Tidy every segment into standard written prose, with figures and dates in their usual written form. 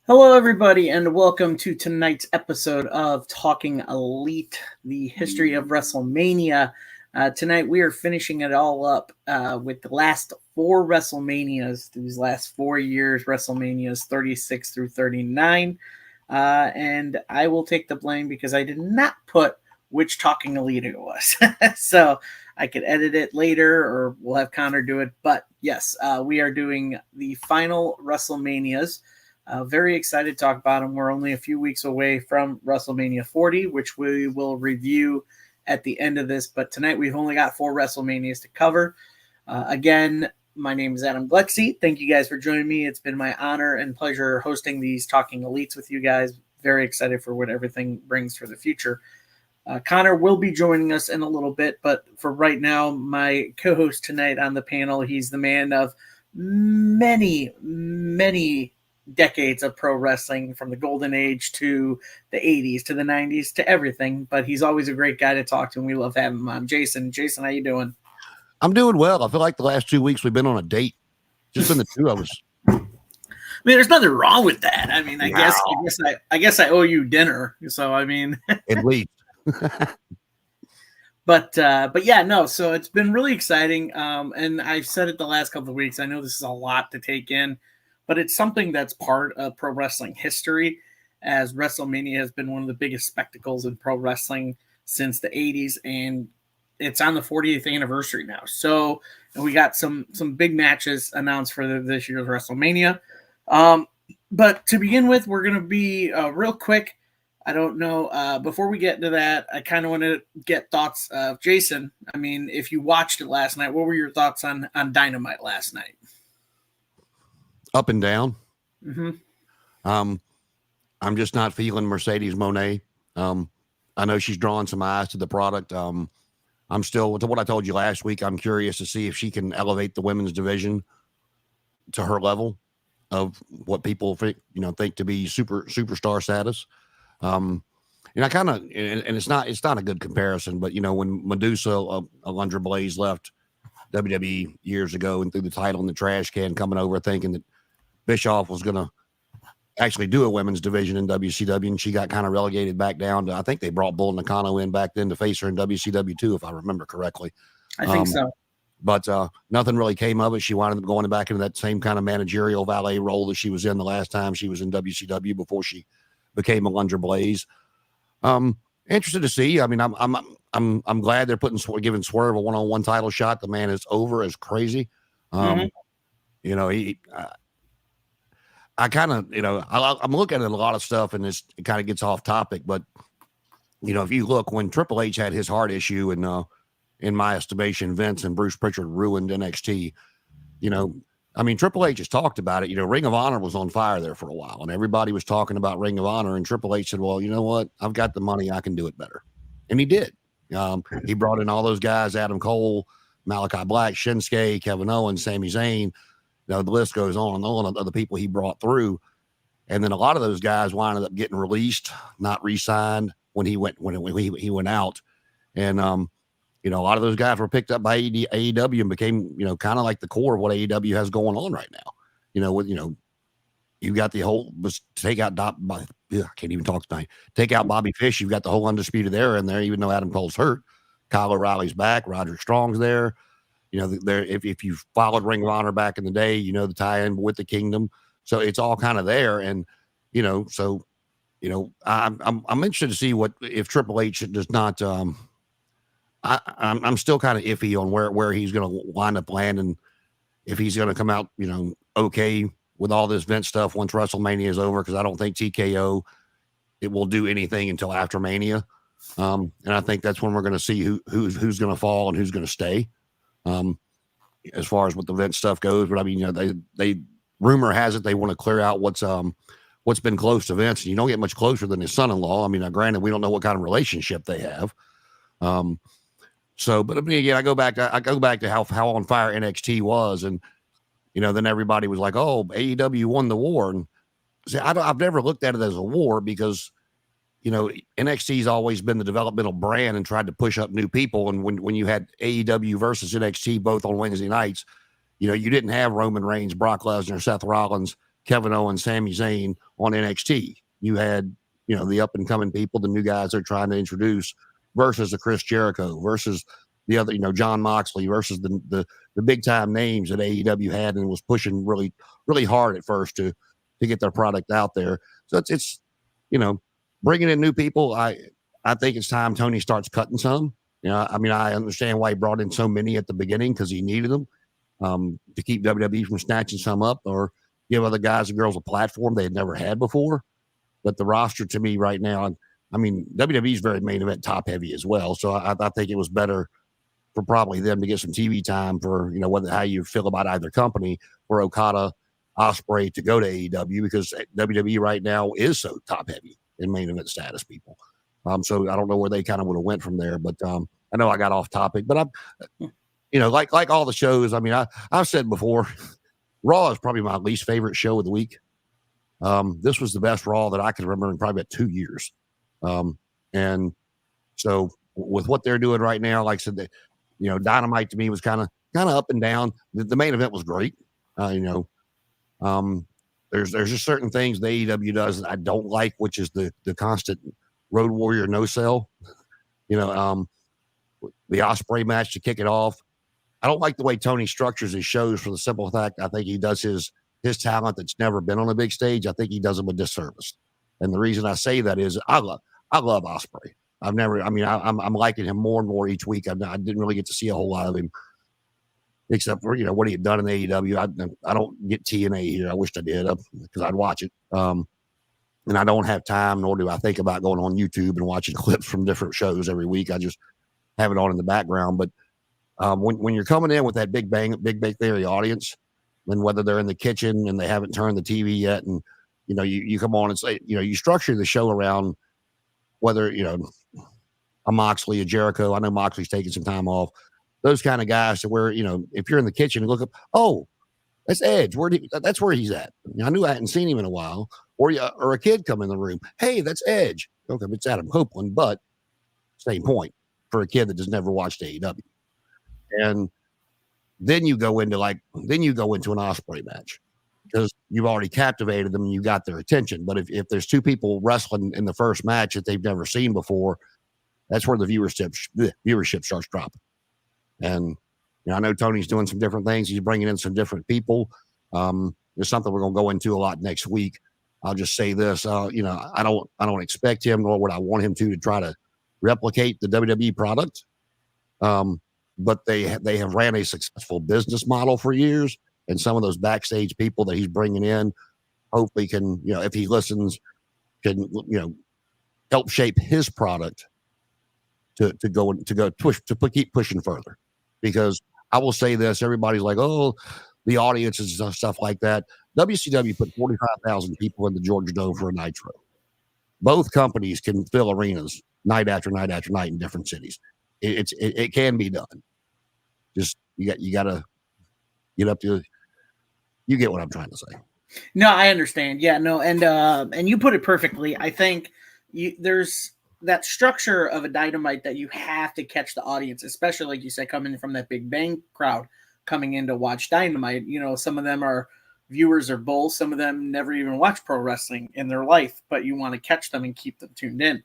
Hello, everybody, and welcome to tonight's episode of Talking Elite, the history of WrestleMania. Tonight, we are finishing it all up with the last four WrestleManias, these last 4 years, WrestleManias 36 through 39. And I will take the blame because I did not put which Talking Elite it was. So I could edit it later or we'll have Connor do it. But yes, we are doing the final WrestleManias. Very excited to talk about them. We're only a few weeks away from WrestleMania 40, which we will review at the end of this. But tonight we've only got four WrestleManias to cover. Again, my name is Adam Glexy. Thank you guys for joining me. It's been my honor and pleasure hosting these Talking Elites with you guys. Very excited for what everything brings for the future. Connor will be joining us in a little bit, but for right now, my co-host tonight on the panel, he's the man of many decades of pro wrestling, from the golden age to the 80s to the 90s to everything, but he's always a great guy to talk to, and we love having him on. Jason, how you doing? I'm doing well. I feel like the last 2 weeks we've been on a date, just been the two of us. I mean, there's nothing wrong with that. I mean, I guess I owe you dinner, so I mean, at least. But yeah, no. So it's been really exciting, and I've said it the last couple of weeks. I know this is a lot to take in, but it's something that's part of pro wrestling history, as WrestleMania has been one of the biggest spectacles in pro wrestling since the 80s, and it's on the 40th anniversary now. So we got some big matches announced for this year's WrestleMania. But to begin with, we're going to be real quick. I don't know. Before we get into that, I kind of want to get thoughts of Jason. I mean, if you watched it last night, what were your thoughts on Dynamite last night? Up and down. Mm-hmm. I'm just not feeling Mercedes Moné. I know she's drawing some eyes to the product. I'm still, to what I told you last week, I'm curious to see if she can elevate the women's division to her level of what people think to be superstar status. I kind of, and it's not a good comparison, but when Medusa, Alundra Blaze left WWE years ago and threw the title in the trash can, coming over thinking that Bischoff was going to actually do a women's division in WCW, and she got kind of relegated back down to, I think they brought Bull Nakano in back then to face her in WCW too, if I remember correctly. I think so. But nothing really came of it. She wound up going back into that same kind of managerial valet role that she was in the last time she was in WCW before she became Alundra Blaze. Interested to see. I mean, I'm glad they're giving Swerve a one-on-one title shot. The man is over as crazy. I kind of, I'm looking at a lot of stuff, and it kind of gets off topic. But if you look, when Triple H had his heart issue, and in my estimation, Vince and Bruce Pritchard ruined NXT. Triple H has talked about it. Ring of Honor was on fire there for a while, and everybody was talking about Ring of Honor. And Triple H said, "Well, you know what? I've got the money; I can do it better." And he did. He brought in all those guys: Adam Cole, Malachi Black, Shinsuke, Kevin Owens, Sami Zayn. The list goes on and on of the people he brought through. And then a lot of those guys wound up getting released, not re-signed when he went out. And a lot of those guys were picked up by AEW and became, kind of like the core of what AEW has going on right now. You got the whole, take out I can't even talk tonight. Take out Bobby Fish. You've got the whole Undisputed Era in there, even though Adam Cole's hurt. Kyle O'Reilly's back. Roderick Strong's there. If you've followed Ring of Honor back in the day, the tie-in with the Kingdom. So it's all kind of there. And, I'm interested to see what, if Triple H does not, I'm still kind of iffy on where he's going to wind up landing, if he's going to come out, okay with all this Vince stuff once WrestleMania is over, because I don't think TKO it will do anything until after Mania, and I think that's when we're going to see who's going to fall and who's going to stay, as far as what the Vince stuff goes. But I mean, they rumor has it they want to clear out what's been close to Vince, and you don't get much closer than his son-in-law. I mean, granted, we don't know what kind of relationship they have. But I mean, again, I go back to how on fire NXT was, and then everybody was like, "Oh, AEW won the war." And see, I've never looked at it as a war, because NXT's always been the developmental brand and tried to push up new people. And when you had AEW versus NXT both on Wednesday nights, you didn't have Roman Reigns, Brock Lesnar, Seth Rollins, Kevin Owens, Sami Zayn on NXT. You had, the up and coming people, the new guys they're trying to introduce, versus a Chris Jericho, versus the other, John Moxley, versus the big time names that AEW had and was pushing really, really hard at first to get their product out there. So it's bringing in new people. I think it's time Tony starts cutting some. I understand why he brought in so many at the beginning, because he needed them to keep WWE from snatching some up or give other guys and girls a platform they had never had before. But the roster to me right now, WWE is very main event top heavy as well. So I think it was better for probably them to get some TV time for, how you feel about either company, for Okada, Ospreay to go to AEW, because WWE right now is so top heavy in main event status, people. So I don't know where they kind of would have went from there, but I know I got off topic, but I'm, like all the shows, I've said before, Raw is probably my least favorite show of the week. This was the best Raw that I could remember in probably about 2 years. And so with what they're doing right now, like I said, Dynamite to me was kind of up and down. The main event was great. There's just certain things the AEW does that I don't like, which is the constant Road Warrior no sell. The Ospreay match to kick it off. I don't like the way Tony structures his shows, for the simple fact I think he does his talent that's never been on a big stage. I think he does him a disservice. And the reason I say that is I love Ospreay. I'm liking him more and more each week. I didn't really get to see a whole lot of him, except for, what he had done in AEW. I don't get TNA here. I wished I did, because I'd watch it. And I don't have time, nor do I think about going on YouTube and watching clips from different shows every week. I just have it on in the background. But when you're coming in with that Big Bang Theory audience, and whether they're in the kitchen and they haven't turned the TV yet, and you come on and say, you structure the show around whether a Moxley, a Jericho. I know Moxley's taking some time off. Those kind of guys to where, if you're in the kitchen and look up, oh, that's Edge. That's where he's at. I knew I hadn't seen him in a while. Or a kid come in the room. Hey, that's Edge. Okay, it's Adam Copeland, but same point for a kid that has never watched AEW. And then you go into an Ospreay match, because you've already captivated them and you got their attention. But if there's two people wrestling in the first match that they've never seen before, that's where the viewership starts dropping. And I know Tony's doing some different things. He's bringing in some different people. There's something we're going to go into a lot next week. I'll just say this, I don't expect him, nor would I want him to try to replicate the WWE product. But they have ran a successful business model for years, and some of those backstage people that he's bringing in, hopefully can, if he listens, can, help shape his product to keep pushing further. Because I will say this, everybody's like, oh, the audiences and stuff like that. WCW put 45,000 people in the Georgia Dome for a Nitro. Both companies can fill arenas night after night after night in different cities. It can be done. Just you got to get up to. You get what I'm trying to say. No, I understand. Yeah, no, and you put it perfectly. I think there's that structure of a Dynamite that you have to catch the audience, especially like you said, coming from that Big Bang crowd coming in to watch Dynamite. Some of them are viewers or both. Some of them never even watch pro wrestling in their life, but you want to catch them and keep them tuned in.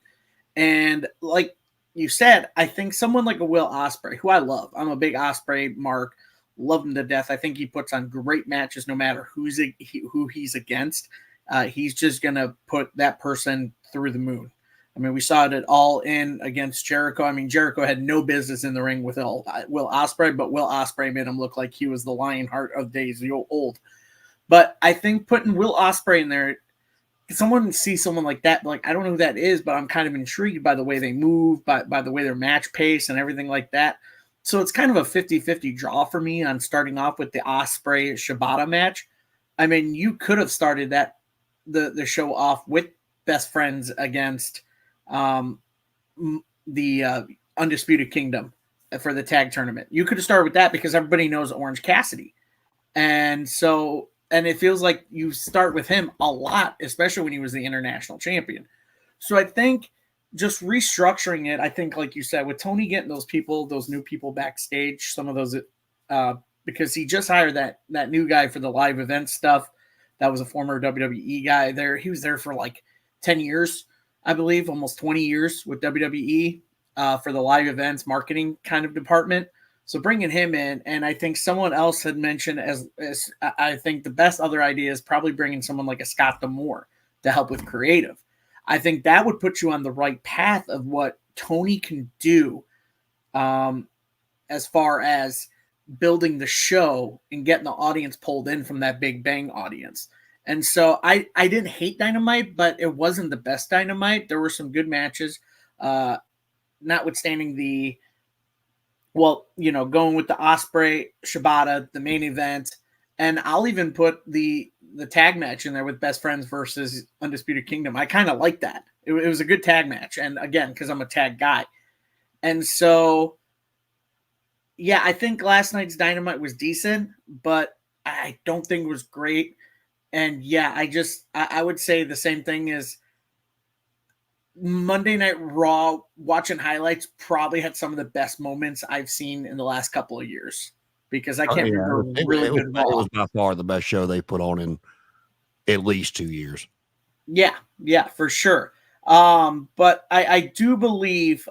And like you said, I think someone like a Will Ospreay, who I love. I'm a big Ospreay mark. Love him to death. I think he puts on great matches no matter who he's against. He's just going to put that person through the moon. We saw it at All In against Jericho. Jericho had no business in the ring with Will Ospreay, but Will Ospreay made him look like he was the Lionheart of days old. But I think putting Will Ospreay in there, someone sees someone like that, like, I don't know who that is, but I'm kind of intrigued by the way they move, by the way their match pace and everything like that. So it's kind of a 50-50 draw for me on starting off with the Ospreay Shibata match. You could have started the show off with Best Friends against the Undisputed Kingdom for the tag tournament. You could have started with that because everybody knows Orange Cassidy. And it feels like you start with him a lot, especially when he was the international champion. So I think just restructuring it, I think, like you said, with Tony getting those new people backstage, some of those, because he just hired that new guy for the live event stuff, that was a former WWE guy there. He was there for like 10 years, I believe, almost 20 years with WWE for the live events marketing kind of department. So bringing him in, and I think someone else had mentioned as I think the best other idea is probably bringing someone like a Scott D'Amore to help with creative. I think that would put you on the right path of what Tony can do as far as building the show and getting the audience pulled in from that Big Bang audience. And so I didn't hate Dynamite, but it wasn't the best Dynamite. There were some good matches, notwithstanding going with the Ospreay, Shibata, the main event. And I'll even put the tag match in there with Best Friends versus Undisputed Kingdom. I kind of like that. It was a good tag match. And again, because I'm a tag guy. And so, yeah, I think last night's Dynamite was decent, but I don't think it was great. And yeah, I would say the same thing as Monday Night Raw, watching highlights, probably had some of the best moments I've seen in the last couple of years, because I can't remember really good Raw. It was by far the best show they put on in at least 2 years. Yeah, for sure. But I do believe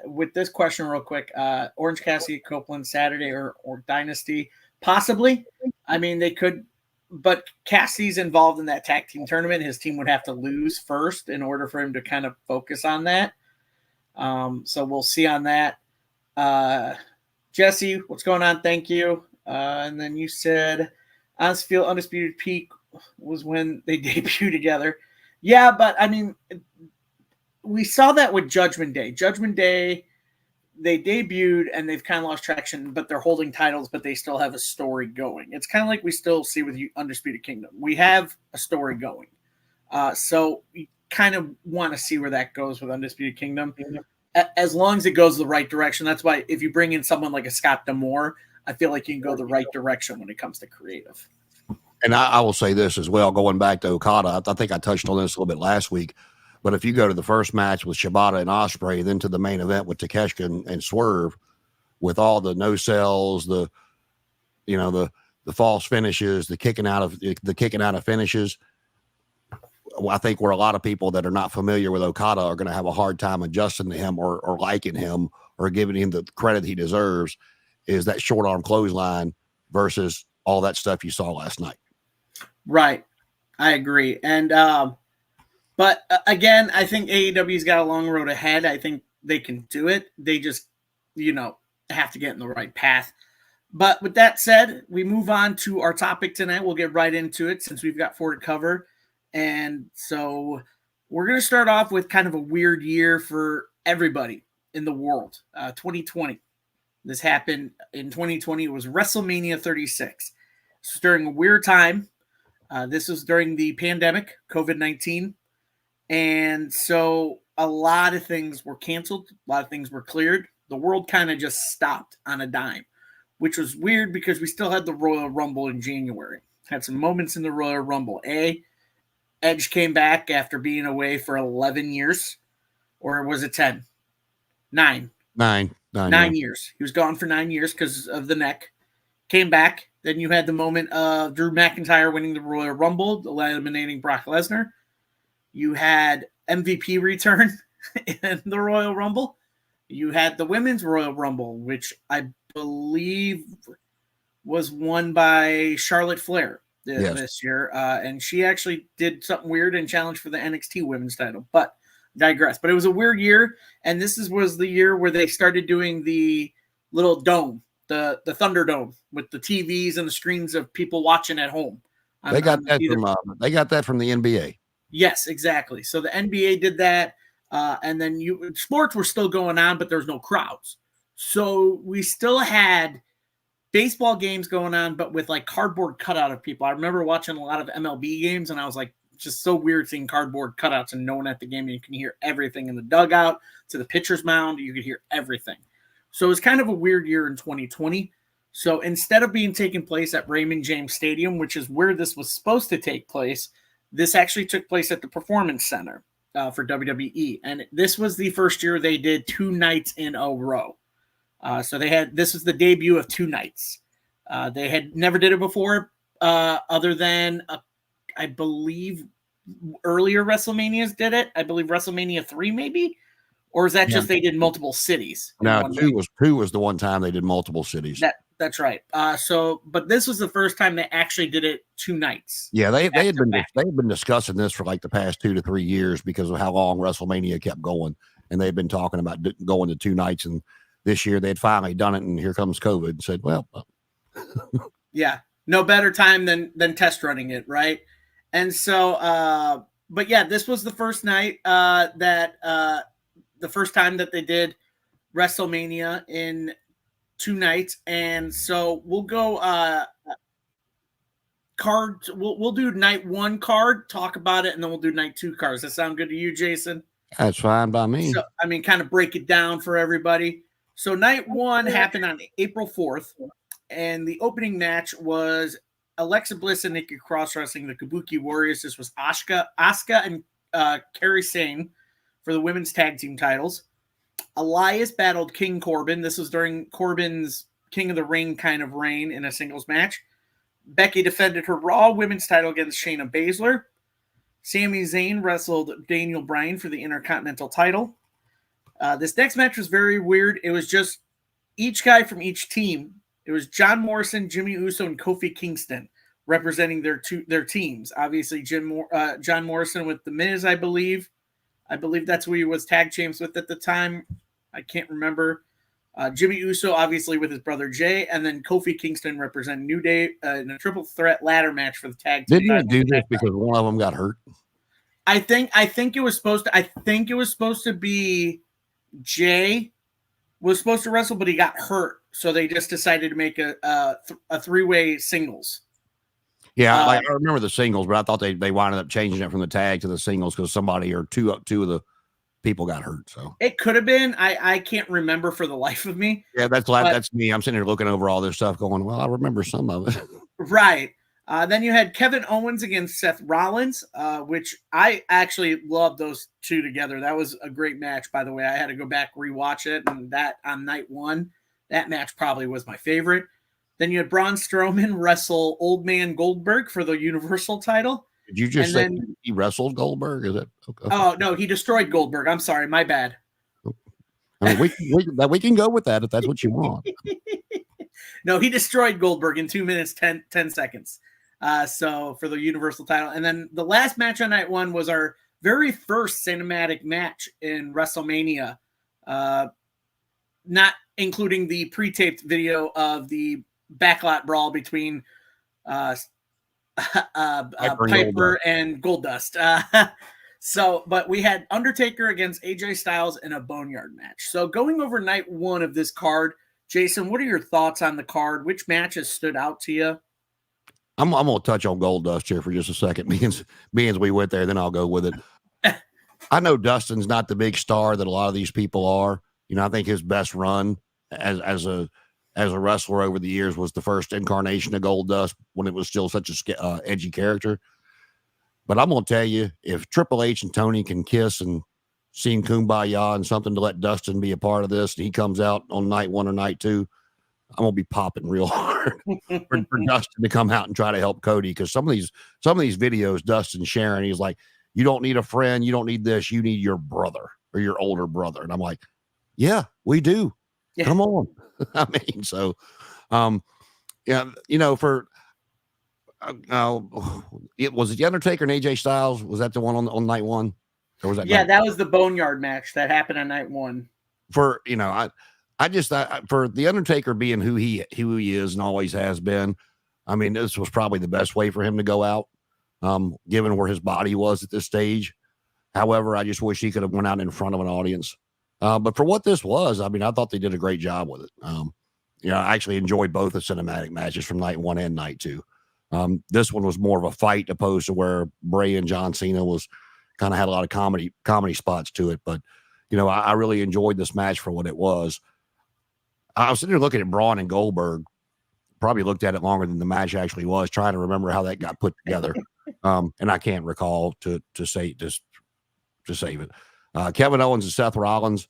with this question real quick, Orange Cassidy, Copeland, Saturday or Dynasty, possibly. I mean, they could, but Cassidy's involved in that tag team tournament. His team would have to lose first in order for him to kind of focus on that. So we'll see on that. Jesse, what's going on? Thank you. And then you said, I just feel Undisputed Peak was when they debuted together. Yeah, but I mean, we saw that with Judgment Day. Judgment Day, they debuted and they've kind of lost traction, but they're holding titles, but they still have a story going. It's kind of like we still see with Undisputed Kingdom. We have a story going. So we kind of want to see where that goes with Undisputed Kingdom. As long as it goes the right direction. That's why if you bring in someone like a Scott D'Amore, I feel like you can go the right direction when it comes to creative. And I will say this as well, going back to Okada, I think I touched on this a little bit last week, but if you go to the first match with Shibata and Ospreay, then to the main event with Takeshita and Swerve, with all the no sells, the false finishes, the kicking out of finishes, I think where a lot of people that are not familiar with Okada are going to have a hard time adjusting to him or liking him or giving him the credit he deserves is that short arm clothesline versus all that stuff you saw last night. Right. I agree. And, but again, I think AEW's got a long road ahead. I think they can do it. They just, have to get in the right path. But with that said, we move on to our topic tonight. We'll get right into it since we've got 4 to cover. And so we're going to start off with kind of a weird year for everybody in the world. 2020. This happened in 2020. It was WrestleMania 36. This was during a weird time. This was during the pandemic, COVID-19. And so a lot of things were canceled. A lot of things were cleared. The world kind of just stopped on a dime, which was weird because we still had the Royal Rumble in January. Had some moments in the Royal Rumble. Edge came back after being away for 11 years. Or was it 10? 9. 9 years. He was gone for 9 years because of the neck. Came back. Then you had the moment of Drew McIntyre winning the Royal Rumble, eliminating Brock Lesnar. You had MVP return in the Royal Rumble. You had the Women's Royal Rumble, which I believe was won by Charlotte Flair this year. And she actually did something weird and challenged for the NXT Women's title. But digress. But it was a weird year. And this was the year where they started doing the little dome, the Thunderdome, with the TVs and the screens of people watching at home. They got that from the NBA. Yes, exactly. So the NBA did that, and then sports were still going on, but there was no crowds. So we still had baseball games going on, but with like cardboard cutout of people. I remember watching a lot of MLB games, and I was like, just so weird seeing cardboard cutouts and no one at the game, and you can hear everything in the dugout to the pitcher's mound. You could hear everything. So it was kind of a weird year in 2020. So instead of being taking place at Raymond James Stadium, which is where this was supposed to take place, this actually took place at the Performance Center for WWE. And this was the first year they did 2 nights in a row. So this was the debut of 2 nights. They had never did it before, other than I believe earlier WrestleManias did it. I believe WrestleMania 3 maybe, or is that just they did multiple cities? No, two was the one time they did multiple cities. That's right. But this was the first time they actually did it 2 nights. Yeah, they had been discussing this for like the past 2 to 3 years because of how long WrestleMania kept going, and they've been talking about going to 2 nights. And this year they had finally done it, and here comes COVID and said, "Well, yeah, no better time than test running it, right?" And so, but yeah, this was the first night the first time that they did WrestleMania in 2 nights, and so we'll go cards. We'll do night 1 card, talk about it, and then we'll do night 2 cards. Does that sound good to you, Jason? That's fine by me. So, I mean, kind of break it down for everybody. So night 1 happened on April 4th, and the opening match was Alexa Bliss and Nikki Cross wrestling the Kabuki Warriors. This was Asuka and Kairi Sane for the women's tag team titles. Elias battled King Corbin. This was during Corbin's King of the Ring kind of reign in a singles match. Becky defended her Raw women's title against Shayna Baszler. Sami Zayn wrestled Daniel Bryan for the Intercontinental title. This next match was very weird. It was just each guy from each team. It was John Morrison, Jimmy Uso, and Kofi Kingston representing their teams. Obviously, John Morrison with The Miz, I believe. I believe that's who he was tag champs with at the time. I can't remember. Jimmy Uso, obviously, with his brother Jay, and then Kofi Kingston representing New Day in a triple threat ladder match for the tag team. Didn't they do this because one of them got hurt? I think it was supposed to be Jay was supposed to wrestle, but he got hurt, so they just decided to make a 3-way singles. Yeah, I remember the singles, but I thought they wound up changing it from the tag to the singles because somebody or two of the people got hurt. So it could have been. I can't remember for the life of me. Yeah, that's me. I'm sitting here looking over all this stuff, going, "Well, I remember some of it." Right. Then you had Kevin Owens against Seth Rollins, which I actually loved those two together. That was a great match, by the way. I had to go back rewatch it, and that on night 1, that match probably was my favorite. Then you had Braun Strowman wrestle Old Man Goldberg for the Universal title. Did you just say he wrestled Goldberg? Is it? Okay. Oh no, he destroyed Goldberg. I'm sorry, my bad. I mean, we can go with that if that's what you want. No, he destroyed Goldberg in 2 minutes 10 seconds. So for the Universal title, and then the last match on night 1 was our very first cinematic match in WrestleMania, not including the pre-taped video of the backlot brawl between Piper and Goldust. But we had Undertaker against AJ Styles in a Boneyard match. So going over night 1 of this card, Jason, what are your thoughts on the card? Which matches stood out to you? I'm going to touch on Goldust here for just a second, being we went there, then I'll go with it. I know Dustin's not the big star that a lot of these people are. You know, I think his best run as a wrestler over the years was the first incarnation of Goldust when it was still such a edgy character. But I'm going to tell you, if Triple H and Tony can kiss and sing Kumbaya and something to let Dustin be a part of this, and he comes out on night 1 or night 2, I'm going to be popping real hard for Dustin to come out and try to help Cody. Because some of these videos Dustin's sharing, he's like, "You don't need a friend. You don't need this. You need your brother or your older brother." And I'm like, "Yeah, we do. Yeah. Come on." I mean, so, yeah, you know, for it was the Undertaker and AJ Styles. Was that the one on night 1? Or was that? Yeah, that was the Boneyard match that happened on night 1. For, you know, for the Undertaker being who he is and always has been, I mean, this was probably the best way for him to go out, given where his body was at this stage. However, I just wish he could have went out in front of an audience. But for what this was, I mean, I thought they did a great job with it. You know, I actually enjoyed both the cinematic matches from night 1 and night 2. This one was more of a fight opposed to where Bray and John Cena was kind of had a lot of comedy spots to it. But, you know, I really enjoyed this match for what it was. I was sitting there looking at Braun and Goldberg, probably looked at it longer than the match actually was, trying to remember how that got put together. And I can't recall to save it. Kevin Owens and Seth Rollins,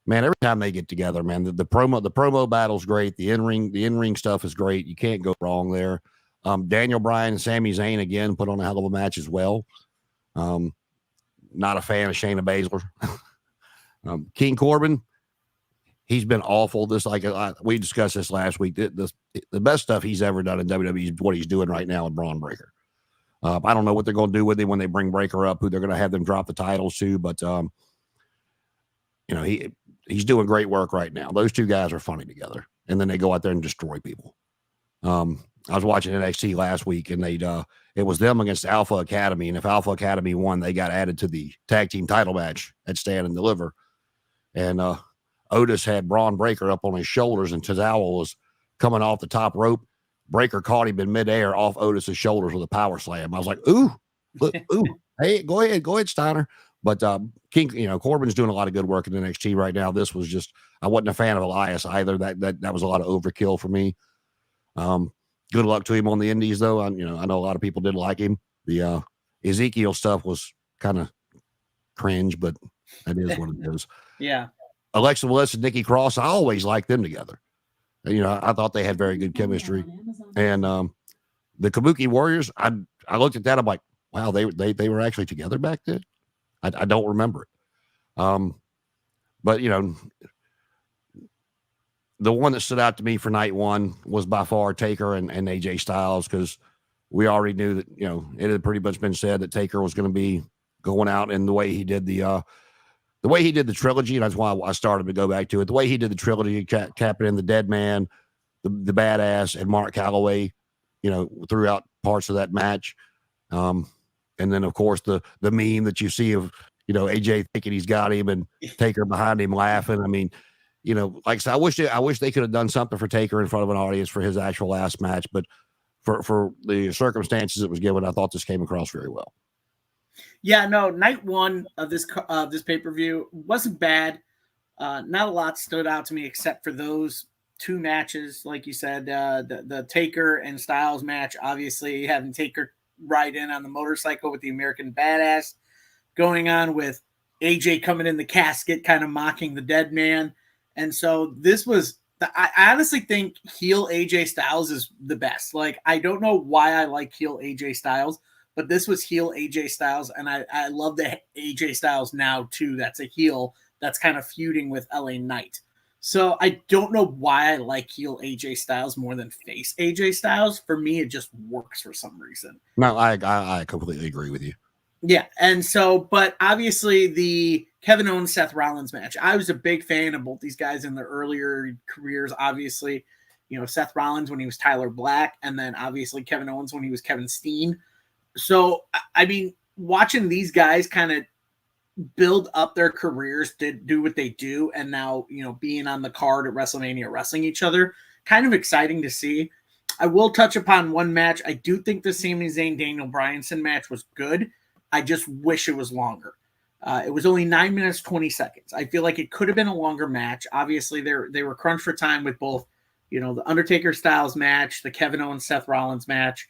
man, every time they get together, man, the promo battle's great. The in-ring stuff is great. You can't go wrong there. Daniel Bryan and Sami Zayn again put on a hell of a match as well. Not a fan of Shayna Baszler. King Corbin, he's been awful. We discussed this last week. The best stuff he's ever done in WWE is what he's doing right now with Braun Breaker. I don't know what they're going to do with him when they bring Breaker up, who they're going to have them drop the titles to, but he's doing great work right now. Those two guys are funny together, and then they go out there and destroy people. I was watching NXT last week, and it was them against Alpha Academy, and if Alpha Academy won, they got added to the tag team title match at Stand and Deliver. And Otis had Braun Breaker up on his shoulders, and Tozawa was coming off the top rope. Breaker caught him in midair off Otis's shoulders with a power slam. I was like, ooh, hey, go ahead, Steiner. But Corbin's doing a lot of good work in NXT right now. This was just, I wasn't a fan of Elias either. That was a lot of overkill for me. Good luck to him on the indies, though. I know a lot of people did like him. The Ezekiel stuff was kind of cringe, but that is what it is. Yeah. Alexa Bliss and Nikki Cross, I always liked them together. I thought they had very good chemistry. And the Kabuki Warriors, I looked at that. I'm like, wow, they were actually together back then. I don't remember it. But the one that stood out to me for night one was by far Taker and AJ Styles, because we already knew that, it had pretty much been said that Taker was going to be going out, and the way he did the trilogy, and that's why I started to go back to it. The way he did the trilogy, capping in the Dead Man, the Badass, and Mark Calloway, throughout parts of that match. And then, of course, the meme that you see of, AJ thinking he's got him and Taker behind him laughing. I mean, like I said, I wish they could have done something for Taker in front of an audience for his actual last match. But for the circumstances it was given, I thought this came across very well. Yeah, no, night one of this pay-per-view wasn't bad. Not a lot stood out to me except for those two matches, like you said, the Taker and Styles match. Obviously, having Taker ride in on the motorcycle with the American Badass, going on with AJ coming in the casket, kind of mocking the Dead Man. And so this was, I honestly think heel AJ Styles is the best. Like, I don't know why I like heel AJ Styles, but this was heel AJ Styles, and I love the AJ Styles now, too. That's a heel that's kind of feuding with LA Knight. So I don't know why I like heel AJ Styles more than face AJ Styles. For me, it just works for some reason. No, I completely agree with you. Yeah, and so, but obviously the Kevin Owens Seth Rollins match, I was a big fan of both these guys in their earlier careers. Obviously, Seth Rollins when he was Tyler Black, and then obviously Kevin Owens when he was Kevin Steen. So, I mean, watching these guys kind of build up their careers, do what they do, and now, being on the card at WrestleMania, wrestling each other, kind of exciting to see. I will touch upon one match. I do think the Sami Zayn Daniel Bryanson match was good. I just wish it was longer. It was only 9 minutes, 20 seconds. I feel like it could have been a longer match. Obviously, they were crunched for time with both, the Undertaker Styles match, the Kevin Owens Seth Rollins match,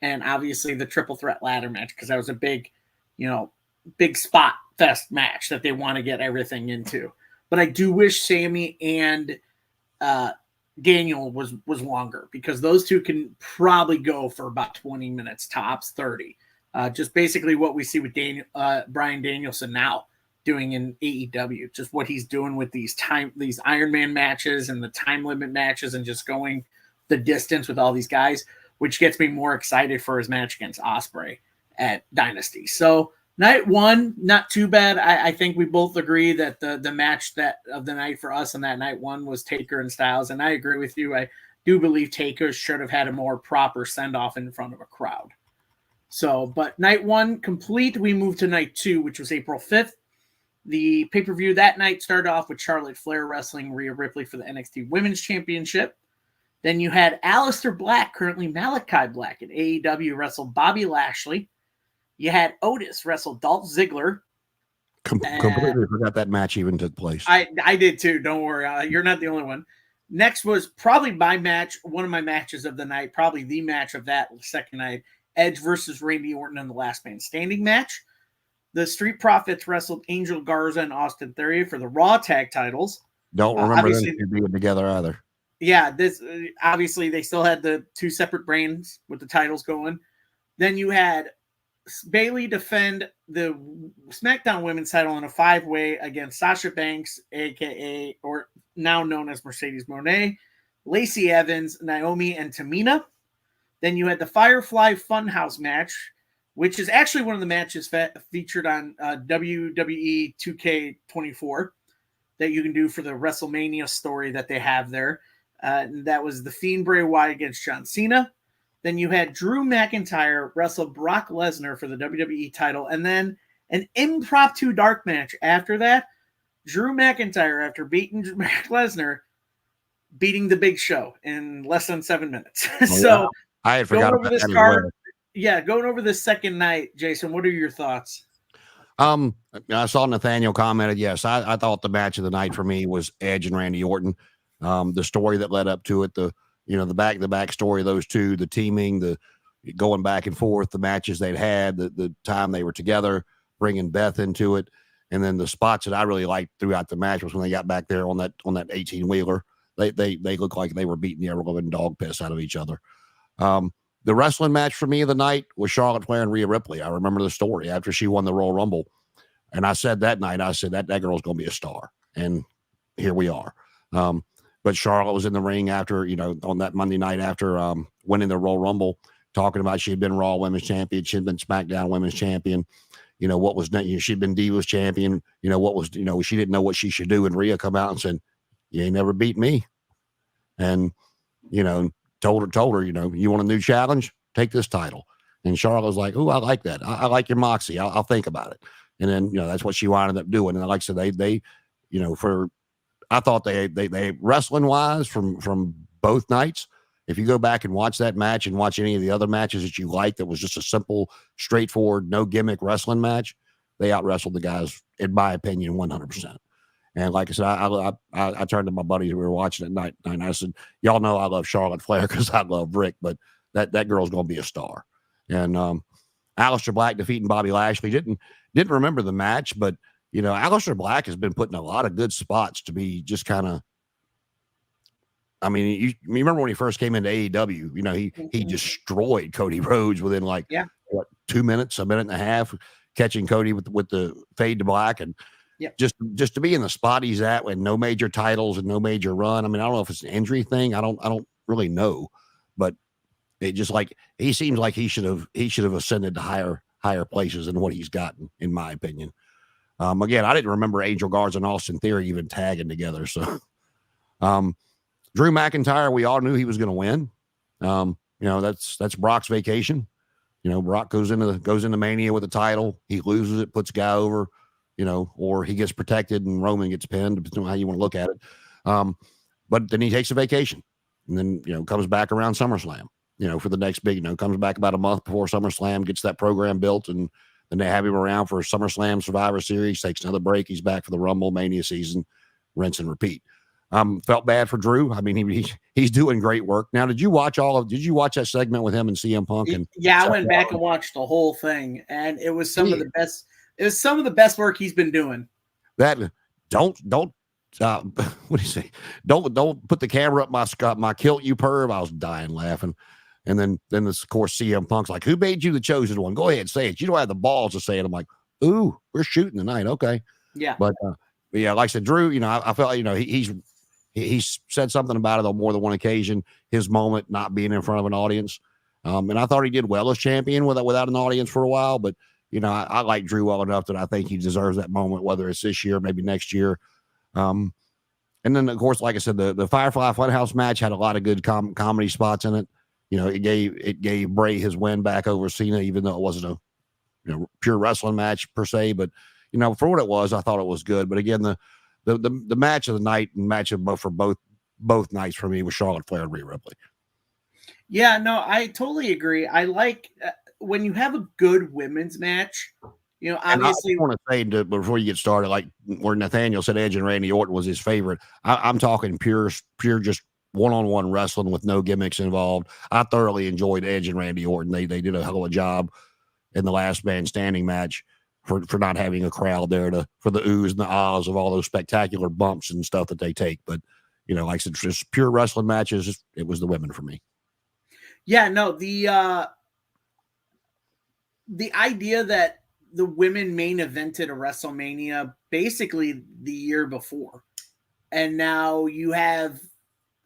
and obviously the triple threat ladder match, because that was a big spot fest match that they want to get everything into. But I do wish Sammy and Daniel was longer, because those two can probably go for about 20 minutes tops, 30. Just basically what we see with Bryan Danielson now doing in AEW, just what he's doing with these Iron Man matches and the time limit matches, and just going the distance with all these guys, which gets me more excited for his match against Ospreay at Dynasty. So night one, not too bad. I think we both agree that the match of the night for us on that night one was Taker and Styles, and I agree with you. I do believe Taker should have had a more proper send-off in front of a crowd. So, but night one complete, we moved to night two, which was April 5th. The pay-per-view that night started off with Charlotte Flair wrestling Rhea Ripley for the NXT Women's Championship. Then you had Aleister Black, currently Malachi Black, at AEW, wrestle Bobby Lashley. You had Otis wrestle Dolph Ziggler. Completely forgot that match even took place. I did too. Don't worry. You're not the only one. Next was probably one of my matches of the night, probably the match of that second night. Edge versus Randy Orton in the Last Man Standing match. The Street Profits wrestled Angel Garza and Austin Theory for the Raw tag titles. Don't remember them two being together either. Yeah, this obviously they still had the two separate brands with the titles going. Then you had Bayley defend the SmackDown Women's title in a 5-way against Sasha Banks, aka or now known as Mercedes Moné, Lacey Evans, Naomi, and Tamina. Then you had the Firefly Funhouse match, which is actually one of the matches featured on WWE 2K24 that you can do for the WrestleMania story that they have there. That was the Fiend Bray Wyatt against John Cena. Then you had Drew McIntyre wrestle Brock Lesnar for the WWE title, and then an impromptu dark match after that. Drew McIntyre, after beating Brock Lesnar, beating the Big Show in less than 7 minutes. So I had forgotten over this card. Well. Yeah, going over this second night, Jason, what are your thoughts? I saw Nathaniel commented, yes, I thought the match of the night for me was Edge and Randy Orton. The story that led up to it, the back story of those two, the teaming, the going back and forth, the matches they'd had, the time they were together, bringing Beth into it. And then the spots that I really liked throughout the match was when they got back there on that 18-wheeler. They looked like they were beating the ever-living dog piss out of each other. The wrestling match for me of the night was Charlotte Flair and Rhea Ripley. I remember the story after she won the Royal Rumble. And I said that night, that girl's going to be a star. And here we are. But Charlotte was in the ring after, on that Monday night after winning the Royal Rumble, talking about she had been Raw Women's Champion. She had been SmackDown Women's Champion. What was, she'd been Divas Champion. What was, she didn't know what she should do. And Rhea come out and said, you ain't never beat me. And, told her, you want a new challenge? Take this title. And Charlotte was like, oh, I like that. I like your moxie. I'll think about it. And then, that's what she wound up doing. And like I said, I thought they wrestling wise from both nights. If you go back and watch that match and watch any of the other matches that you like, that was just a simple, straightforward, no gimmick wrestling match, they out wrestled the guys, in my opinion, 100%. And like I said, I turned to my buddies we were watching at night, and I said, y'all know I love Charlotte Flair because I love Rick, but that girl's going to be a star. And Aleister Black defeating Bobby Lashley, didn't remember the match, but Aleister Black has been put in a lot of good spots to be just kind of. I mean, you remember when he first came into AEW? He destroyed Cody Rhodes within 2 minutes, a minute and a half, catching Cody with the fade to black, and just to be in the spot he's at with no major titles and no major run. I mean, I don't know if it's an injury thing. I don't really know, but it just he seems like he should have ascended to higher places than what he's gotten, in my opinion. Again, I didn't remember Angel Garza and Austin Theory even tagging together. So, Drew McIntyre, we all knew he was going to win. That's Brock's vacation. Brock goes into Mania with a title. He loses it, puts a guy over, or he gets protected and Roman gets pinned, depending on how you want to look at it. But then he takes a vacation and then, comes back around SummerSlam, for the next big, comes back about a month before SummerSlam, gets that program built, and then they have him around for SummerSlam Survivor Series, takes another break. He's back for the Rumble Mania season, rinse and repeat. Felt bad for Drew. I mean, he's doing great work. Now, did you watch that segment with him and CM Punk? And I went back and watched the whole thing, and it was some of the best. It was some of the best work he's been doing. That don't what do you say? Don't put the camera up my kilt, you perv. I was dying laughing. And then this, of course, CM Punk's like, who made you the chosen one? Go ahead, say it. You don't have the balls to say it. I'm like, ooh, we're shooting tonight. Okay. Yeah. But yeah, like I said, Drew, I felt, he's said something about it on more than one occasion, his moment not being in front of an audience. And I thought he did well as champion without an audience for a while, but I like Drew well enough that I think he deserves that moment, whether it's this year, maybe next year. And then of course, like I said, the Firefly Funhouse match had a lot of good comedy spots in it. It gave Bray his win back over Cena, even though it wasn't a pure wrestling match per se, but for what it was, I thought it was good. But again, the match of the night and match of both nights for me was Charlotte Flair and Rhea Ripley. Yeah, no, I totally agree. I like when you have a good women's match. Obviously, I want to say before you get started, like where Nathaniel said Edge and Randy Orton was his favorite. I'm talking pure just one-on-one wrestling with no gimmicks involved. I thoroughly enjoyed Edge and Randy Orton. They did a hell of a job in the last man standing match for not having a crowd there for the oohs and the ahs of all those spectacular bumps and stuff that they take. But like I said, just pure wrestling matches. It was the women for me. Yeah, no, the idea that the women main evented a WrestleMania basically the year before, and now you have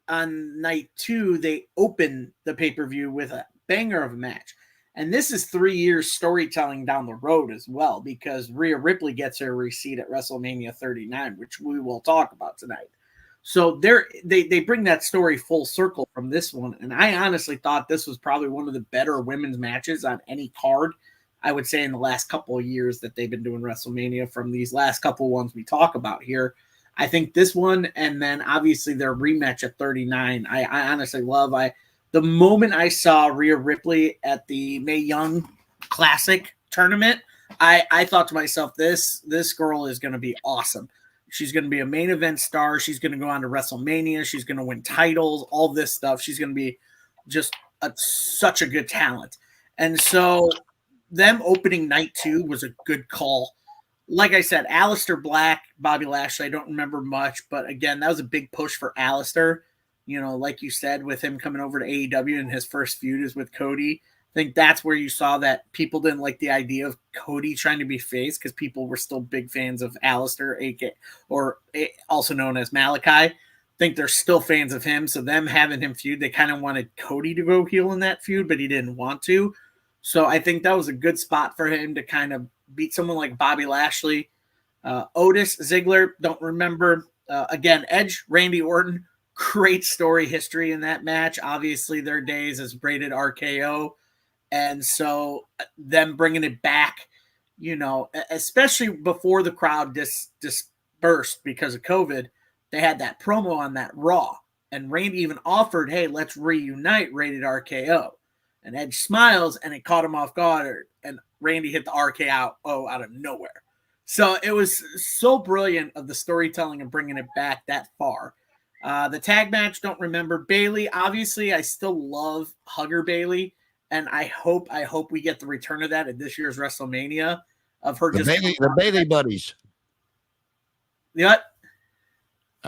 on night 2 they open the pay-per-view with a banger of a match. And this is 3 years storytelling down the road as well, because Rhea Ripley gets her receipt at WrestleMania 39, which we will talk about tonight. So they bring that story full circle from this one. And I honestly thought this was probably one of the better women's matches on any card, I would say, in the last couple of years that they've been doing WrestleMania, from these last couple of ones we talk about here. I think this one, and then obviously their rematch at 39, I honestly love. The moment I saw Rhea Ripley at the Mae Young Classic tournament, I thought to myself, this girl is going to be awesome. She's going to be a main event star. She's going to go on to WrestleMania. She's going to win titles, all this stuff. She's going to be just such a good talent. And so them opening night 2 was a good call. Like I said, Aleister Black, Bobby Lashley, I don't remember much, but again, that was a big push for Aleister. Like you said, with him coming over to AEW, and his first feud is with Cody. I think that's where you saw that people didn't like the idea of Cody trying to be face, because people were still big fans of Aleister, or also known as Malachi. I think they're still fans of him, so them having him feud, they kind of wanted Cody to go heel in that feud, but he didn't want to. So I think that was a good spot for him to kind of beat someone like Bobby Lashley. Otis, Ziggler, don't remember. Again, Edge, Randy Orton, great story history in that match. Obviously, their days as rated RKO. And so them bringing it back, especially before the crowd dispersed because of COVID, they had that promo on that Raw. And Randy even offered, hey, let's reunite rated RKO. And Edge smiles, and it caught him off guard. And Randy hit the RKO out of nowhere. So it was so brilliant of the storytelling and bringing it back that far. The tag match, don't remember. Bayley, obviously, I still love Hugger Bayley. And I hope we get the return of that at this year's WrestleMania, of her the Bayley buddies. What?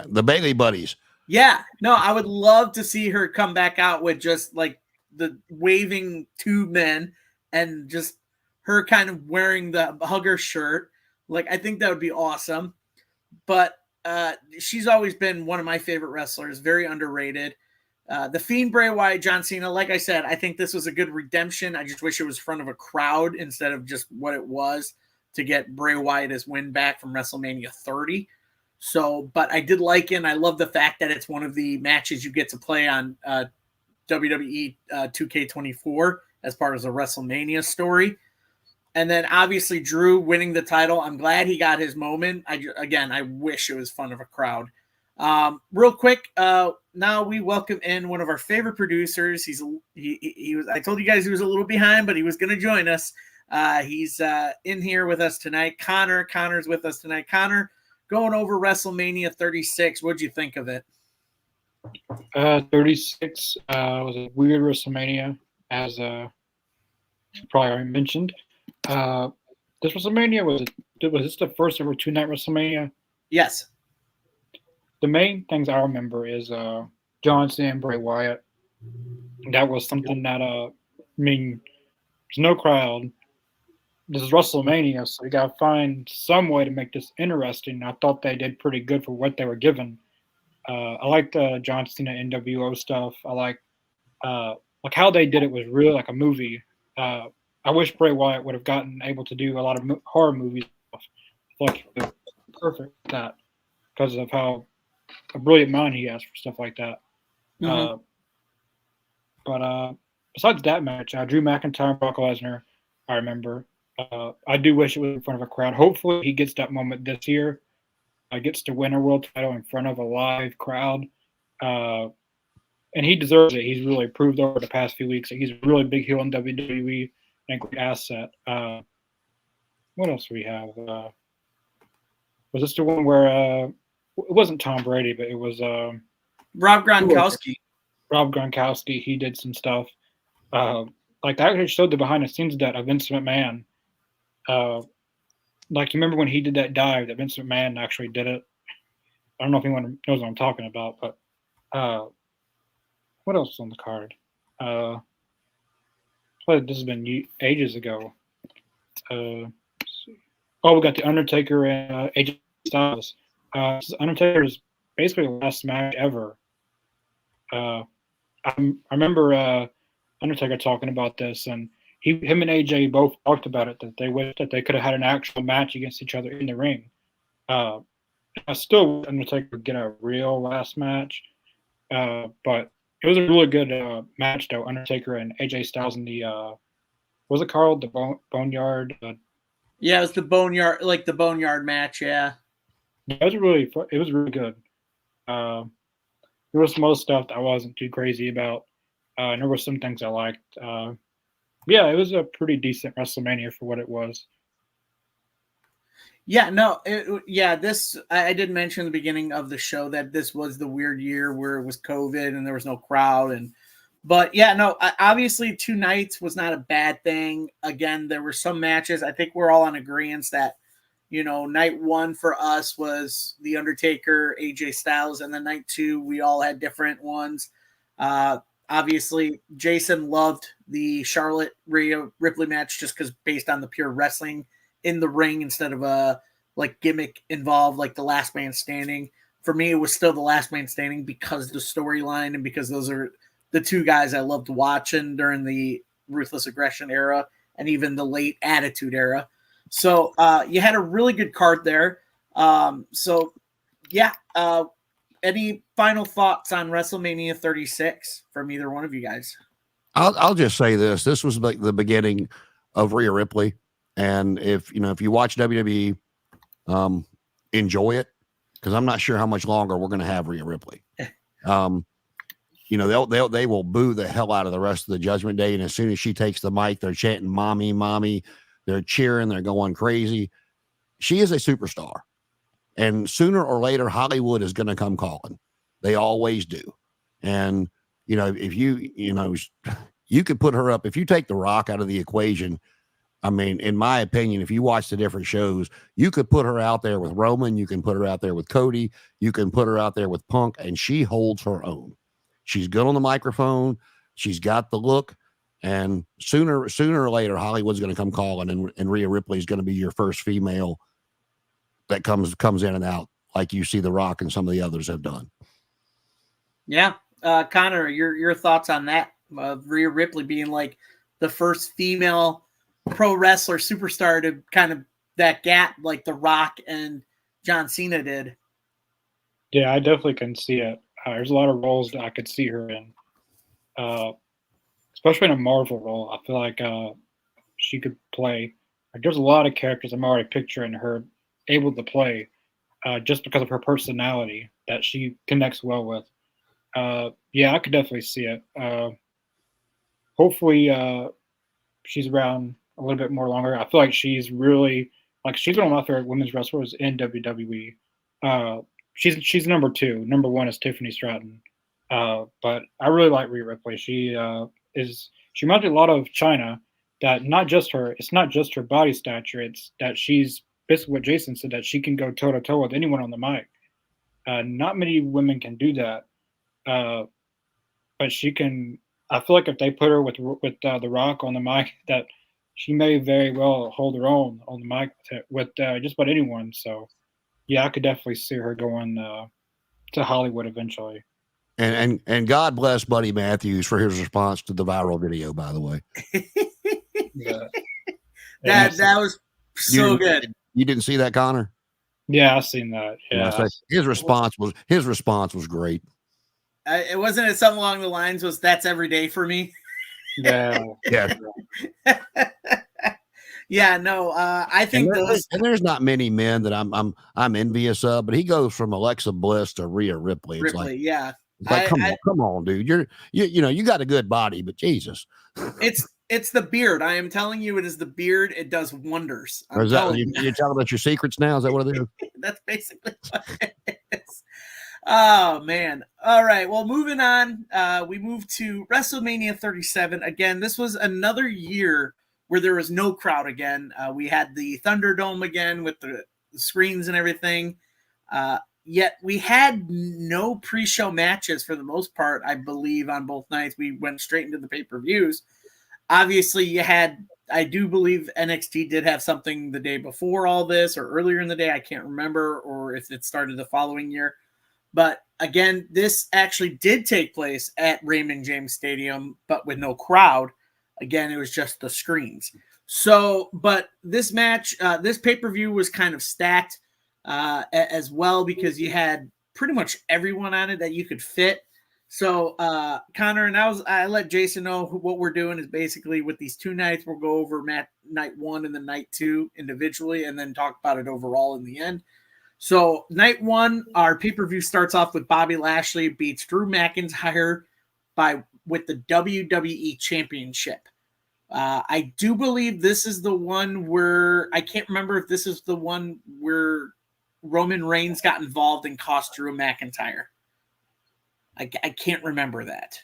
The Bayley buddies. Yeah. No, I would love to see her come back out with just like the waving two men and just her kind of wearing the Hugger shirt. Like, I think that would be awesome. But she's always been one of my favorite wrestlers, very underrated. The Fiend, Bray Wyatt, John Cena, like I said, I think this was a good redemption. I just wish it was in front of a crowd instead of just what it was, to get Bray Wyatt his win back from WrestleMania 30. So, but I did like it, and I love the fact that it's one of the matches you get to play on WWE 2K24 as part of the WrestleMania story. And then obviously Drew winning the title. I'm glad he got his moment. I wish it was in front of a crowd. Real quick, now we welcome in one of our favorite producers. He was, I told you guys he was a little behind, but he was going to join us. He's in here with us tonight. Connor's with us tonight. Connor, going over WrestleMania 36. What'd you think of it? 36 was a weird WrestleMania, as probably already mentioned. This WrestleMania was this the first ever 2-night WrestleMania? Yes. The main things I remember is John Cena and Bray Wyatt. That was something that there's no crowd. This is WrestleMania, so you gotta find some way to make this interesting. I thought they did pretty good for what they were given. I liked the John Cena NWO stuff. I like how they did it was really like a movie. I wish Bray Wyatt would have gotten able to do a lot of horror movies. I feel like he was perfect at that because of how a brilliant mind he has for stuff like that. Mm-hmm. But besides that match, Drew McIntyre and Brock Lesnar, I remember. I do wish it was in front of a crowd. Hopefully he gets that moment this year. Gets to win a world title in front of a live crowd. And he deserves it. He's really proved over the past few weeks that he's a really big heel in WWE and a great asset. What else do we have? Was this the one where it wasn't Tom Brady, but it was Rob Gronkowski. Rob Gronkowski, he did some stuff. Like, that actually showed the behind-the-scenes that of Vince McMahon. Like, you remember when he did that dive that Vince McMahon actually did it? I don't know if anyone knows what I'm talking about, but What else was on the card? This has been ages ago. We got the Undertaker and AJ Styles. Undertaker's basically the last match ever. I remember Undertaker talking about this, and him and AJ both talked about it, that they wish that they could have had an actual match against each other in the ring. I still wish Undertaker would get a real last match, but it was a really good match, though. Undertaker and AJ Styles in the what was it called? The Boneyard. Yeah, it was the Boneyard match. Yeah, it was really good. There was some other stuff that I wasn't too crazy about. And there were some things I liked. Yeah, it was a pretty decent WrestleMania for what it was. Yeah, no, this I did mention in the beginning of the show that this was the weird year where it was COVID and there was no crowd, but yeah, no, obviously 2 nights was not a bad thing. Again, there were some matches. I think we're all on agreement that, night 1 for us was The Undertaker, AJ Styles, and then night 2 we all had different ones. Obviously, Jason loved the Charlotte Rhea Ripley match just because based on the pure wrestling in the ring instead of a gimmick involved, like the Last Man Standing. For me, it was still the Last Man Standing because the storyline and because those are the 2 guys I loved watching during the Ruthless Aggression era and even the late Attitude era. So you had a really good card there. Any final thoughts on WrestleMania 36 from either one of you guys? I'll just say this. This was like the beginning of Rhea Ripley. And if you watch WWE, enjoy it, because I'm not sure how much longer we're going to have Rhea Ripley. They will boo the hell out of the rest of the Judgment Day, and as soon as she takes the mic, they're chanting "Mommy, Mommy." They're cheering. They're going crazy. She is a superstar, and sooner or later, Hollywood is going to come calling. They always do. And if you could put her up, if you take The Rock out of the equation. I mean, in my opinion, if you watch the different shows, you could put her out there with Roman. You can put her out there with Cody. You can put her out there with Punk, and she holds her own. She's good on the microphone. She's got the look. And sooner or later, Hollywood's going to come calling, and Rhea Ripley is going to be your first female that comes in and out, like you see The Rock and some of the others have done. Yeah. Connor, your thoughts on that? Rhea Ripley being like the first female pro wrestler superstar to kind of that gap like The Rock and John Cena did. Yeah, I definitely can see it. There's a lot of roles that I could see her in, especially in a Marvel role. I feel like she could play. There's a lot of characters I'm already picturing her able to play just because of her personality that she connects well with. Yeah, I could definitely see it. Hopefully she's around a little bit more longer. I feel like she's really she's one of my favorite women's wrestlers in WWE. She's number 2. Number 1 is Tiffany Stratton. But I really like Rhea Ripley. She reminds me a lot of Chyna. That it's not just her body stature. It's that she's basically what Jason said, that she can go toe to toe with anyone on the mic. Not many women can do that. But she can. I feel like if they put her with The Rock on the mic, that she may very well hold her own on the mic with just about anyone. So, yeah, I could definitely see her going to Hollywood eventually. And God bless Buddy Matthews for his response to the viral video, by the way. Yeah. That was so good. You didn't see that, Connor? Yeah, I've seen that. Yeah, his response was great. It wasn't something along the lines was "That's every day for me." Yeah. Yeah, no, I think there's not many men that I'm envious of, but he goes from Alexa Bliss to Rhea Ripley. It's come on, dude. You got a good body, but Jesus. It's the beard. I am telling you, it is the beard. It does wonders. You're talking about your secrets now? Is that what it is? That's basically what it is. Oh, man. All right. Well, moving on, we move to WrestleMania 37. Again, this was another year where there was no crowd again. We had the Thunderdome again with the screens and everything. yet we had no pre-show matches for the most part, I believe, on both nights. We went straight into the pay-per-views. Obviously, you had, I do believe NXT did have something the day before all this or earlier in the day. I can't remember, or if it started the following year. But again, this actually did take place at Raymond James Stadium, but with no crowd. Again, it was just the screens. So, but this match, this pay-per-view was kind of stacked as well, because you had pretty much everyone on it that you could fit. So, Connor, and I let Jason know what we're doing is basically with these 2 nights, we'll go over night 1 and then night 2 individually, and then talk about it overall in the end. So, night 1, our pay-per-view starts off with Bobby Lashley beats Drew McIntyre with the WWE Championship. I do believe this is the one where, I can't remember if this is the one where Roman Reigns got involved and cost Drew McIntyre. I can't remember that.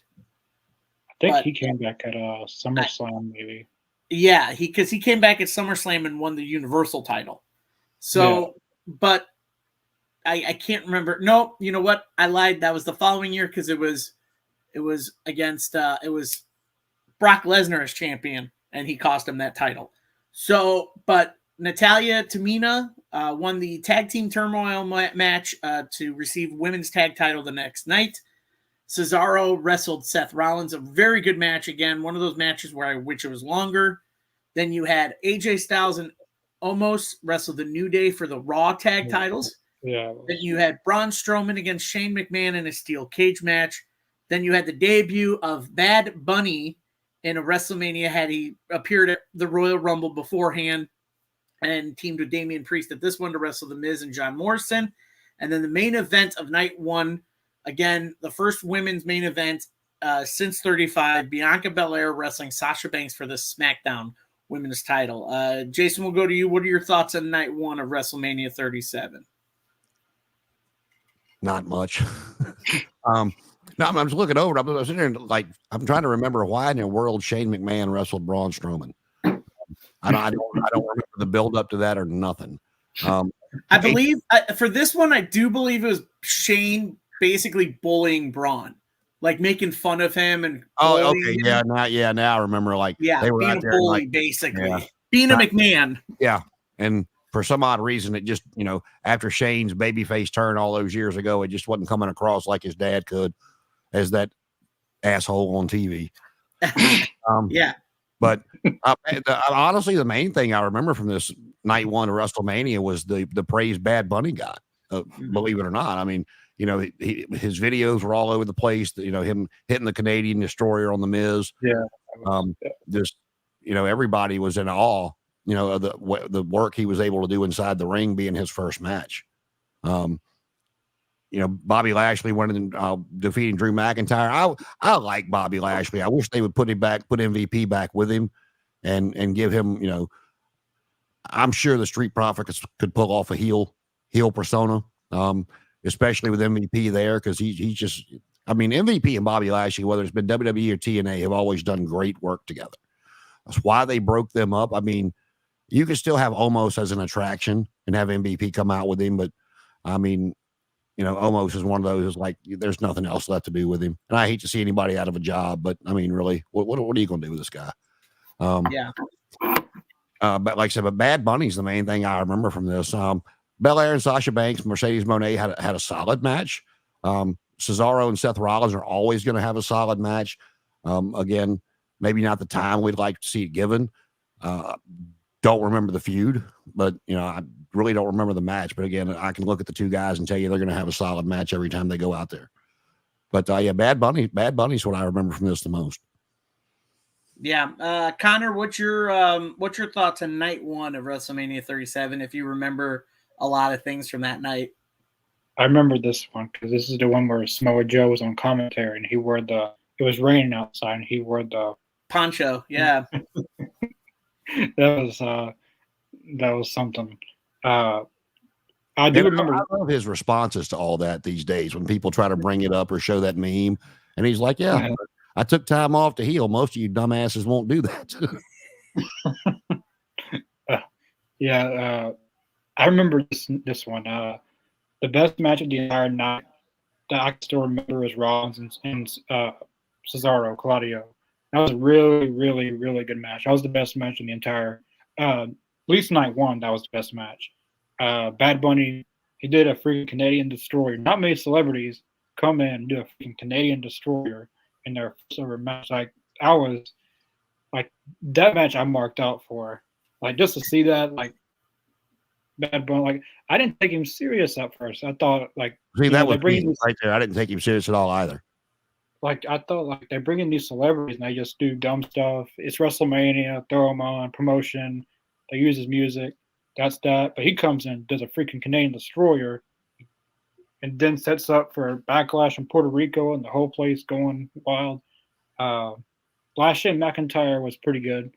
I think he came back at SummerSlam, maybe. Yeah, because he came back at SummerSlam and won the Universal title. So, but I can't remember. No, you know what? I lied. That was the following year, because it was against it was Brock Lesnar as champion, and he cost him that title. So, but Natalya Tamina won the tag team turmoil match to receive women's tag title the next night. Cesaro wrestled Seth Rollins, a very good match. Again, one of those matches where I wish it was longer. Then you had AJ Styles and Omos wrestled the New Day for the Raw tag titles. Yeah. Then you had Braun Strowman against Shane McMahon in a steel cage match. Then you had the debut of Bad Bunny in a WrestleMania. Had he appeared at the Royal Rumble beforehand and teamed with Damian Priest at this one to wrestle The Miz and John Morrison. And then the main event of night 1, again, the first women's main event since 35, Bianca Belair wrestling Sasha Banks for the SmackDown women's title. Jason, we'll go to you. What are your thoughts on night 1 of WrestleMania 37? Not much. No, I'm just looking over. I'm sitting there like I'm trying to remember why in the world Shane McMahon wrestled Braun Strowman. I don't remember the build up to that or nothing. I believe for this one, I do believe it was Shane basically bullying Braun, like making fun of him and okay, him. Now I remember, like, they were being out there a bully, like, basically being a McMahon. Yeah, and for some odd reason, it just, after Shane's babyface turn all those years ago, it just wasn't coming across like his dad could as that asshole on TV. But honestly, the main thing I remember from this night 1 of WrestleMania was the praise Bad Bunny got. Believe it or not, I mean, his videos were all over the place. Him hitting the Canadian Destroyer on the Miz. Just everybody was in awe. Of the work he was able to do inside the ring, being his first match. Bobby Lashley winning, defeating Drew McIntyre. I like Bobby Lashley. I wish they would put MVP back with him, and give him. I'm sure the Street Profits could pull off a heel persona, especially with MVP there, because he's just. I mean, MVP and Bobby Lashley, whether it's been WWE or TNA, have always done great work together. That's why they broke them up. I mean, you could still have Omos as an attraction and have MVP come out with him, but I mean, Omos is one of those, like, there's nothing else left to do with him. And I hate to see anybody out of a job, but I mean, really, what are you going to do with this guy? But like I said, but Bad Bunny's the main thing I remember from this. Belair and Sasha Banks, Mercedes Moné had a solid match. Cesaro and Seth Rollins are always going to have a solid match. Again, maybe not the time we'd like to see it given. Don't remember the feud, but I really don't remember the match. But again, I can look at the 2 guys and tell you they're going to have a solid match every time they go out there. But Bad Bunny's what I remember from this the most. Yeah, Connor, what's your thoughts on night 1 of WrestleMania 37? If you remember a lot of things from that night. I remember this one because this is the one where Samoa Joe was on commentary and he wore it was raining outside and he wore the poncho. Yeah. That was something. I do remember. I love his responses to all that these days when people try to bring it up or show that meme, and he's like, "Yeah, I took time off to heal. Most of you dumbasses won't do that." I remember this one. the best match of the entire night that I can still remember is Rollins and Cesaro, Claudio. That was a really, really, really good match. That was the best match in the entire, at least night one. That was the best match. Bad Bunny, he did a freaking Canadian Destroyer. Not many celebrities come in and do a freaking Canadian Destroyer in their first ever match. Like I was, like that match I marked out for. Like just to see that, like Bad Bunny, like I didn't take him serious at first. I thought like See, that was bringing me right there. I didn't take him serious at all either. like I thought like they bring in these celebrities and they just do dumb stuff. It's WrestleMania, throw them on promotion. They use his music. That's that. But he comes in, does a freaking Canadian Destroyer, and then sets up for Backlash in Puerto Rico and the whole place going wild. Shane McIntyre was pretty good.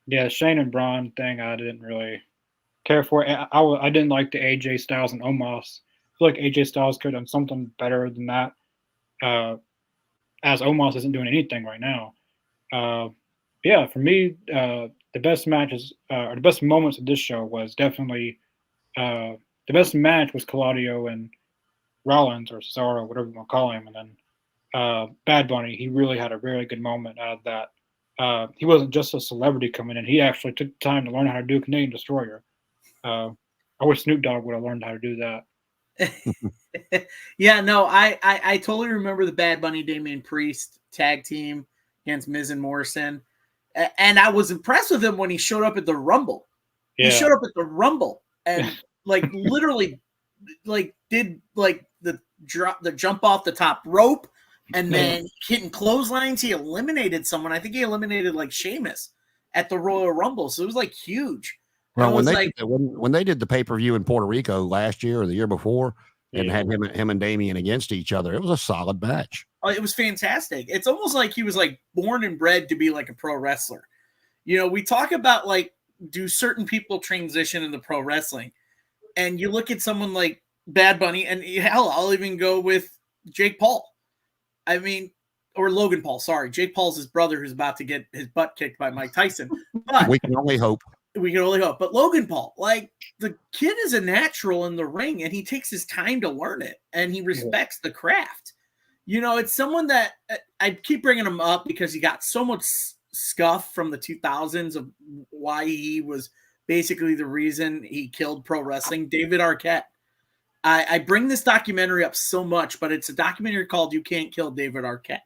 Yeah, Shane and Braun thing I didn't really care for. I didn't like the AJ Styles and Omos. I feel like AJ Styles could have done something better than that. As Omos isn't doing anything right now. Yeah, for me, the best matches or the best moments of this show was definitely the best match was Claudio and Rollins or Cesaro, whatever you want to call him, and then Bad Bunny. He really had a very good moment out of that. He wasn't just a celebrity coming in; he actually took the time to learn how to do Canadian Destroyer. I wish Snoop Dogg would have learned how to do that. Yeah, no, I totally remember the Bad Bunny Damian Priest tag team against Miz and Morrison, and I was impressed with him when he showed up at the Rumble. Yeah. He showed up at the Rumble and like literally like did like the jump off the top rope and then hitting clotheslines. He eliminated someone. I think he eliminated like Sheamus at the Royal Rumble, so it was like huge. Well, when they did the pay-per-view in Puerto Rico last year or the year before, and had him and Damian against each other, it was a solid match. Oh, it was fantastic. It's almost like he was like born and bred to be like a pro wrestler. You know, we talk about like, do certain people transition into pro wrestling? And you look at someone like Bad Bunny, and hell, I'll even go with Jake Paul. I mean, or Logan Paul. Sorry, Jake Paul's his brother who's about to get his butt kicked by Mike Tyson. But we can only hope. We can only hope. But Logan Paul, like the kid is a natural in the ring and he takes his time to learn it and he respects the craft. You know, it's someone that I keep bringing him up because he got so much scuff from the 2000s of why he was basically the reason he killed pro wrestling. David Arquette. I bring this documentary up so much, but it's a documentary called You Can't Kill David Arquette.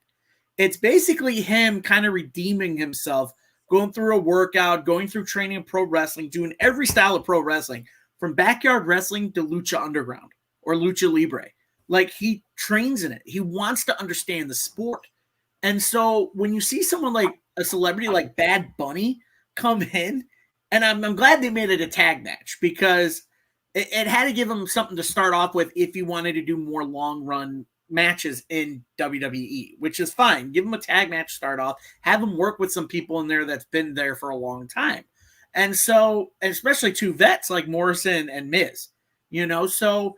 It's basically him kind of redeeming himself, going through a workout, going through training in pro wrestling, doing every style of pro wrestling, from backyard wrestling to lucha underground or lucha libre. Like he trains in it. He wants to understand the sport. And so when you see someone like a celebrity like Bad Bunny come in, and I'm glad they made it a tag match because it had to give him something to start off with if you wanted to do more long run matches in WWE, which is fine. Give him a tag match start off, have him work with some people in there that's been there for a long time. And so, especially two vets like Morrison and Miz, you know, so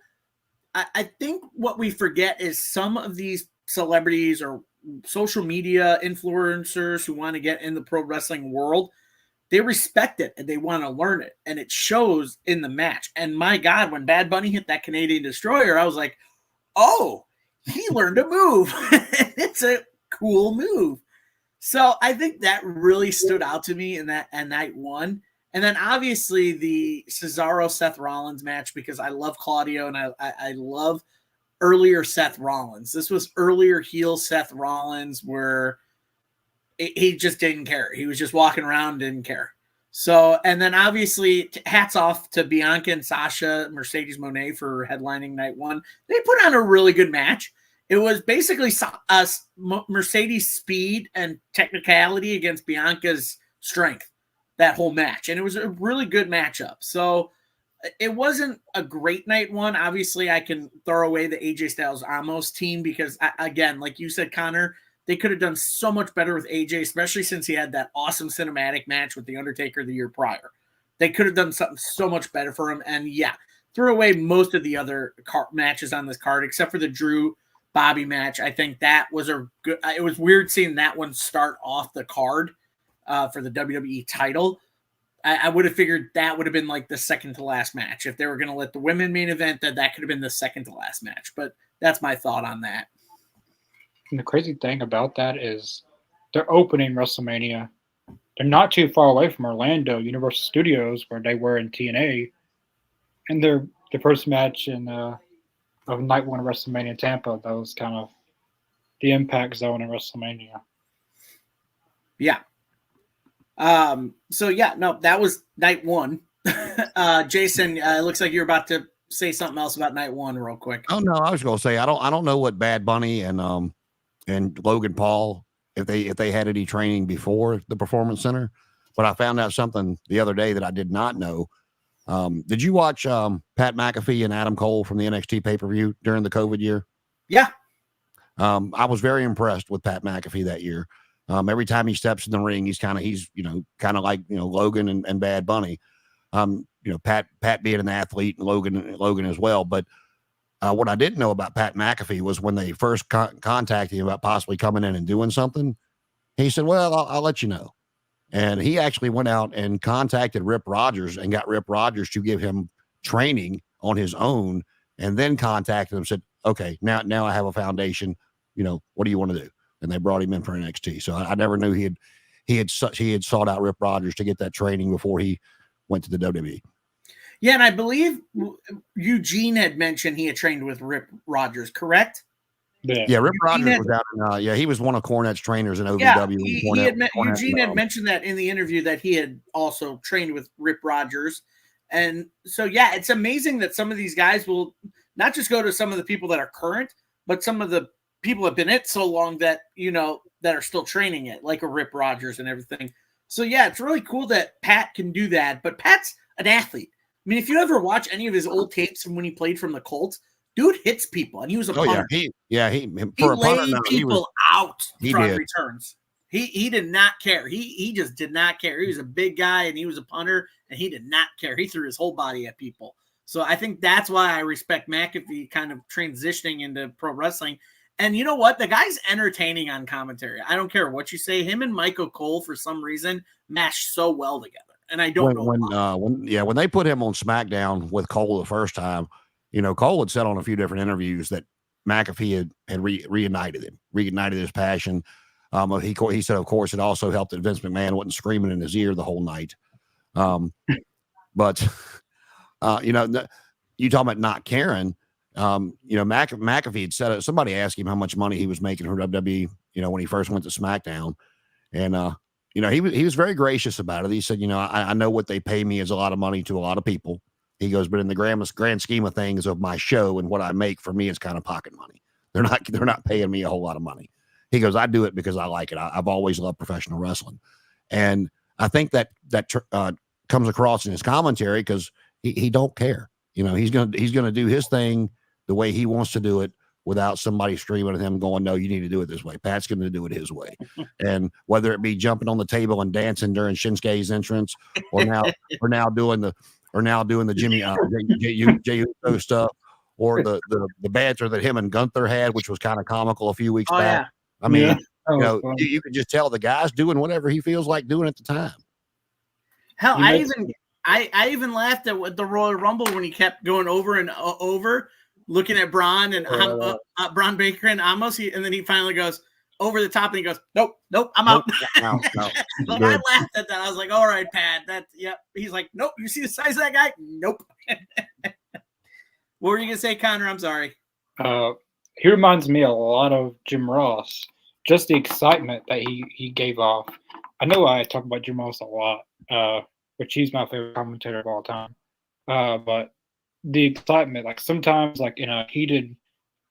I think what we forget is some of these celebrities or social media influencers who want to get in the pro wrestling world, they respect it and they want to learn it. And it shows in the match. And my God, when Bad Bunny hit that Canadian Destroyer, I was like, oh, he learned a move. It's a cool move. So I think that really stood out to me in that and night one. And then obviously the Cesaro Seth Rollins match, because I love Claudio and I love earlier Seth Rollins. This was earlier heel Seth Rollins where he just didn't care. He was just walking around, didn't care. So, and then obviously hats off to Bianca and Sasha Mercedes Moné for headlining night one. They put on a really good match. It was basically Mercedes' speed and technicality against Bianca's strength, that whole match. And it was a really good matchup. So it wasn't a great night one. Obviously, I can throw away the AJ Styles Amos team because, again, like you said, Connor, they could have done so much better with AJ, especially since he had that awesome cinematic match with The Undertaker the year prior. They could have done something so much better for him. And yeah, threw away most of the other matches on this card, except for the Drew Bobby match. I think that was a good, it was weird seeing that one start off the card for the WWE title. I would have figured that would have been like the second to last match. If they were going to let the women main event, that could have been the second to last match. But that's my thought on that. And the crazy thing about that is they're opening WrestleMania. They're not too far away from Orlando, Universal Studios, where they were in TNA. And the first match of night one of WrestleMania in Tampa, that was kind of the impact zone in WrestleMania. Yeah. So yeah, no, that was night one. Jason, it looks like you're about to say something else about night one real quick. Oh no, I was going to say I don't know what Bad Bunny and Logan Paul if they had any training before the Performance Center, but I found out something the other day that I did not know. Did you watch Pat McAfee and Adam Cole from the NXT pay-per-view during the COVID year? Yeah. I was very impressed with Pat McAfee that year. Every time he steps in the ring, he's kind of like Logan and Bad Bunny. Pat being an athlete and Logan as well. But what I didn't know about Pat McAfee was when they first contacted him about possibly coming in and doing something, he said, "Well, I'll let you know." And he actually went out and contacted Rip Rogers and got Rip Rogers to give him training on his own, and then contacted him and said, "Okay, now I have a foundation. What do you want to do?" And they brought him in for NXT. So I never knew he had sought out Rip Rogers to get that training before he went to the WWE. Yeah, and I believe Eugene had mentioned he had trained with Rip Rogers, correct? Yeah, Rip Rogers was out in, he was one of Cornette's trainers in OVW. Yeah, Eugene had mentioned that in the interview that he had also trained with Rip Rogers. And so, yeah, it's amazing that some of these guys will not just go to some of the people that are current, but some of the people have been in it so long that, that are still training it, like a Rip Rogers and everything. So, yeah, it's really cool that Pat can do that. But Pat's an athlete. I mean, if you ever watch any of his old tapes from when he played from the Colts, dude hits people, and he was a punter. He laid people out from returns. He did not care. He just did not care. He was a big guy, and he was a punter, and he did not care. He threw his whole body at people. So I think that's why I respect McAfee kind of transitioning into pro wrestling. And you know what? The guy's entertaining on commentary. I don't care what you say. Him and Michael Cole, for some reason, mesh so well together. And I don't know when they put him on SmackDown with Cole the first time, Cole had said on a few different interviews that McAfee had reignited his passion. He said, of course, it also helped that Vince McMahon wasn't screaming in his ear the whole night. But you talking about not caring. McAfee had said it. Somebody asked him how much money he was making for WWE, when he first went to SmackDown, and he was very gracious about it. He said, I know what they pay me is a lot of money to a lot of people. He goes, but in the grand scheme of things of my show and what I make, for me, it's kind of pocket money. They're not paying me a whole lot of money. He goes, I do it because I like it. I've always loved professional wrestling. And I think that comes across in his commentary because he don't care. He's going to do his thing the way he wants to do it without somebody screaming at him going, no, you need to do it this way. Pat's going to do it his way. And whether it be jumping on the table and dancing during Shinsuke's entrance or now doing the Jimmy Jey Uso stuff, or the banter that him and Gunther had, which was kind of comical a few weeks back. Yeah. I mean, you could just tell the guy's doing whatever he feels like doing at the time. Hell, I even laughed at the Royal Rumble when he kept going over and over, looking at Braun and Braun Baker and Amos, and then he finally goes over the top and he goes, nope, I'm out. No. Like, I laughed at that. I was like, all right, Pat, yep. He's like, nope. You see the size of that guy? Nope. What were you gonna say, Connor? I'm sorry. He reminds me a lot of Jim Ross. Just the excitement that he gave off. I know I talk about Jim Ross a lot, which he's my favorite commentator of all time. But the excitement, like sometimes, like in a heated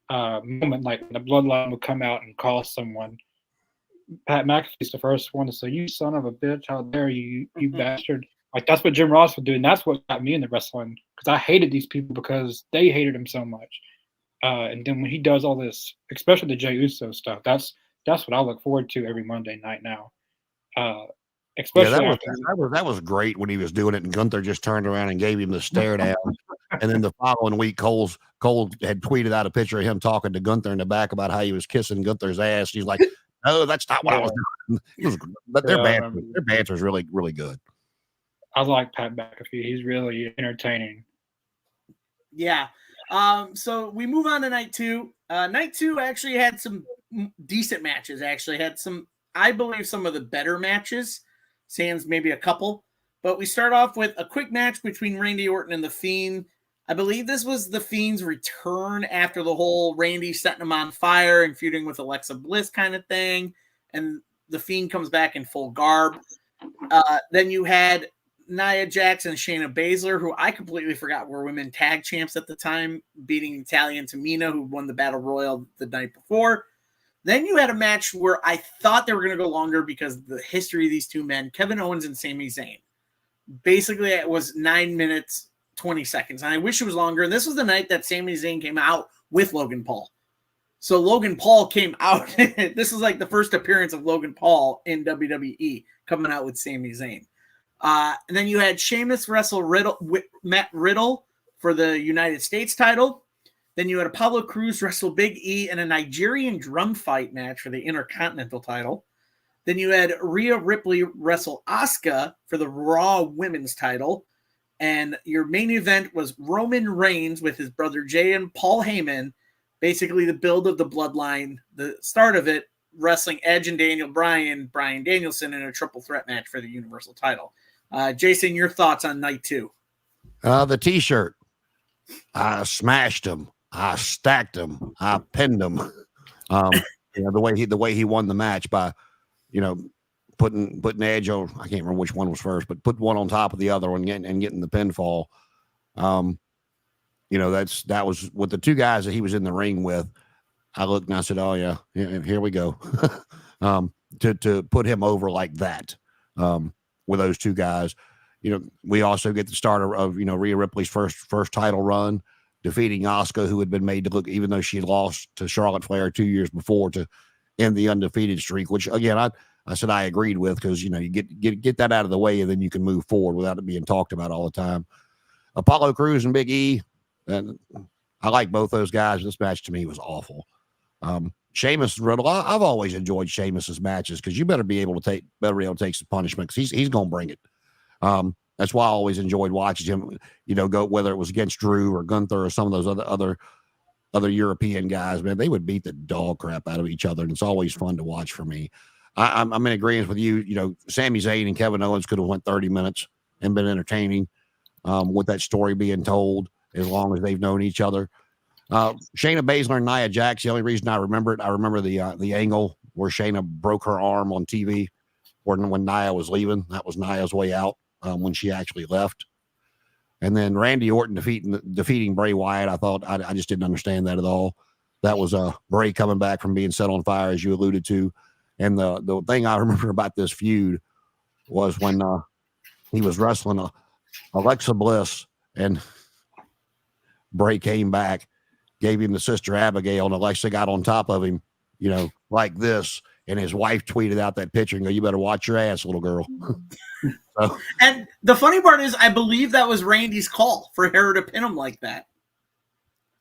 moment, like when the bloodline would come out and call someone, Pat McAfee's the first one to say, "You son of a bitch, how dare you, you bastard!" Like that's what Jim Ross would do, and that's what got me into wrestling because I hated these people because they hated him so much. And then when he does all this, especially the Jey Uso stuff, that's what I look forward to every Monday night now. Especially that was great when he was doing it, and Gunther just turned around and gave him the stare down. And then the following week, Cole had tweeted out a picture of him talking to Gunther in the back about how he was kissing Gunther's ass. He's like, "No, that's not what I was doing." But their banter is really, really good. I like Pat McAfee. He's really entertaining. Yeah. So we move on to night two. Night two actually had some decent matches. Actually had some, I believe, some of the better matches. Sans maybe a couple. But we start off with a quick match between Randy Orton and The Fiend. I believe this was The Fiend's return after the whole Randy setting him on fire and feuding with Alexa Bliss kind of thing. And The Fiend comes back in full garb. Then you had Nia Jax and Shayna Baszler, who I completely forgot were women tag champs at the time, beating Natalya and Tamina, who won the Battle Royal the night before. Then you had a match where I thought they were going to go longer because of the history of these two men, Kevin Owens and Sami Zayn. Basically, it was 9 minutes, 20 seconds. And I wish it was longer. And this was the night that Sami Zayn came out with Logan Paul. So Logan Paul came out. This is like the first appearance of Logan Paul in WWE, coming out with Sami Zayn. And then you had Sheamus wrestle Matt Riddle for the United States title. Then you had Apollo Crews wrestle Big E in a Nigerian drum fight match for the Intercontinental title. Then you had Rhea Ripley wrestle Asuka for the Raw Women's title. And your main event was Roman Reigns with his brother Jay and Paul Heyman, basically the build of the bloodline, the start of it, wrestling Edge and Bryan Danielson in a triple threat match for the Universal title. Jason, your thoughts on night two? The t-shirt. I smashed him. I stacked him. I pinned him. The way he won the match by, putting Edge on. I can't remember which one was first, but put one on top of the other one and getting the pinfall. That was with the two guys that he was in the ring with. I looked and I said, "Oh yeah, here we go." To put him over like that, with those two guys, we also get the start of Rhea Ripley's first title run, defeating Asuka, who had been made to look, even though she had lost to Charlotte Flair 2 years before to end the undefeated streak. Which again, I said I agreed with, because you get that out of the way and then you can move forward without it being talked about all the time. Apollo Crews and Big E, and I like both those guys. This match to me was awful. Sheamus Riddle, I've always enjoyed Sheamus's matches, because you better be able to take some punishment, because he's going to bring it. That's why I always enjoyed watching him, go, whether it was against Drew or Gunther or some of those other European guys, man, they would beat the dog crap out of each other. And it's always fun to watch for me. I'm in agreement with you. Sami Zayn and Kevin Owens could have went 30 minutes and been entertaining, with that story being told, as long as they've known each other. Shayna Baszler and Nia Jax, the only reason I remember it, I remember the angle where Shayna broke her arm on TV when Nia was leaving. That was Nia's way out, when she actually left. And then Randy Orton defeating Bray Wyatt. I thought I just didn't understand that at all. That was Bray coming back from being set on fire, as you alluded to. And the thing I remember about this feud was when he was wrestling Alexa Bliss, and Bray came back, gave him the Sister Abigail, and Alexa got on top of him, like this. And his wife tweeted out that picture and go, "You better watch your ass, little girl." So, and the funny part is, I believe that was Randy's call for her to pin him like that.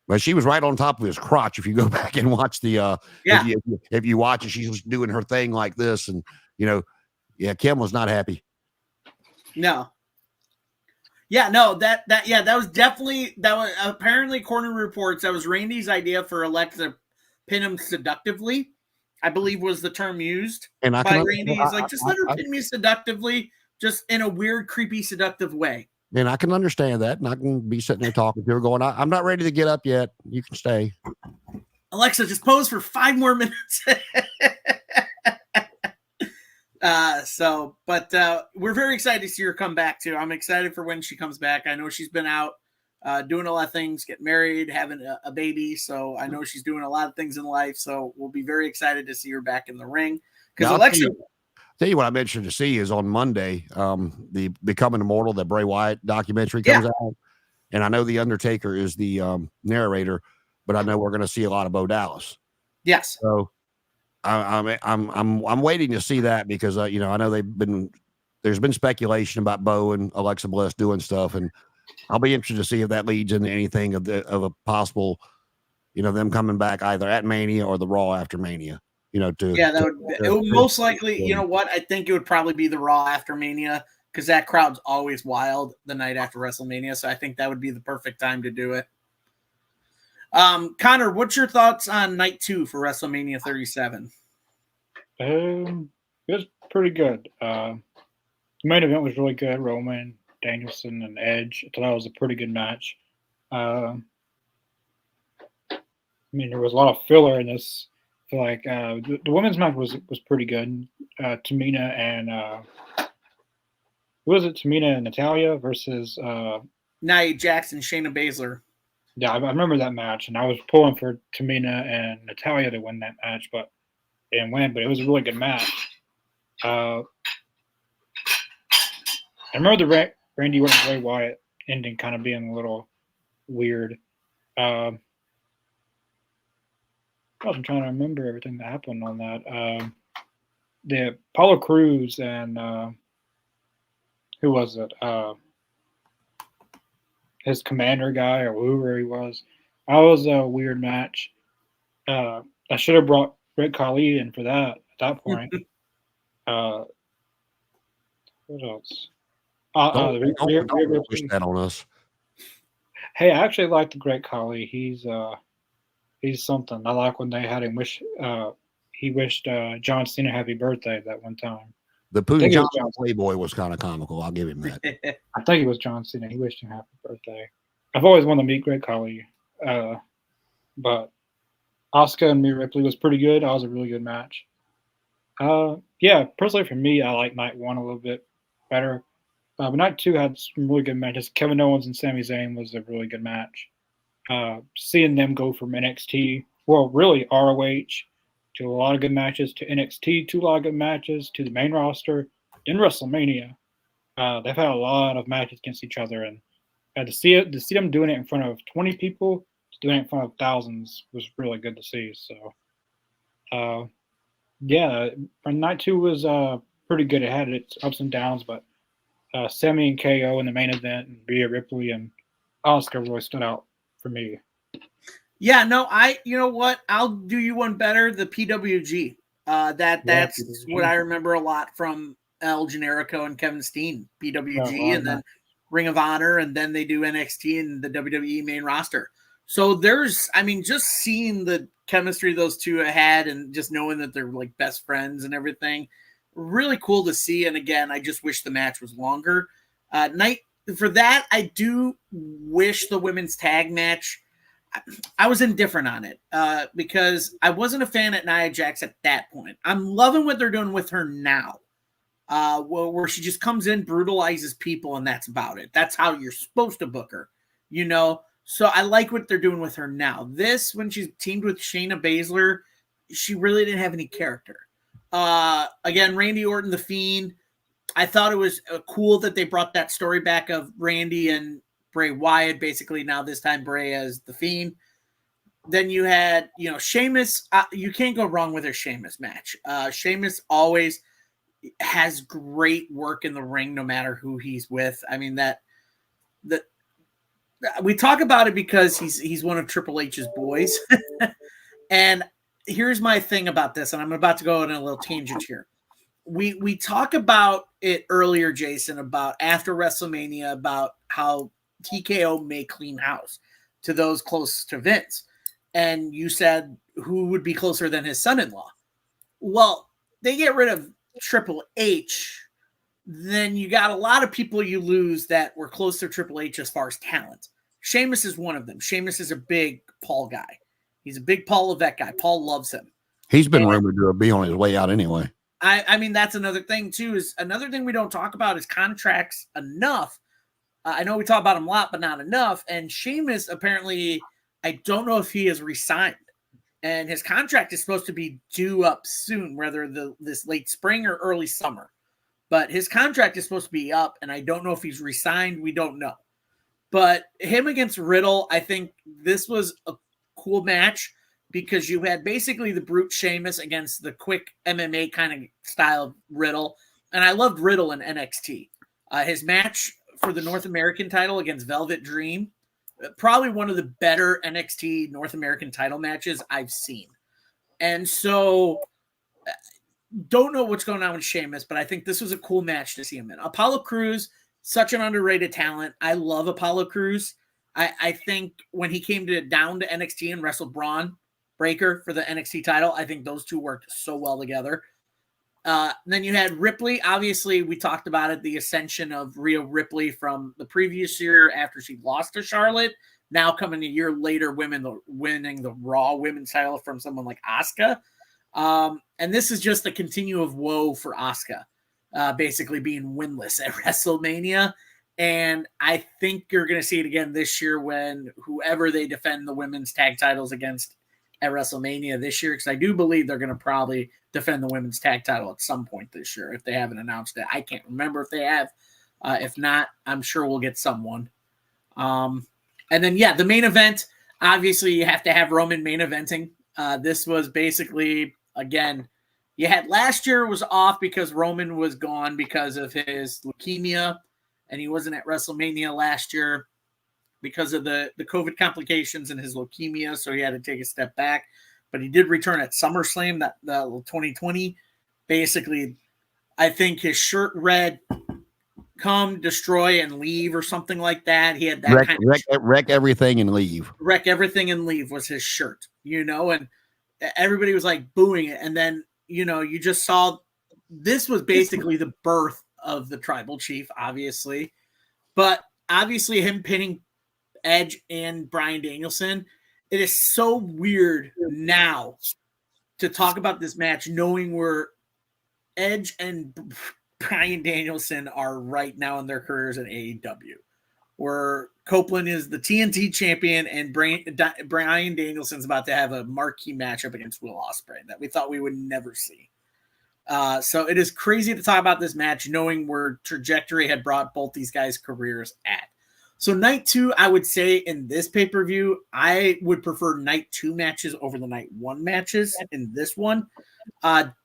But she was right on top of his crotch. If you go back and watch the, if you watch it, she was doing her thing like this, and Kim was not happy. No. Yeah, no, that was apparently, according to reports, that was Randy's idea for Alexa to pin him seductively, I believe was the term used by Randy. He's like, just let her pin me seductively, just in a weird, creepy, seductive way. And I can understand that. And I can be sitting there talking to her going, I'm not ready to get up yet. You can stay. Alexa, just pose for 5 more minutes. We're very excited to see her come back too. I'm excited for when she comes back. I know she's been out doing a lot of things, getting married, having a baby. So I know she's doing a lot of things in life. So we'll be very excited to see her back in the ring. Because Alexa... Tell you what I'm interested to see is on Monday, the Becoming Immortal, that Bray Wyatt documentary comes out. And I know The Undertaker is the narrator, but I know we're going to see a lot of Bo Dallas. Yes. So I'm waiting to see that, because I know there's been speculation about Bo and Alexa Bliss doing stuff, and I'll be interested to see if that leads into anything of a possible, them coming back either at Mania or the Raw after Mania. It would most likely, you know what? I think it would probably be the Raw after Mania, because that crowd's always wild the night after WrestleMania. So I think that would be the perfect time to do it. Connor, what's your thoughts on night 2 for WrestleMania 37? It was pretty good. The main event was really good. Roman, Danielson, and Edge. I thought that was a pretty good match. I mean, there was a lot of filler in this. I feel like the women's match was pretty good. Tamina and who was it? Tamina and Natalia versus Nia Jax, Shayna Baszler. Yeah, I remember that match, and I was pulling for Tamina and Natalia to win that match, but they didn't win. But it was a really good match. I remember the Randy Orton Bray Wyatt ending kind of being a little weird. I'm trying to remember everything that happened on that. The Apollo Crews and who was it? His commander guy or whoever he was. That was a weird match. I should have brought Great Khali in for that at that point. What else? Don't push that on us. Hey, I actually like the Great Khali. He's something. I like when they had him wish. He wished John Cena happy birthday that one time. The Punjabi Playboy was kind of comical. I'll give him that. I think it was John Cena. He wished him happy birthday. I've always wanted to meet Great Khali, but Asuka and Rhea Ripley was pretty good. That was a really good match. Yeah, personally for me, I like night 1 a little bit better. But night 2 had some really good matches. Kevin Owens and Sami Zayn was a really good match. Seeing them go from NXT, well, really ROH, to a lot of good matches, to NXT, to a lot of good matches, to the main roster, in WrestleMania. They've had a lot of matches against each other, and to see them doing it in front of 20 people, doing it in front of thousands was really good to see. So, yeah, night 2 was pretty good. It had its ups and downs, but Sami and KO in the main event, and Rhea Ripley and Asuka really stood out for me. Yeah, no, you know what? I'll do you one better. The PWG. That's what I remember a lot from El Generico and Kevin Steen. PWG, and then Ring of Honor, and then they do NXT and the WWE main roster. So just seeing the chemistry those two had, and just knowing that they're like best friends and everything, really cool to see. And again, I just wish the match was longer. For that, I do wish the women's tag match. I was indifferent on it because I wasn't a fan at Nia Jax at that point. I'm loving what they're doing with her now, where she just comes in, brutalizes people, and that's about it. That's how you're supposed to book her, you know? So I like what they're doing with her now. This, when she's teamed with Shayna Baszler, she really didn't have any character. Again, Randy Orton, The Fiend, I thought it was cool that they brought that story back of Randy and Bray Wyatt, basically now this time Bray as The Fiend. Then you had, Sheamus. You can't go wrong with her Sheamus match. Sheamus always has great work in the ring, no matter who he's with. I mean, we talk about it because he's one of Triple H's boys. And here's my thing about this, and I'm about to go on a little tangent here. We talk about it earlier, Jason, about after WrestleMania, about how TKO may clean house to those close to Vince. And you said who would be closer than his son-in-law? Well, they get rid of Triple H, then you got a lot of people you lose that were close to Triple H as far as talent. Sheamus is one of them. Sheamus is a big Paul guy. He's a big Paul Levesque guy. Paul loves him. He's been rumored to be on his way out anyway. I mean, that's another thing, too, is another thing we don't talk about is contracts enough. I know we talk about him a lot, but not enough. And Sheamus, apparently, I don't know if he has resigned. And his contract is supposed to be due up soon, whether this late spring or early summer. But his contract is supposed to be up, and I don't know if he's resigned. We don't know. But him against Riddle, I think this was a cool match because you had basically the brute Sheamus against the quick MMA kind of style of Riddle. And I loved Riddle in NXT. His match for the North American title against Velvet Dream, probably one of the better NXT North American title matches I've seen. And so don't know what's going on with Sheamus, but I think this was a cool match to see him in. Apollo Crews, such an underrated talent. I love Apollo Crews. I think when he came down to NXT and wrestled Braun Breaker for the NXT title, I think those two worked so well together. Then you had Ripley. Obviously, we talked about it, the ascension of Rhea Ripley from the previous year after she lost to Charlotte. Now coming a year later, winning the Raw Women's title from someone like Asuka. And this is just the continue of woe for Asuka, basically being winless at WrestleMania. And I think you're going to see it again this year when whoever they defend the women's tag titles against at WrestleMania this year, because I do believe they're going to probably defend the women's tag title at some point this year if they haven't announced it. I can't remember if they have. If not, I'm sure we'll get someone. And then, the main event, obviously you have to have Roman main eventing. This was basically, again, you had last year was off because Roman was gone because of his leukemia, and he wasn't at WrestleMania last year because of the COVID complications and his leukemia, so he had to take a step back. But he did return at SummerSlam, that 2020. Basically, I think his shirt read, "Come, destroy, and leave," or something like that. He had that wreck everything and leave. Wreck everything and leave was his shirt, and everybody was like booing it. And then, you just saw this was basically the birth of the tribal chief, obviously. But obviously him pinning Edge and Bryan Danielson, it is so weird now to talk about this match knowing where Edge and Bryan Danielson are right now in their careers in AEW, where Copeland is the TNT champion and Bryan Danielson's about to have a marquee matchup against Will Ospreay that we thought we would never see. So it is crazy to talk about this match knowing where trajectory had brought both these guys' careers at. So night 2, I would say in this pay-per-view, I would prefer night 2 matches over the night 1 matches in this one,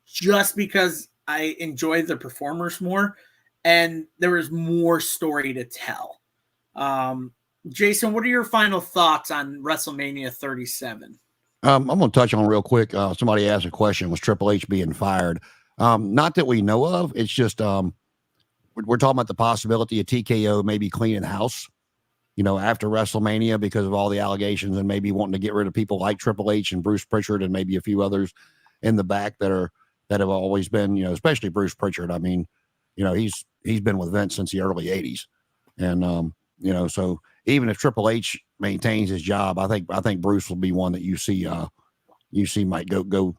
just because I enjoy the performers more and there is more story to tell. Jason, what are your final thoughts on WrestleMania 37? I'm going to touch on real quick. Somebody asked a question, was Triple H being fired? Not that we know of. It's just we're talking about the possibility of TKO maybe cleaning house, after WrestleMania because of all the allegations and maybe wanting to get rid of people like Triple H and Bruce Pritchard and maybe a few others in the back that have always been, especially Bruce Pritchard. I mean, he's been with Vince since the early 80s. And, so even if Triple H maintains his job, I think Bruce will be one that you see might go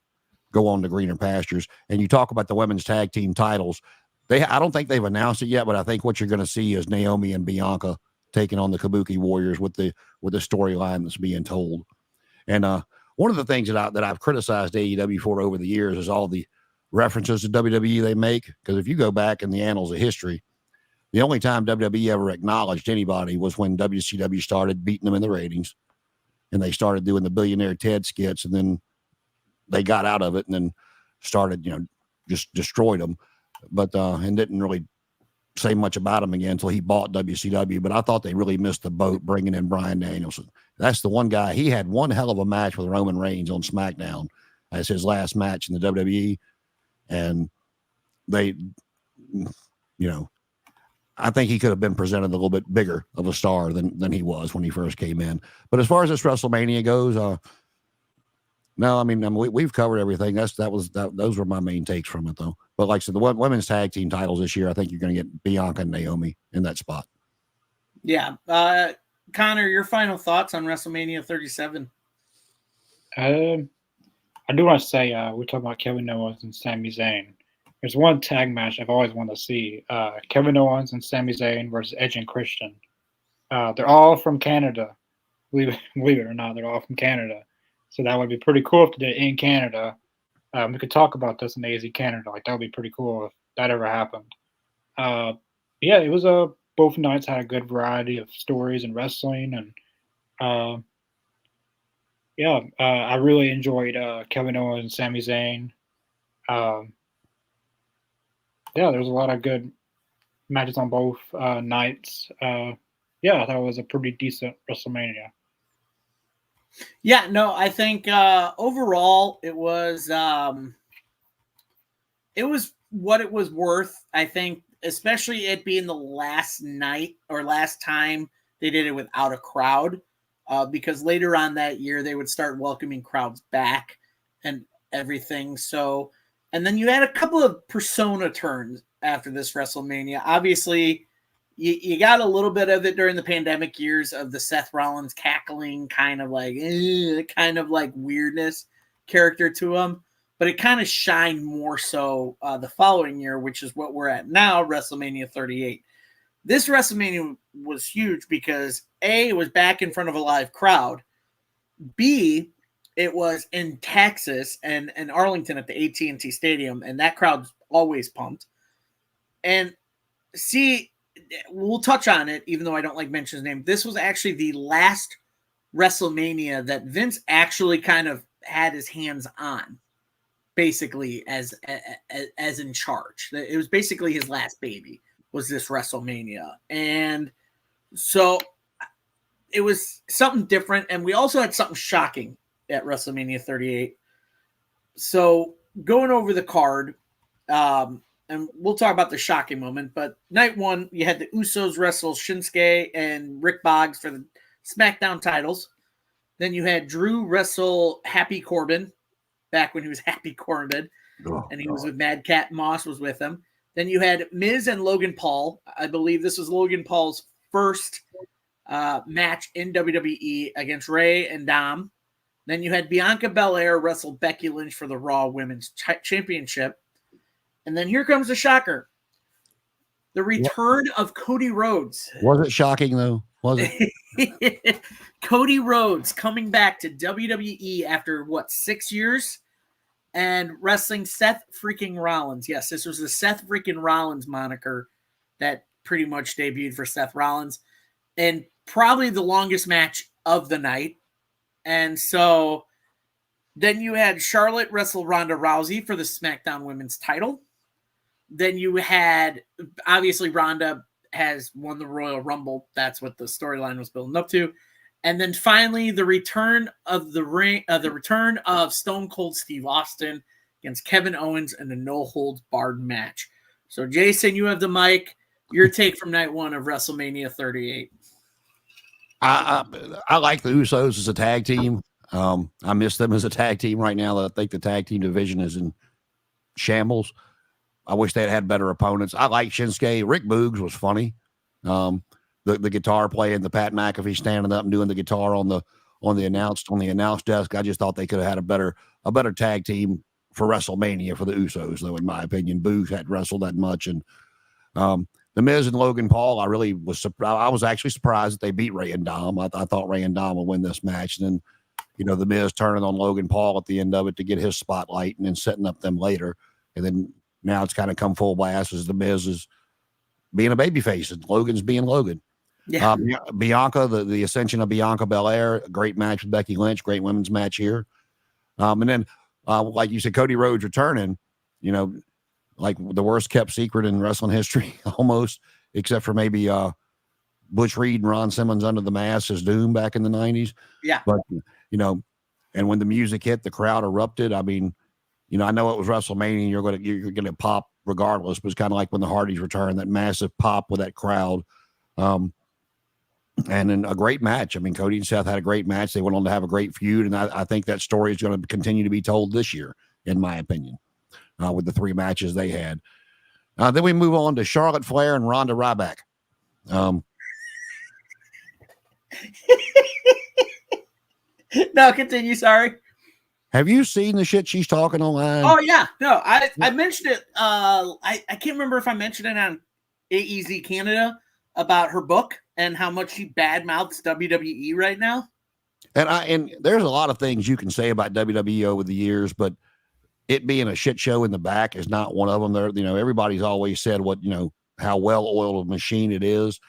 on to greener pastures. And you talk about the women's tag team titles. I don't think they've announced it yet, but I think what you're going to see is Naomi and Bianca taking on the Kabuki Warriors with the storyline that's being told. And one of the things that I've criticized AEW for over the years is all the references to WWE they make. Because if you go back in the annals of history, the only time WWE ever acknowledged anybody was when WCW started beating them in the ratings, and they started doing the Billionaire Ted skits, and then they got out of it and then started, just destroyed them, but and didn't really say much about him again until he bought WCW. But I thought they really missed the boat bringing in Bryan Danielson. That's the one guy. He had one hell of a match with Roman Reigns on SmackDown as his last match in the WWE. And they, I think he could have been presented a little bit bigger of a star than he was when he first came in. But as far as this WrestleMania goes, no, I mean we've covered everything. Those were my main takes from it, though. But like I said, the women's tag team titles this year, I think you're going to get Bianca and Naomi in that spot. Yeah. Connor, your final thoughts on WrestleMania 37? I do want to say we're talking about Kevin Owens and Sami Zayn. There's one tag match I've always wanted to see. Kevin Owens and Sami Zayn versus Edge and Christian. They're all from Canada. Believe it or not, they're all from Canada. So that would be pretty cool if they did in Canada. We could talk about this in AZ Canada. Like, that would be pretty cool if that ever happened. It was both nights had a good variety of stories and wrestling. And I really enjoyed Kevin Owens and Sami Zayn. There's a lot of good matches on both nights. I thought it was a pretty decent WrestleMania. Yeah, no, I think overall it was it was what it was worth, I think, especially it being the last night or last time they did it without a crowd, because later on that year they would start welcoming crowds back and everything. So, and then you had a couple of persona turns after this WrestleMania. Obviously, you got a little bit of it during the pandemic years of the Seth Rollins cackling kind of like weirdness character to him. But it kind of shined more so the following year, which is what we're at now, WrestleMania 38. This WrestleMania was huge because A, it was back in front of a live crowd. B, it was in Texas and Arlington at the AT&T Stadium, and that crowd's always pumped. And C, we'll touch on it, even though I don't like mention his name. This was actually the last WrestleMania that Vince actually kind of had his hands on. Basically as in charge. It was basically his last baby was this WrestleMania. And so it was something different. And we also had something shocking at WrestleMania 38. So going over the card, and we'll talk about the shocking moment, but night one, you had the Usos wrestle Shinsuke and Rick Boggs for the SmackDown titles. Then you had Drew wrestle Happy Corbin, back when he was Happy Corbin, and he was with Madcap Moss was with him. Then you had Miz and Logan Paul. I believe this was Logan Paul's first match in WWE against Ray and Dom. Then you had Bianca Belair wrestle Becky Lynch for the Raw Women's Championship. And then here comes the shocker. The return of Cody Rhodes. Was it shocking, though? Was it? Cody Rhodes coming back to WWE after, 6 years? And wrestling Seth freaking Rollins. Yes, this was the Seth freaking Rollins moniker that pretty much debuted for Seth Rollins. And probably the longest match of the night. And so then you had Charlotte wrestle Ronda Rousey for the SmackDown Women's title. Then you had, obviously, Ronda has won the Royal Rumble. That's what the storyline was building up to. And then finally, the return of Stone Cold Steve Austin against Kevin Owens in a no-holds-barred match. So, Jason, you have the mic. Your take from night one of WrestleMania 38. I like the Usos as a tag team. I miss them as a tag team right now. I think the tag team division is in shambles. I wish they had better opponents. I like Shinsuke. Rick Boogs was funny. The guitar playing, the Pat McAfee standing up and doing the guitar on the announce desk. I just thought they could have had a better tag team for WrestleMania for the Usos, though, in my opinion. Boogs hadn't wrestled that much. And the Miz and Logan Paul, I was actually surprised that they beat Ray and Dom. I thought Ray and Dom would win this match. And then, the Miz turning on Logan Paul at the end of it to get his spotlight and then setting up them later. And then now it's kind of come full blast as the Miz is being a babyface and Logan's being Logan. Yeah. Bianca, the ascension of Bianca Belair, great match with Becky Lynch, great women's match here. And then, like you said, Cody Rhodes returning, like the worst kept secret in wrestling history, almost, except for maybe Butch Reed and Ron Simmons under the mask as Doom back in the 90s. Yeah. But, and when the music hit, the crowd erupted. I mean, I know it was WrestleMania, you're gonna pop regardless, but it's kind of like when the Hardys returned, that massive pop with that crowd. And then a great match. I mean, Cody and Seth had a great match. They went on to have a great feud, and I think that story is going to continue to be told this year, in my opinion, with the 3 matches they had. Then we move on to Charlotte Flair and Ronda Ryback. No, continue. Sorry. Have you seen the shit she's talking online? Oh yeah, no, I mentioned it. I can't remember if I mentioned it on AEZ Canada about her book and how much she badmouths WWE right now. And there's a lot of things you can say about WWE over the years, but it being a shit show in the back is not one of them. There, everybody's always said how well oiled a machine it is.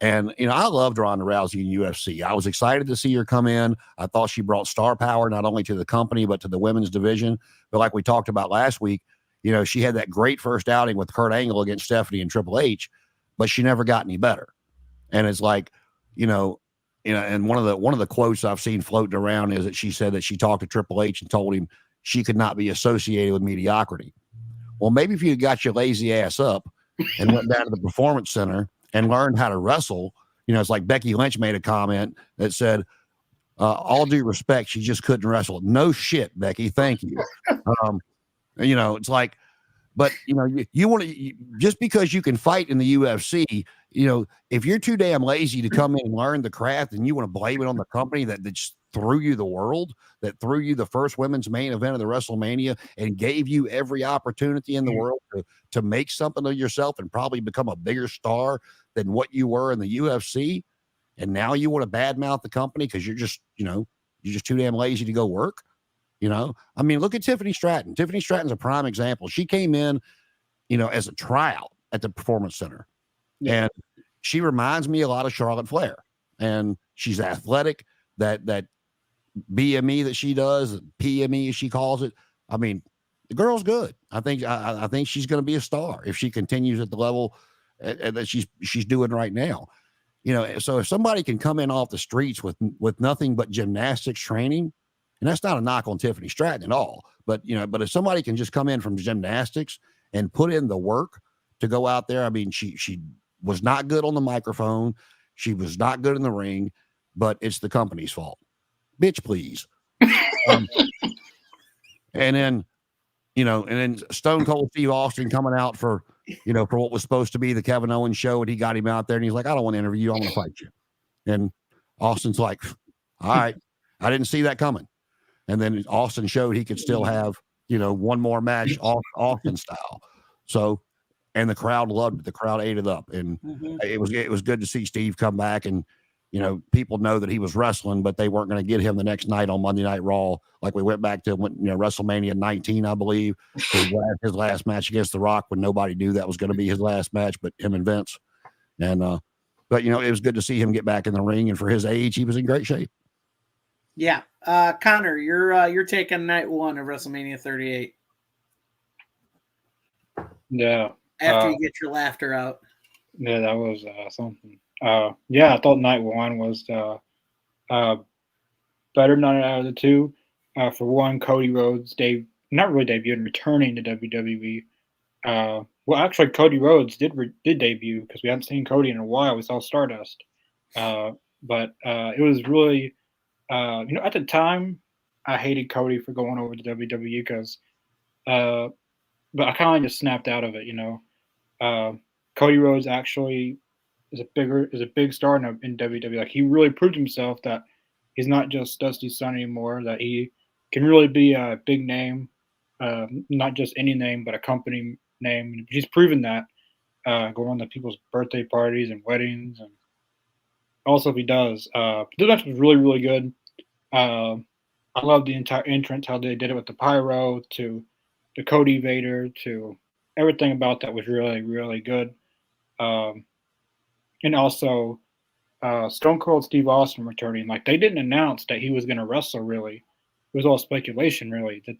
And, I loved Ronda Rousey in UFC. I was excited to see her come in. I thought she brought star power, not only to the company, but to the women's division. But like we talked about last week, she had that great first outing with Kurt Angle against Stephanie and Triple H, but she never got any better. And it's like, and one of the quotes I've seen floating around is that she said that she talked to Triple H and told him she could not be associated with mediocrity. Well, maybe if you got your lazy ass up and went down to the performance center and learned how to wrestle, it's like Becky Lynch made a comment that said, all due respect, she just couldn't wrestle. No shit, Becky. Thank you. It's like, but you want to, just because you can fight in the UFC, if you're too damn lazy to come in and learn the craft and you want to blame it on the company that just threw you the world, that threw you the first women's main event of the WrestleMania and gave you every opportunity in the world to make something of yourself and probably become a bigger star than what you were in the UFC. And now you want to badmouth the company because you're just too damn lazy to go work. I mean, look at Tiffany Stratton. Tiffany Stratton's a prime example. She came in, as a tryout at the Performance Center. Yeah. And she reminds me a lot of Charlotte Flair. And she's athletic, that BME that she does, PME as she calls it. I mean, the girl's good. I think she's going to be a star if she continues at the level that she's doing right now. So if somebody can come in off the streets with nothing but gymnastics training, and that's not a knock on Tiffany Stratton at all, but if somebody can just come in from gymnastics and put in the work to go out there, I mean, she was not good on the microphone, she was not good in the ring, but it's the company's fault. Bitch, please. And then Stone Cold Steve Austin coming out for what was supposed to be the Kevin Owens show, and he got him out there and he's like, I don't want to interview you, I'm going to fight you. And Austin's like, all right, I didn't see that coming. And then Austin showed he could still have, one more match Austin style. So, and the crowd loved it. The crowd ate it up. And it was good to see Steve come back. And, people know that he was wrestling, but they weren't going to get him the next night on Monday Night Raw. Like we went back to, WrestleMania 19, I believe, his last match against The Rock, when nobody knew that was going to be his last match, but him and Vince. And, but, it was good to see him get back in the ring. And for his age, he was in great shape. Yeah. Connor, you're taking night one of WrestleMania 38. Yeah. After you get your laughter out. Yeah, that was something. I thought night one was better night out of the two. For one, Cody Rhodes, not really debuted, returning to WWE. Well, actually, Cody Rhodes did debut, because we hadn't seen Cody in a while. We saw Stardust. But it was really, at the time, I hated Cody for going over to WWE but I kind of just snapped out of it. Cody Rhodes actually is a big star in WWE. Like, he really proved himself that he's not just Dusty's son anymore, that he can really be a big name, not just any name, but a company name. He's proven that, going to people's birthday parties and weddings, and also if he does. This match was really, really good. I love the entire entrance, how they did it with the pyro, to the Cody Vader, to everything about that was really, really good. And also, Stone Cold Steve Austin returning. Like, they didn't announce that he was going to wrestle, really. It was all speculation, really, that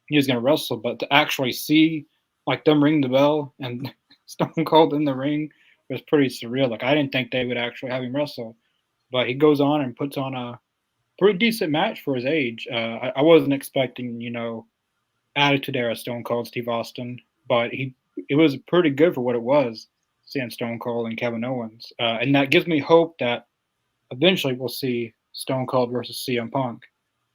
he was going to wrestle. But to actually see, like, them ring the bell and Stone Cold in the ring was pretty surreal. Like, I didn't think they would actually have him wrestle. But he goes on and puts on a pretty decent match for his age. I wasn't expecting, attitude era Stone Cold Steve Austin, but it was pretty good for what it was, seeing Stone Cold and Kevin Owens. And that gives me hope that eventually we'll see Stone Cold versus CM Punk,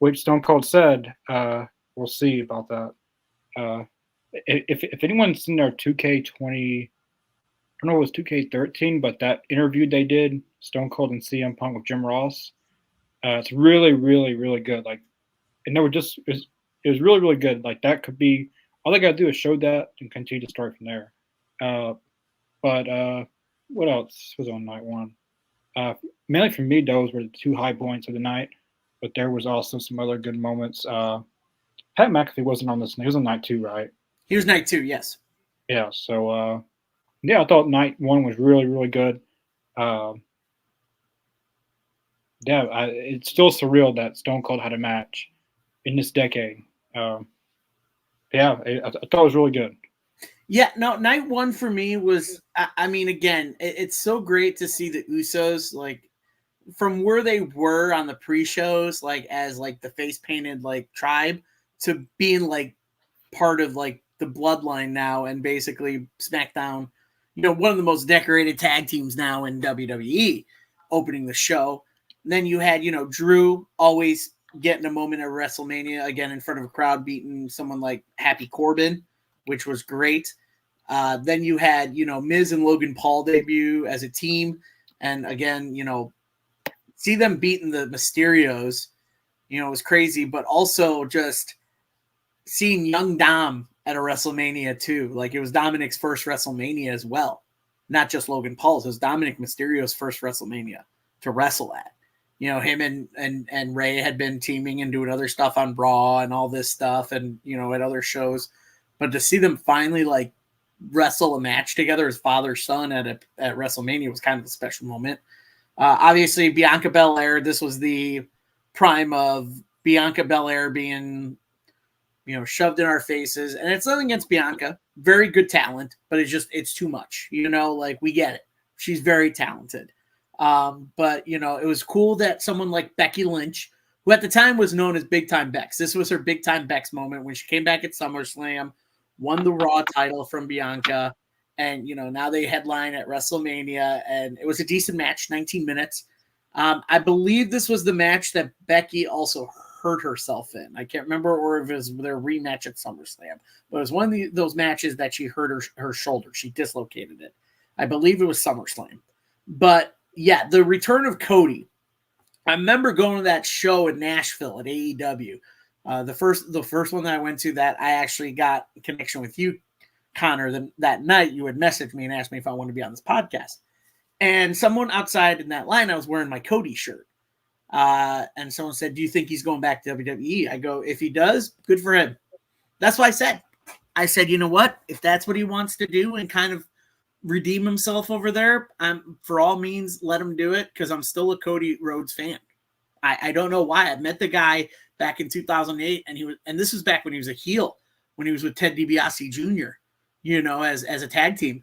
which Stone Cold said, we'll see about that. If anyone's seen their 2K20, I don't know if it was 2K13, but that interview they did, Stone Cold and CM Punk with Jim Ross, it's really, really, really good. Like, and they were it was really, really good. Like, that could be, all they got to do is show that and continue to start from there. But what else was on night one? Mainly for me, those were the two high points of the night, but there was also some other good moments. Pat McAfee wasn't on this. He was on night two, right? He was night two, yes. Yeah, so, I thought night one was really, really good. It's still surreal that Stone Cold had a match in this decade. I thought it was really good. Yeah, no, night one for me was, I mean, again, it's so great to see the Usos, like, from where they were on the pre-shows, like, as, like, the face-painted, like, tribe, to being, like, part of, like, the bloodline now, and basically SmackDown, one of the most decorated tag teams now in WWE, opening the show. And then you had, Drew always getting a moment at WrestleMania, again in front of a crowd, beating someone like Happy Corbin, which was great. Then you had, Miz and Logan Paul debut as a team. And again, see them beating the Mysterios, it was crazy. But also just seeing young Dom at a WrestleMania too. Like, it was Dominic's first WrestleMania as well. Not just Logan Paul's. It was Dominic Mysterio's first WrestleMania to wrestle at. Him and Ray had been teaming and doing other stuff on Raw and all this stuff and, at other shows. But to see them finally, like, wrestle a match together as father-son at WrestleMania was kind of a special moment. Obviously, Bianca Belair, this was the prime of Bianca Belair being, shoved in our faces. And it's nothing against Bianca. Very good talent, but it's too much. Like, we get it. She's very talented. But, it was cool that someone like Becky Lynch, who at the time was known as Big Time Bex, this was her Big Time Bex moment when she came back at SummerSlam, won the Raw title from Bianca, and, now they headline at WrestleMania, and it was a decent match, 19 minutes. I believe this was the match that Becky also hurt herself in. I can't remember, or if it was their rematch at SummerSlam, but it was one of those matches that she hurt her shoulder. She dislocated it. I believe it was SummerSlam. But yeah, the return of Cody. I remember going to that show in Nashville at AEW. The first one that I went to that I actually got a connection with you, Connor, that night you had messaged me and asked me if I wanted to be on this podcast. And someone outside in that line, I was wearing my Cody shirt. And someone said, do you think he's going back to WWE? I go, if he does, good for him. That's what I said. I said, you know what? If that's what he wants to do and kind of redeem himself over there, for all means, let him do it, because I'm still a Cody Rhodes fan. I don't know why. I met the guy back in 2008, and this was back when he was a heel, when he was with Ted DiBiase Jr., as a tag team.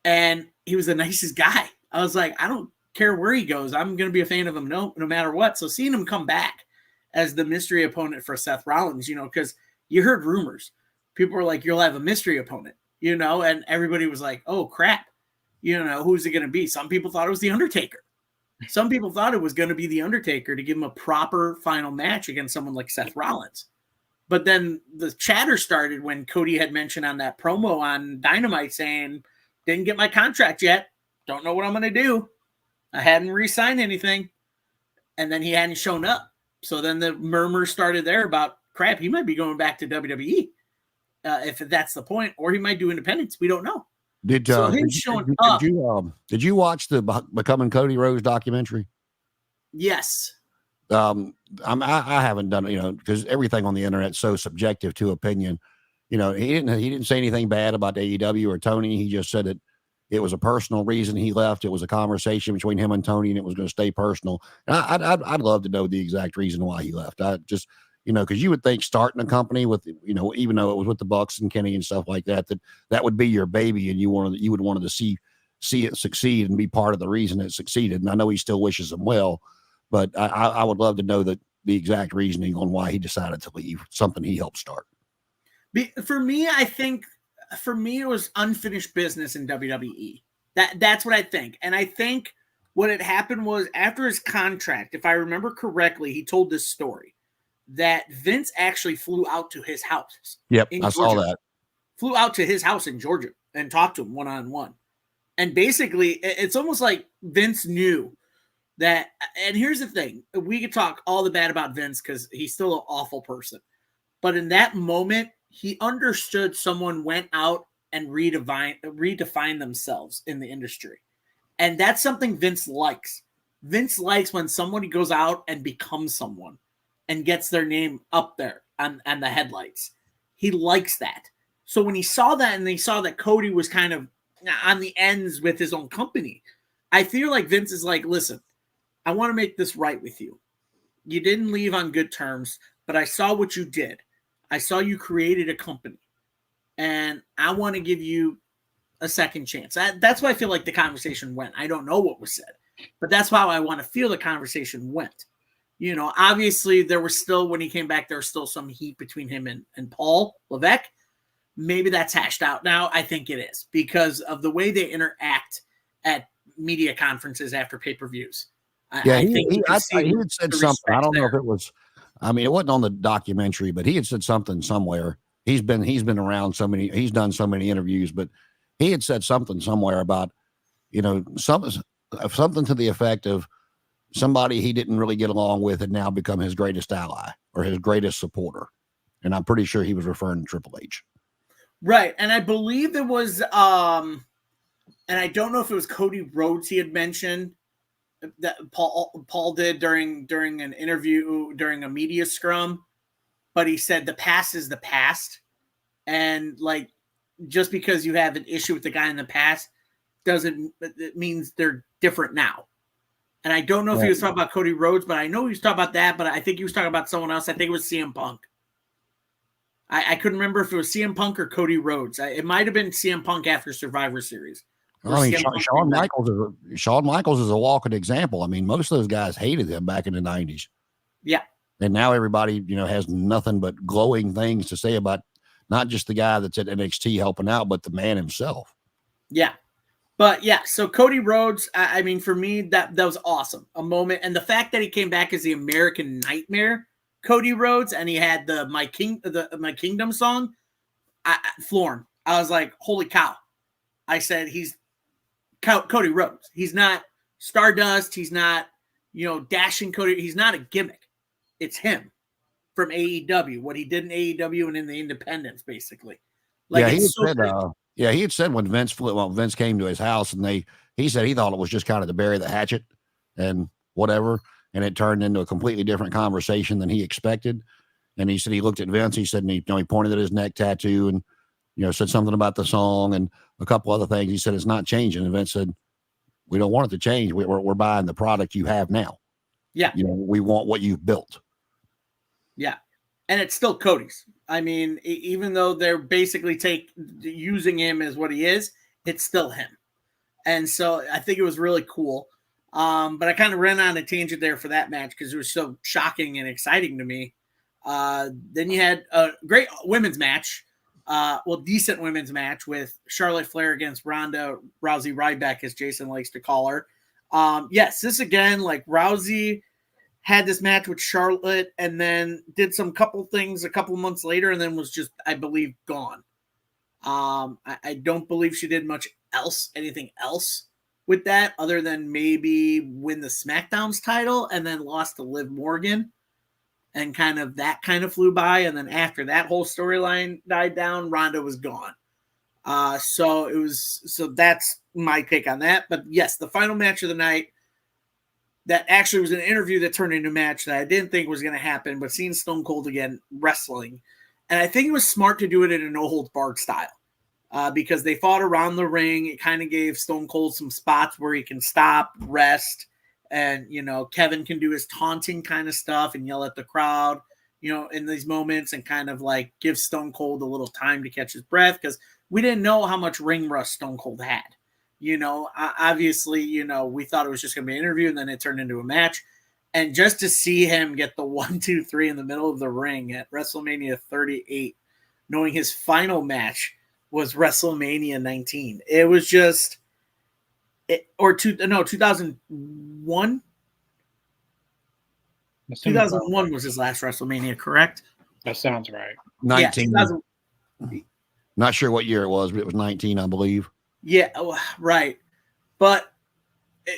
And he was the nicest guy. I was like, I don't care where he goes. I'm going to be a fan of him no matter what. So seeing him come back as the mystery opponent for Seth Rollins, because you heard rumors. People were like, you'll have a mystery opponent, and everybody was like, oh, crap. Who's it going to be? Some people thought it was The Undertaker. Some people thought it was going to be The Undertaker to give him a proper final match against someone like Seth Rollins. But then the chatter started when Cody had mentioned on that promo on Dynamite saying, didn't get my contract yet. Don't know what I'm going to do. I hadn't re-signed anything. And then he hadn't shown up. So then the murmur started there about, crap, he might be going back to WWE. If that's the point, or he might do independence. We don't know. Did you watch the Becoming Cody Rhodes documentary? Yes. I haven't done it, because everything on the internet is so subjective to opinion. He didn't say anything bad about AEW or Tony. He just said that it was a personal reason he left. It was a conversation between him and Tony, and it was going to stay personal. And I'd love to know the exact reason why he left. I just, because you would think starting a company with, even though it was with the Bucks and Kenny and stuff like that, that would be your baby, and you would want to see it succeed and be part of the reason it succeeded. And I know he still wishes him well, but I would love to know the exact reasoning on why he decided to leave something he helped start. For me, I think it was unfinished business in WWE. That's what I think. And I think what had happened was, after his contract, if I remember correctly, he told this story that Vince actually flew out to his house. Yep, I saw that. Flew out to his house in Georgia and talked to him one-on-one. And basically, it's almost like Vince knew that. And here's the thing. We could talk all the bad about Vince because he's still an awful person. But in that moment, he understood someone went out and redefined themselves in the industry. And that's something Vince likes. Vince likes when somebody goes out and becomes someone and gets their name up there on the headlights. He likes that. So when he saw that, and they saw that Cody was kind of on the ends with his own company, I feel like Vince is like, listen, I want to make this right with you. You didn't leave on good terms, but I saw what you did. I saw you created a company, and I want to give you a second chance. That's why I feel like the conversation went. I don't know what was said, but that's how I want to feel the conversation went. Obviously there was still, when he came back, there was still some heat between him and Paul Levesque, maybe that's hashed out now. I think it is because of the way they interact at media conferences after pay-per-views. Yeah, I think he had said the something. I don't know there. if it was. I mean, it wasn't on the documentary, but he had said something somewhere. He's been around so many. He's done so many interviews, but he had said something somewhere about, something to the effect of somebody he didn't really get along with had now become his greatest ally or his greatest supporter. And I'm pretty sure he was referring to Triple H. Right. And I believe there was, and I don't know if it was Cody Rhodes he had mentioned that Paul did during an interview, during a media scrum, but he said the past is the past. And like, just because you have an issue with the guy in the past it means they're different now. And I don't know if he was talking about Cody Rhodes, but I know he was talking about that, but I think he was talking about someone else. I think it was CM Punk. I couldn't remember if it was CM Punk or Cody Rhodes. It might have been CM Punk after Survivor Series. I mean, Shawn Michaels is a walking example. I mean, most of those guys hated him back in the 90s. Yeah. And now everybody, has nothing but glowing things to say about not just the guy that's at NXT helping out, but the man himself. Yeah. But yeah, so Cody Rhodes, I mean, for me, that was awesome. A moment. And the fact that he came back as the American Nightmare, Cody Rhodes, and he had the My Kingdom song, flooring. I was like, holy cow. I said, he's Cody Rhodes. He's not Stardust. He's not, dashing Cody. He's not a gimmick. It's him from AEW, what he did in AEW and in the independents, basically. Like, yeah, he had said when Vince came to his house and he said he thought it was just kind of to bury the hatchet and whatever. And it turned into a completely different conversation than he expected. And he said he looked at Vince. He said, and he pointed at his neck tattoo and, said something about the song and a couple other things. He said, it's not changing. And Vince said, we don't want it to change. We're buying the product you have now. Yeah. We want what you've built. Yeah. And it's still Cody's. I mean, even though they're basically using him as what he is, it's still him. And so I think it was really cool. But I kind of ran on a tangent there for that match because it was so shocking and exciting to me. Then you had a great women's match. Decent women's match with Charlotte Flair against Ronda Rousey Ryback, as Jason likes to call her. Yes, this again, like Rousey had this match with Charlotte and then did some couple things a couple months later and then was just, I believe, gone. I don't believe she did anything else with that other than maybe win the SmackDown's title and then lost to Liv Morgan. And that flew by. And then after that whole storyline died down, Ronda was gone. So that's my take on that. But yes, the final match of the night, that actually was an interview that turned into a match that I didn't think was going to happen, but seeing Stone Cold again wrestling. And I think it was smart to do it in a no-holds-barred style because they fought around the ring. It kind of gave Stone Cold some spots where he can stop, rest, and, Kevin can do his taunting kind of stuff and yell at the crowd, in these moments and kind of like give Stone Cold a little time to catch his breath because we didn't know how much ring rust Stone Cold had. Obviously, we thought it was just going to be an interview and then it turned into a match. And just to see him get the 1, 2, 3 in the middle of the ring at WrestleMania 38, knowing his final match was WrestleMania 19, it was just, 2001? 2001 was his last WrestleMania, correct? That sounds right. 19. Yeah, not sure what year it was, but it was 19, I believe. Yeah, right. But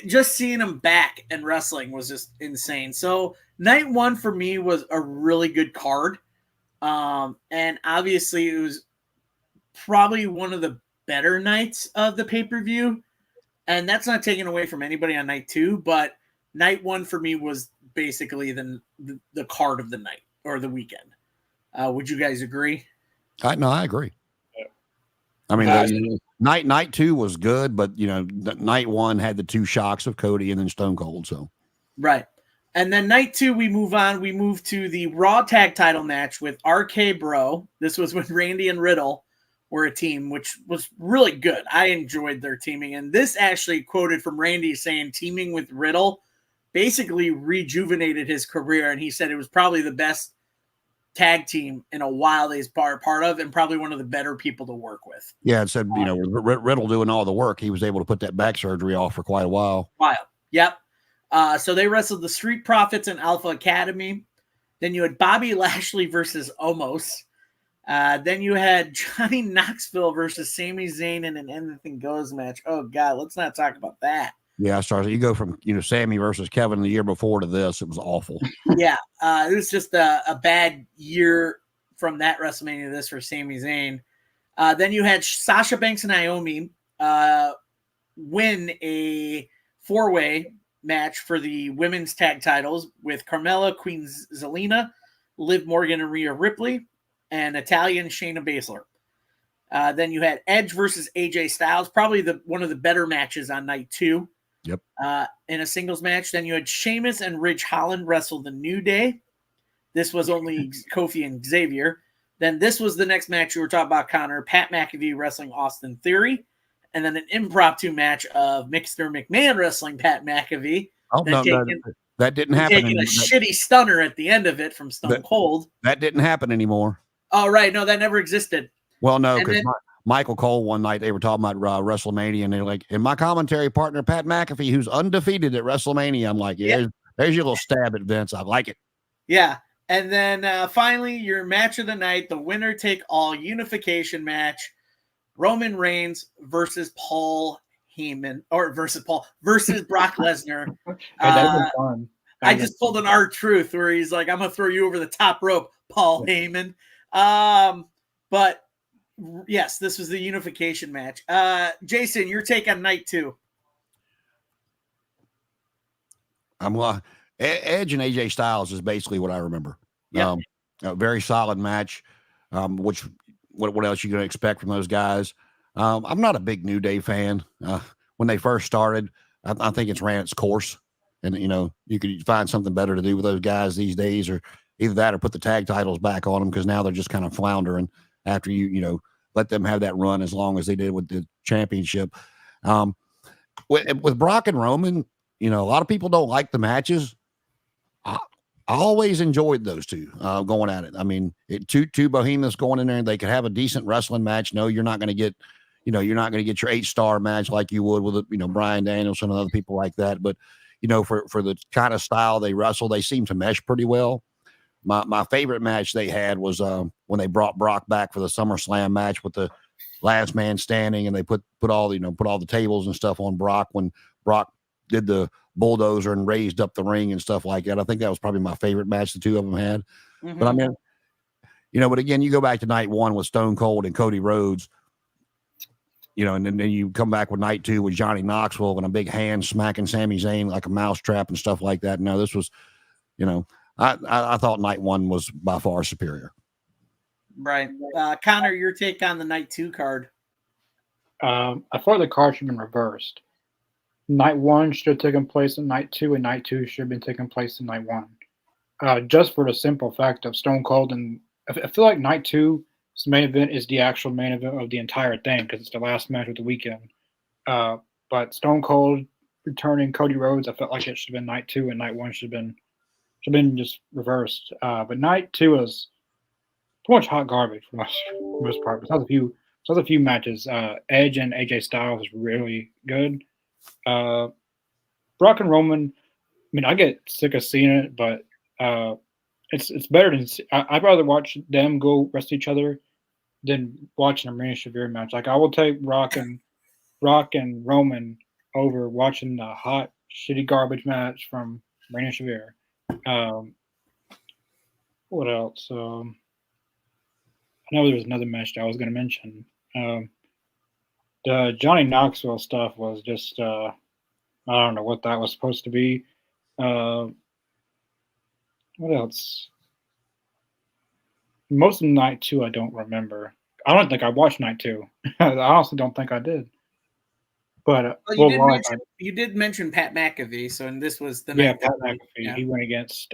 just seeing him back and wrestling was just insane. So night one for me was a really good card. And obviously it was probably one of the better nights of the pay-per-view. And that's not taken away from anybody on night two, but night one for me was basically the card of the night or the weekend. Would you guys agree? I agree. I mean, night two was good, but night one had the two shocks of Cody and then Stone Cold. So, right. And then night two, we move on. We move to the Raw Tag Title match with RK Bro. This was when Randy and Riddle were a team, which was really good. I enjoyed their teaming. And this actually quoted from Randy saying teaming with Riddle basically rejuvenated his career. And he said it was probably the best tag team in a while that he's part of, and probably one of the better people to work with. Yeah, it said, with Riddle doing all the work, he was able to put that back surgery off for quite a while. Yep. So they wrestled the Street Profits and Alpha Academy. Then you had Bobby Lashley versus Omos. Then you had Johnny Knoxville versus Sami Zayn in an Anything Goes match. Oh, God, let's not talk about that. Yeah, you go from, Sammy versus Kevin the year before to this. It was awful. Yeah, it was just a bad year from that WrestleMania to this for Sami Zayn. Then you had Sasha Banks and Naomi win a 4-way match for the women's tag titles with Carmella, Queen Zelina, Liv Morgan and Rhea Ripley, and Italian Shayna Baszler. Then you had Edge versus AJ Styles, probably one of the better matches on night 2. Yep. In a singles match. Then you had Sheamus and Ridge Holland wrestle the New Day. This was only Kofi and Xavier. Then this was the next match you were talking about, Connor. Pat McAfee wrestling Austin Theory. And then an impromptu match of Mr. McMahon wrestling Pat McAfee. Oh, no, that didn't happen. Taking a shitty stunner at the end of it from Stone Cold. That didn't happen anymore. Oh, right. No, that never existed. Well, no, because Michael Cole one night, they were talking about WrestleMania, and they're like, and my commentary partner, Pat McAfee, who's undefeated at WrestleMania. I'm like, there's your little stab at Vince. I like it. Yeah. And then finally, your match of the night, the winner take all unification match, Roman Reigns versus Paul Heyman, versus Brock Lesnar. That was fun. I just pulled an R-Truth where he's like, I'm going to throw you over the top rope, Paul Heyman. But yes, this was the unification match. Jason, your take on night 2. Edge and AJ Styles is basically what I remember. Yep. A very solid match. What else you going to expect from those guys? I'm not a big New Day fan. When they first started, I think it's ran its course, and you could find something better to do with those guys these days, or either that or put the tag titles back on them, because now they're just kind of floundering after you let them have that run as long as they did with the championship. With Brock and Roman, a lot of people don't like the matches. I always enjoyed those two going at it. I mean, two behemoths going in there, and they could have a decent wrestling match. No, you're not going to get, you're not going to get your 8-star match like you would with, Bryan Danielson and other people like that. But, for the kind of style they wrestle, they seem to mesh pretty well. My favorite match they had was when they brought Brock back for the SummerSlam match with the last man standing, and they put all the tables and stuff on Brock when Brock did the bulldozer and raised up the ring and stuff like that. I think that was probably my favorite match the two of them had. Mm-hmm. But I mean, but again, you go back to night 1 with Stone Cold and Cody Rhodes, and then you come back with night 2 with Johnny Knoxville and a big hand smacking Sami Zayn like a mousetrap and stuff like that. No, this was, I thought night 1 was by far superior. Right. Connor, your take on the night 2 card? I thought the card should have been reversed. Night 1 should have taken place in night 2, and night 2 should have been taking place in night 1. Just for the simple fact of Stone Cold, and I feel like night 2's main event is the actual main event of the entire thing, because it's the last match of the weekend. But Stone Cold returning Cody Rhodes, I felt like it should have been night 2, and night 1 should have been just reversed. But night 2 was too much hot garbage for the most part. Besides a few matches, Edge and AJ Styles is really good. Brock and Roman, I mean, I get sick of seeing it, but it's better than I'd rather watch them go wrestle each other than watching a Marina Shafir match. Like, I will take Brock and Roman over watching the hot, shitty garbage match from Marina Shafir. What else? I know there was another match that I was going to mention. The Johnny Knoxville stuff was just I don't know what that was supposed to be. What else? Most of night 2 I don't remember. I don't think I watched night 2. I honestly don't think I did. But you did mention Pat McAfee, so and this was the night Pat McAfee. Yeah. He went against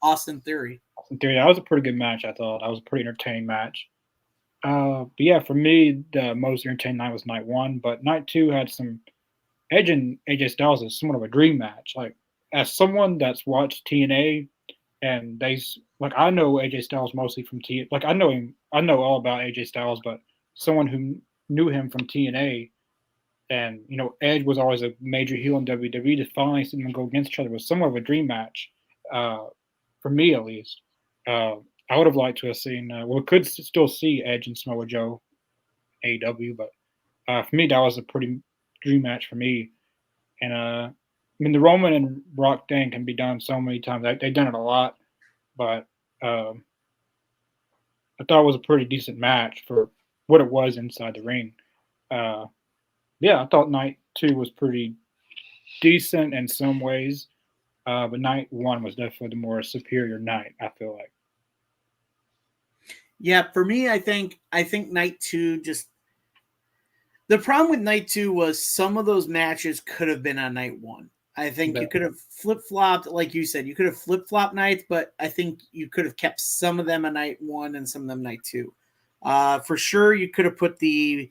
Austin Theory. That was a pretty good match. I thought that was a pretty entertaining match. But yeah, for me, the most entertaining night was night 1. But night 2 had some Edge and AJ Styles is somewhat of a dream match. Like, as someone that's watched TNA and I know AJ Styles mostly from Like I know all about AJ Styles, but someone who knew him from TNA, and Edge was always a major heel in WWE. To finally see them go against each other was somewhat of a dream match, for me at least. I would have liked to have seen. We could still see Edge and Samoa Joe, AEW, but for me that was a pretty dream match for me. And I mean, the Roman and Brock thing can be done so many times. They've done it a lot, but I thought it was a pretty decent match for what it was inside the ring. Yeah, I thought night 2 was pretty decent in some ways, but night 1 was definitely the more superior night, I feel like. Yeah, for me, I think night 2 just the problem with night 2 was some of those matches could have been on night 1. I think you could have flip-flopped, like you said, you could have flip-flopped nights, but I think you could have kept some of them on night 1 and some of them night 2. For sure, you could have put the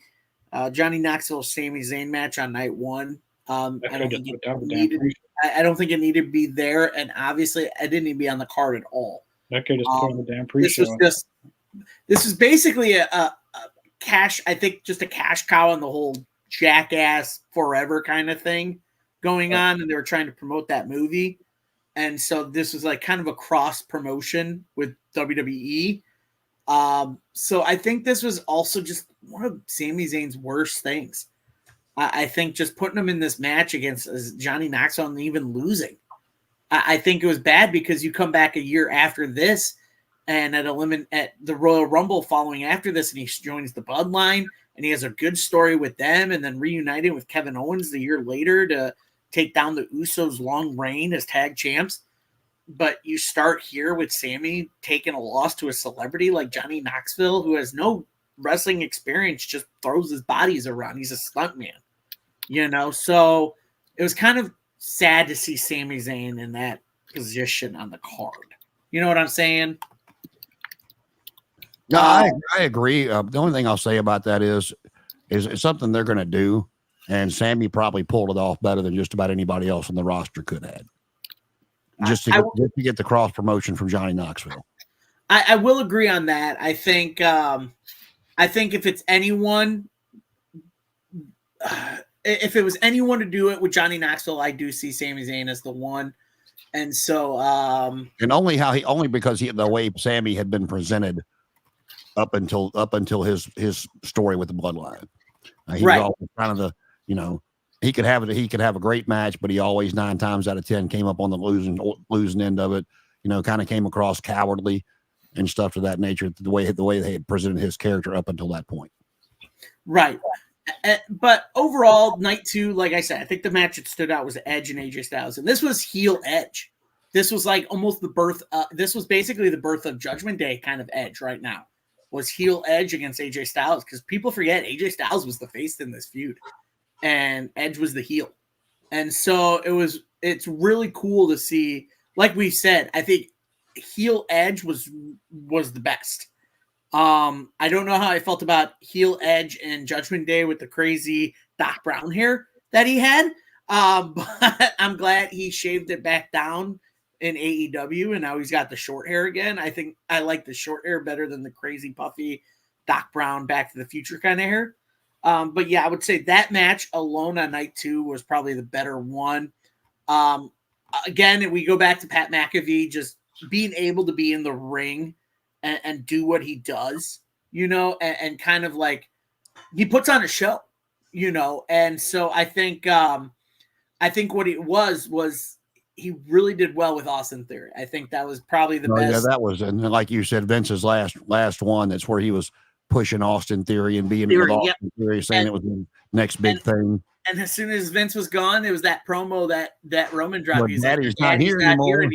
Johnny Knoxville Sami Zayn match on night 1. I don't think it needed to be there, and obviously, it didn't need to be on the card at all. That could just put on the damn pre-show. This is basically a cash. I think just a cash cow on the whole Jackass Forever kind of thing going on, and they were trying to promote that movie, and so this was like kind of a cross promotion with WWE. So I think this was also just one of Sami Zayn's worst things. I think just putting him in this match against Johnny Knoxville and even losing. I think it was bad because you come back a year after this and at the Royal Rumble following after this, and he joins the Bloodline, and he has a good story with them, and then reuniting with Kevin Owens the year later to take down the Usos' long reign as tag champs. But you start here with Sami taking a loss to a celebrity like Johnny Knoxville, who has no wrestling experience, just throws his bodies around. He's a stuntman, So it was kind of sad to see Sami Zayn in that position on the card. You know what I'm saying? No, I agree. The only thing I'll say about that is it's something they're going to do, and Sami probably pulled it off better than just about anybody else on the roster could have. Just to get the cross promotion from Johnny Knoxville. I will agree on that. I think if it's anyone, if it was anyone to do it with Johnny Knoxville, I do see Sami Zayn as the one. And so, and only because the way Sami had been presented up until his story with the Bloodline, he was always kind of the he could have a great match, but he always 9 times out of 10 came up on the losing end of it. Kind of came across cowardly and stuff to that nature. The way they had presented his character up until that point. Right. But overall, night 2, like I said, I think the match that stood out was Edge and AJ Styles, and this was heel Edge. This was like almost the birth. This was basically the birth of Judgment Day kind of Edge right now. Was heel Edge against AJ Styles, because people forget AJ Styles was the face in this feud, and Edge was the heel, and so it's really cool to see. Like we said, I think heel Edge was the best. I don't know how I felt about heel Edge and Judgment Day with the crazy Doc Brown hair that he had, but I'm glad he shaved it back down in AEW, and now he's got the short hair again. I think I like the short hair better than the crazy puffy Doc Brown Back to the Future kind of hair. But yeah, I would say that match alone on night 2 was probably the better one. Again, we go back to Pat McAfee just being able to be in the ring and do what he does, and kind of like he puts on a show, and so I think what it was he really did well with Austin Theory. I think that was probably the best. Yeah, that was, and like you said, Vince's last one. That's where he was pushing Austin Theory and being with Austin Theory, saying it was the next big thing. And as soon as Vince was gone, it was that promo that Roman dropped. He's not here anymore.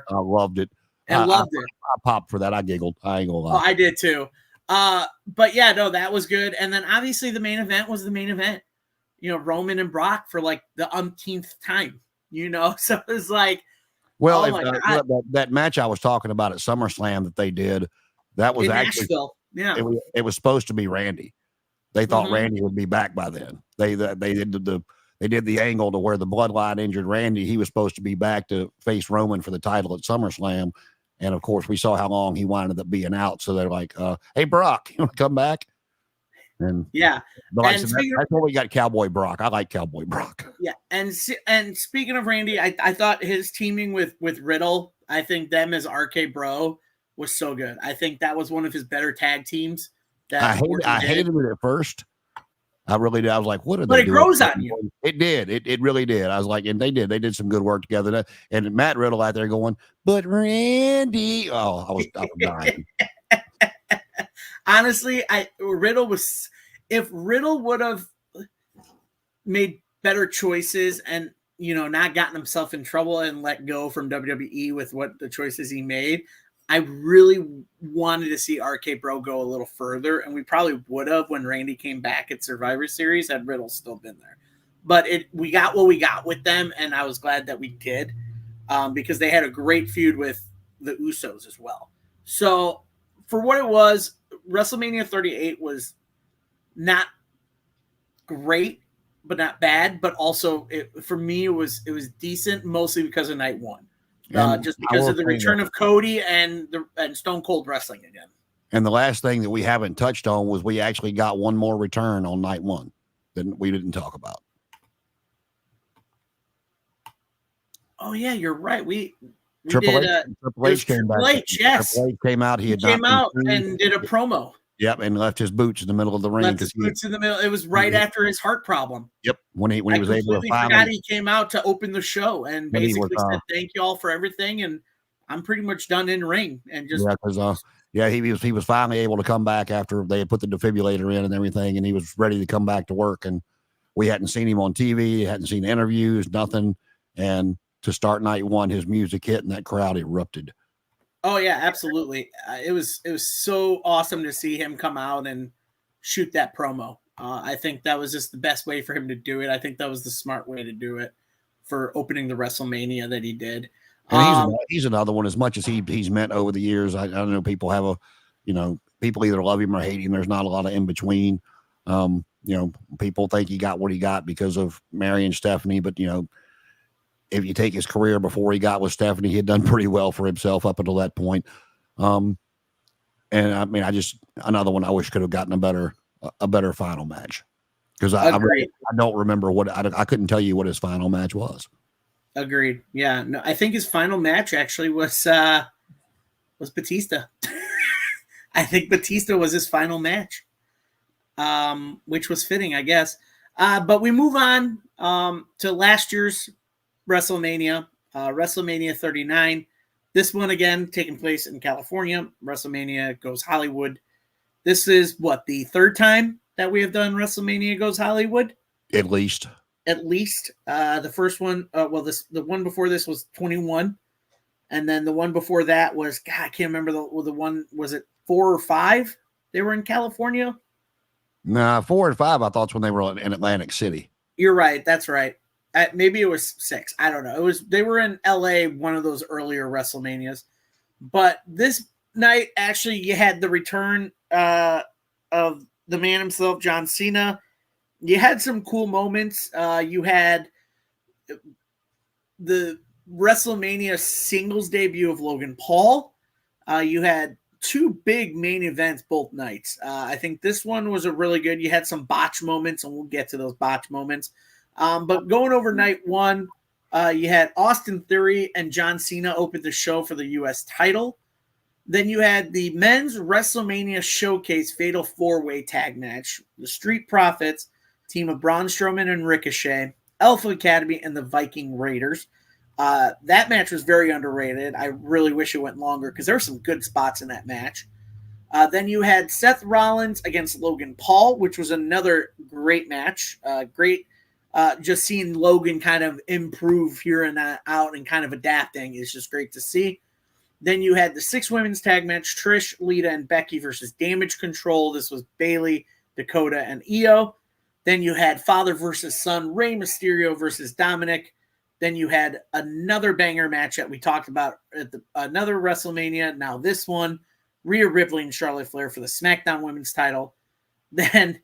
I loved it. I loved it. I popped for that. I giggled. I ain't gonna lie. Oh, I did too. But yeah, no, that was good. And then obviously the main event was the main event. Roman and Brock for like the umpteenth time. So it was like, well, that match I was talking about at SummerSlam that they did, that was actually Nashville. Yeah, it was supposed to be Randy. They thought Randy would be back by then. They did the angle to where the Bloodline injured Randy. He was supposed to be back to face Roman for the title at SummerSlam, And of course, we saw how long he wound up being out. So they're like, "Hey, Brock, you want to come back?" And yeah, but like I said, that's what we got. Cowboy Brock. I like Cowboy Brock. Yeah, and speaking of Randy, I thought his teaming with Riddle, I think them as RK Bro was so good. I think that was one of his better tag teams. I hated it at first. I really did. I was like, "What are they doing?" But it grows on you. It did. It really did. I was like, and they did some good work together. And Matt Riddle out there going, "But Randy," I was dying. Honestly, if Riddle would have made better choices and not gotten himself in trouble and let go from WWE with what the choices he made, I really wanted to see RK Bro go a little further, and we probably would have when Randy came back at Survivor Series had Riddle still been there. But we got what we got with them, and I was glad that we did, because they had a great feud with the Usos as well. So for what it was, WrestleMania 38 was not great, but not bad. But also, for me, it was decent, mostly because of night one. Just because of the return of Cody and Stone Cold wrestling again. And the last thing that we haven't touched on was we actually got one more return on night one that we didn't talk about. Oh yeah, you're right. We Triple did. Triple H came back. Triple H, yes. Triple H came out. He came out and did a promo. Yep, and left his boots in the middle of the ring. Left his boots in the middle. It was right after his heart problem. Yep, when he was able to forgot he came out to open the show and basically said, "Thank you all for everything," and I'm pretty much done in ring. And just he was finally able to come back after they had put the defibrillator in and everything, and he was ready to come back to work. And we hadn't seen him on TV, hadn't seen interviews, nothing. And to start night one, his music hit and that crowd erupted. Oh yeah, absolutely. It was so awesome to see him come out and shoot that promo. I think that was just the best way for him to do it. I think that was the smart way to do it for opening the WrestleMania that he did. And he's another one. As much as he's meant over the years, I don't know. People have people either love him or hate him. There's not a lot of in between. People think he got what he got because of marrying Stephanie, but if you take his career before he got with Stephanie, he had done pretty well for himself up until that point. And I mean, another one I wish could have gotten a better final match, because I don't remember I couldn't tell you what his final match was. Agreed. Yeah. No, I think his final match actually was Batista. I think Batista was his final match, which was fitting, I guess. But we move on to last year's WrestleMania, WrestleMania 39. This one again taking place in California. WrestleMania Goes Hollywood. This is the third time that we have done WrestleMania Goes Hollywood. At least. The first one, the one before this was 21, and then the one before that was I can't remember the one. Was it 4 or 5? They were in California. Nah, 4 and 5. I thought it's when they were in Atlantic City. You're right. That's right. Maybe it was 6. I don't know. They were in LA, one of those earlier WrestleManias. But this night, actually, you had the return of the man himself, John Cena. You had some cool moments. You had the WrestleMania singles debut of Logan Paul. You had 2 big main events both nights. I think this one was a really good. You had some botch moments, and we'll get to those botch moments. But going over night one, you had Austin Theory and John Cena open the show for the U.S. title. Then you had the men's WrestleMania Showcase Fatal 4-Way Tag Match. The Street Profits, team of Braun Strowman and Ricochet, Alpha Academy, and the Viking Raiders. That match was very underrated. I really wish it went longer because there were some good spots in that match. Then you had Seth Rollins against Logan Paul, which was another great match. Just seeing Logan kind of improve here and out and kind of adapting is just great to see. Then you had the 6 women's tag match, Trish, Lita, and Becky versus Damage Control. This was Bayley, Dakota, and Io. Then you had father versus son, Rey Mysterio versus Dominic. Then you had another banger match that we talked about at another WrestleMania. Now this one, Rhea Ripley and Charlotte Flair for the SmackDown Women's title. Then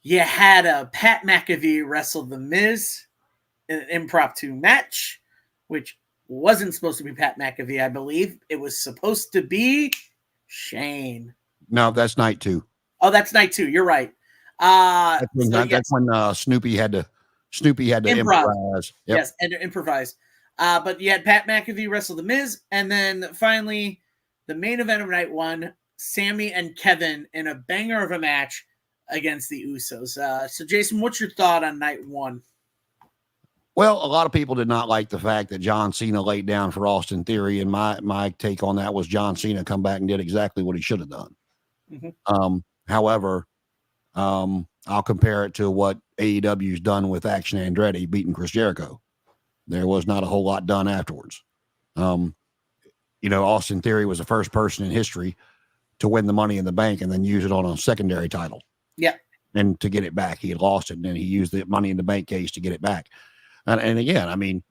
you had Pat McAfee wrestle The Miz in an impromptu match, which wasn't supposed to be Pat McAfee, I believe. It was supposed to be Shane. No, that's night 2. Oh, that's night 2. You're right. That's when, So, that's when Snoopy had to improvise. Yep. Yes, and improvise. But you had Pat McAfee wrestle The Miz, and then finally the main event of night 1, Sammy and Kevin in a banger of a match against the Usos. So, Jason, what's your thought on night 1? Well, a lot of people did not like the fact that John Cena laid down for Austin Theory, and my take on that was John Cena come back and did exactly what he should have done. Mm-hmm. However, I'll compare it to what AEW's done with Action Andretti beating Chris Jericho. There was not a whole lot done afterwards. Austin Theory was the first person in history to win the Money in the Bank and then use it on a secondary title. Yeah. And to get it back, he had lost it, and then he used the Money in the Bank case to get it back. And again, I mean,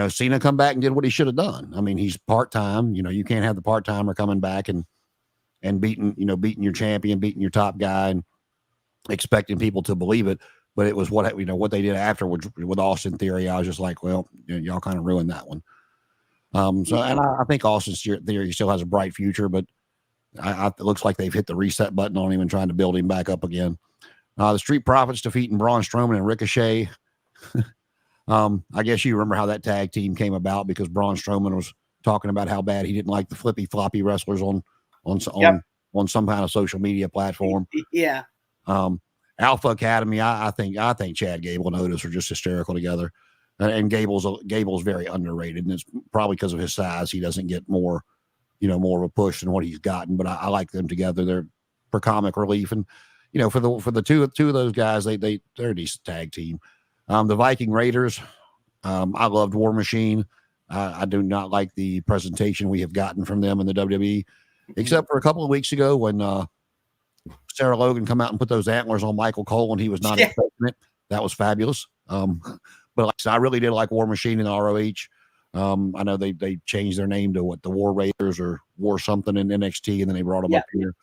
Cena come back and did what he should have done. I mean, he's part-time. You can't have the part-timer coming back and beating your champion, beating your top guy, and expecting people to believe it. But it was what they did afterwards with Austin Theory. I was just like, well, y'all kind of ruined that one. And I think Austin Theory still has a bright future, but it looks like they've hit the reset button on him and trying to build him back up again. The Street Profits defeating Braun Strowman and Ricochet. I guess you remember how that tag team came about because Braun Strowman was talking about how bad he didn't like the flippy floppy wrestlers on some kind of social media platform. Yeah. Alpha Academy. I think Chad Gable and Otis are just hysterical together, and Gable's very underrated, and it's probably because of his size. He doesn't get more of a push than what he's gotten, but I like them together. They're for comic relief, and for the two of those guys, they're a decent tag team. The Viking Raiders, I loved War Machine. I do not like the presentation we have gotten from them in the WWE, except for a couple of weeks ago when Sarah Logan come out and put those antlers on Michael Cole and he was not expecting it. That was fabulous. But like I said, I really did like War Machine and ROH. I know they changed their name to the War Raiders or War something in NXT, and then they brought them up here.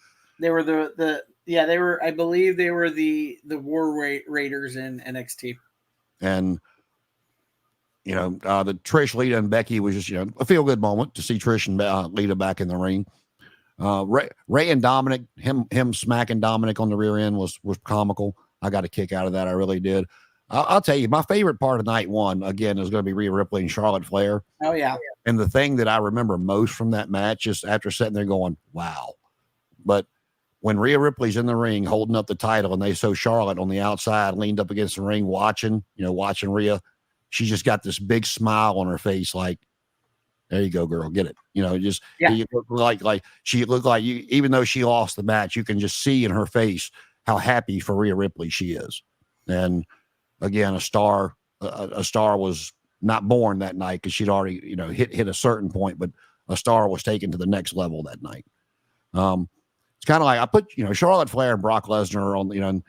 They were they were, I believe they were the War Raiders in NXT. And the Trish, Lita, and Becky was just a feel good moment to see Trish and Lita back in the ring. Ray and Dominic, him smacking Dominic on the rear end was comical. I got a kick out of that. I really did. I'll tell you, my favorite part of night 1 again is going to be Rhea Ripley and Charlotte Flair. Oh yeah. And the thing that I remember most from that match is after sitting there going, wow. But when Rhea Ripley's in the ring holding up the title and they show Charlotte on the outside leaned up against the ring watching Rhea, she just got this big smile on her face like, there you go, girl, get it. You look like she looked like you, even though she lost the match, you can just see in her face how happy for Rhea Ripley she is. And again, a star was not born that night because she'd already, hit a certain point, but a star was taken to the next level that night. It's kind of like I put, Charlotte Flair and Brock Lesnar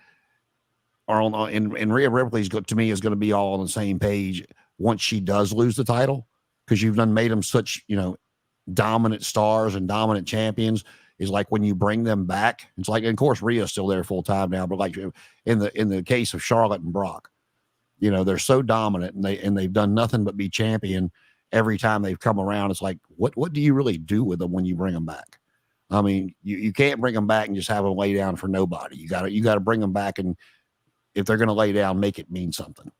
and Rhea Ripley's to me is going to be all on the same page once she does lose the title, because you've made them such, dominant stars and dominant champions. Is like when you bring them back, it's like, and of course Rhea's still there full time now, but like in the case of Charlotte and Brock, they're so dominant and they've done nothing but be champion every time they've come around. It's like, what do you really do with them when you bring them back? I mean, you can't bring them back and just have them lay down for nobody. You got to bring them back, and if they're going to lay down, make it mean something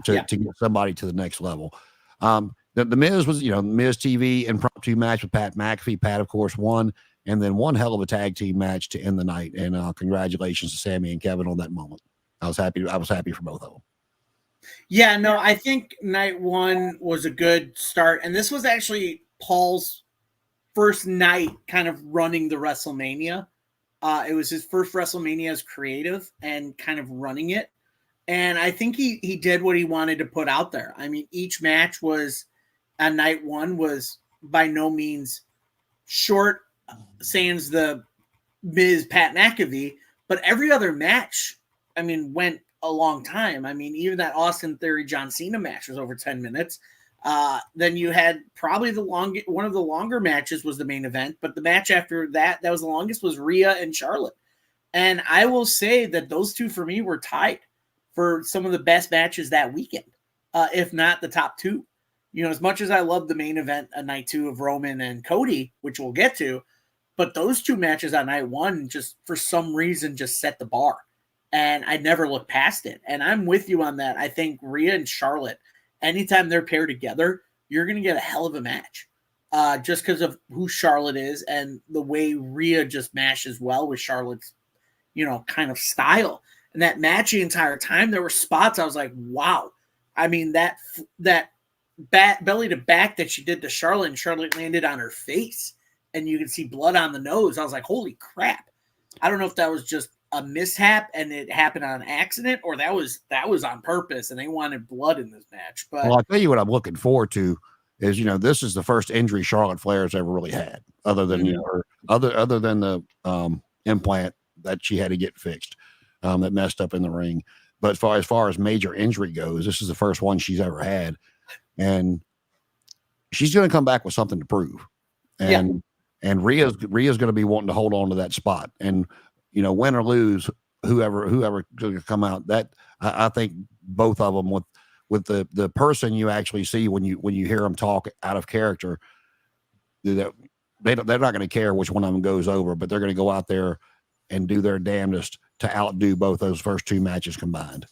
to get somebody to the next level. The Miz was, Miz TV impromptu match with Pat McAfee. Pat, of course, won, and then one hell of a tag team match to end the night. And congratulations to Sammy and Kevin on that moment. I was happy for both of them. Yeah, no, I think night 1 was a good start, and this was actually Paul's first night kind of running the WrestleMania. It was his first WrestleMania as creative and kind of running it. And I think he did what he wanted to put out there. I mean, each match was on night 1 was by no means short, sans the Miz Pat McAfee, but every other match, I mean, went a long time. I mean, even that Austin Theory John Cena match was over 10 minutes. Then you had probably one of the longer matches was the main event, but the match after that was the longest, was Rhea and Charlotte. And I will say that those two for me were tied for some of the best matches that weekend, if not the top 2. as much as I love the main event on night 2 of Roman and Cody, which we'll get to, but those 2 matches on night 1 just for some reason just set the bar. And I never looked past it. And I'm with you on that. I think Rhea and Charlotte, anytime they're paired together, you're going to get a hell of a match. Just because of who Charlotte is and the way Rhea just mashes well with Charlotte's, kind of style. And that match the entire time, there were spots I was like, wow. I mean, that belly to back that she did to Charlotte, and Charlotte landed on her face, and you could see blood on the nose. I was like, holy crap. I don't know if that was just a mishap and it happened on accident, or that was on purpose and they wanted blood in this match. But I'll tell you what I'm looking forward to is, this is the first injury Charlotte Flair's ever really had, other than other than the implant that she had to get fixed, that messed up in the ring. But as far as major injury goes, this is the first one she's ever had, and she's going to come back with something to prove. And Rhea's going to be wanting to hold on to that spot, and win or lose, whoever going to come out, that I think both of them with the person you actually see when you hear them talk out of character, that they're not going to care which one of them goes over, but they're going to go out there and do their damnedest to outdo both those first 2 matches combined.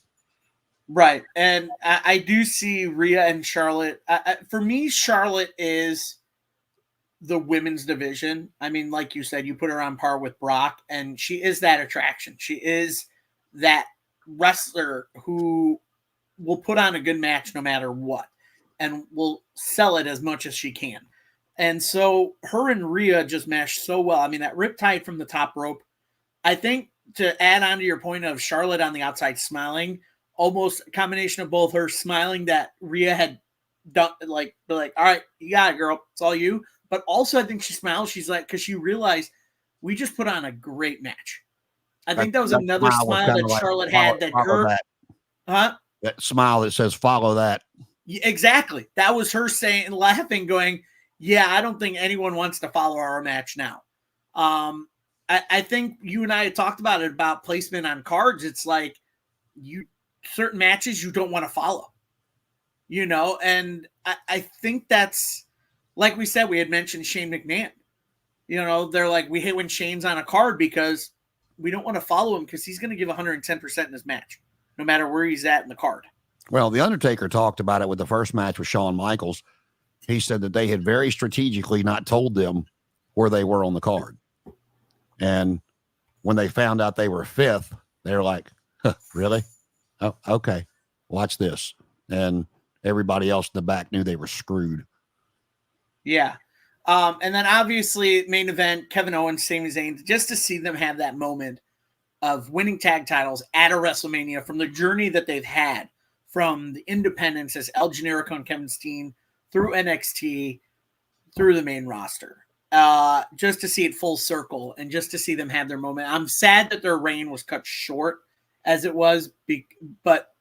Right. And I do see Rhea and Charlotte. For me, Charlotte is the women's division. I mean, like you said, you put her on par with Brock, and she is that attraction. She is that wrestler who will put on a good match no matter what, and will sell it as much as she can. And so her and Rhea just mesh so well. I mean, that riptide from the top rope, I think, to add on to your point of Charlotte on the outside smiling, almost a combination of both her smiling that Rhea had done, like, all right, you got it, girl. It's all you. But also, I think she smiles. She's like, because she realized we just put on a great match. I think that was another smile that Charlotte had. That smile that says, follow that. Exactly. That was her saying, laughing, going, yeah, I don't think anyone wants to follow our match now. I think you and I had talked about it, about placement on cards. It's like certain matches you don't want to follow, and I think that's, like we said, we had mentioned Shane McMahon. They're like, we hate when Shane's on a card because we don't want to follow him because he's going to give 110% in his match, no matter where he's at in the card. Well, The Undertaker talked about it with the first match with Shawn Michaels. He said that they had very strategically not told them where they were on the card. And when they found out they were 5th, they were like, huh, really? Oh, okay. Watch this. And everybody else in the back knew they were screwed. Yeah. And then obviously main event, Kevin Owens, Sami Zayn, just to see them have that moment of winning tag titles at a WrestleMania from the journey that they've had from the independents as El Generico and Kevin Steen through NXT, through the main roster. Just to see it full circle and just to see them have their moment. I'm sad that their reign was cut short as it was, but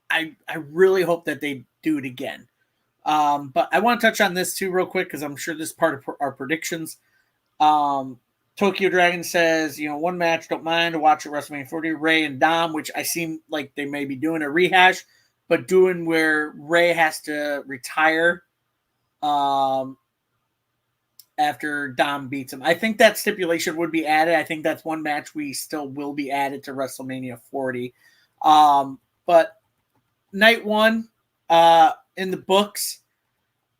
I really hope that they do it again. But I want to touch on this too real quick because I'm sure this is part of our predictions. Tokyo Dragon says, one match, don't mind to watch at WrestleMania 40, Ray and Dom, which I seem like they may be doing a rehash, but doing where Ray has to retire after Dom beats him. I think that stipulation would be added. I think that's one match we still will be added to WrestleMania 40. But night 1 in the books,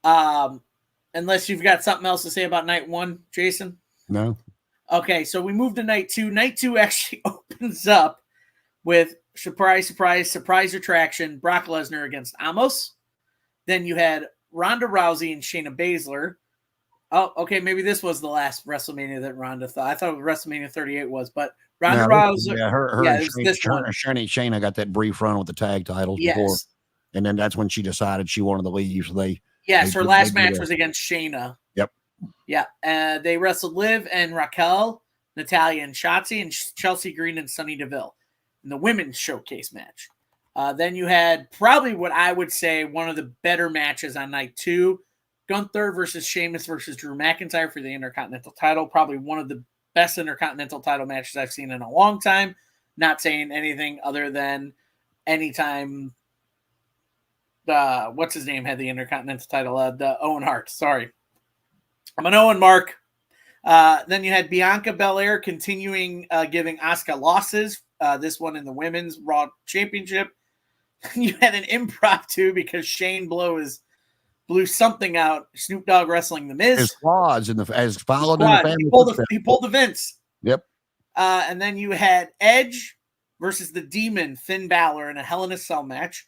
unless you've got something else to say about night 1, Jason? No. Okay, so we move to night 2. Night 2 actually opens up with surprise attraction, Brock Lesnar against Amos. Then you had Ronda Rousey and Shayna Baszler. Oh, okay, maybe this was the last WrestleMania that Ronda thought. I thought WrestleMania 38 was, but Ronda Rousey. Yeah, her and Shayna got that brief run with the tag titles before. And then that's when she decided she wanted to leave. So her last match was against Shayna. Yep. Yeah. They wrestled Liv and Raquel, Natalya and Shotzi, and Chelsea Green and Sonya Deville in the women's showcase match. Then you had probably what I would say one of the better matches on night 2. Gunther versus Sheamus versus Drew McIntyre for the Intercontinental title. Probably one of the best Intercontinental title matches I've seen in a long time. Not saying anything other than anytime what's his name had the Intercontinental title? The Owen Hart. Sorry, I'm an Owen Mark. Then you had Bianca Belair continuing giving Asuka losses. This one in the Women's Raw Championship. You had an impromptu because Shane blew something out. Snoop Dogg wrestling the Miz. His quads as followed in the family. He pulled the Vince. Yep. And then you had Edge versus the Demon Finn Balor in a Hell in a Cell match,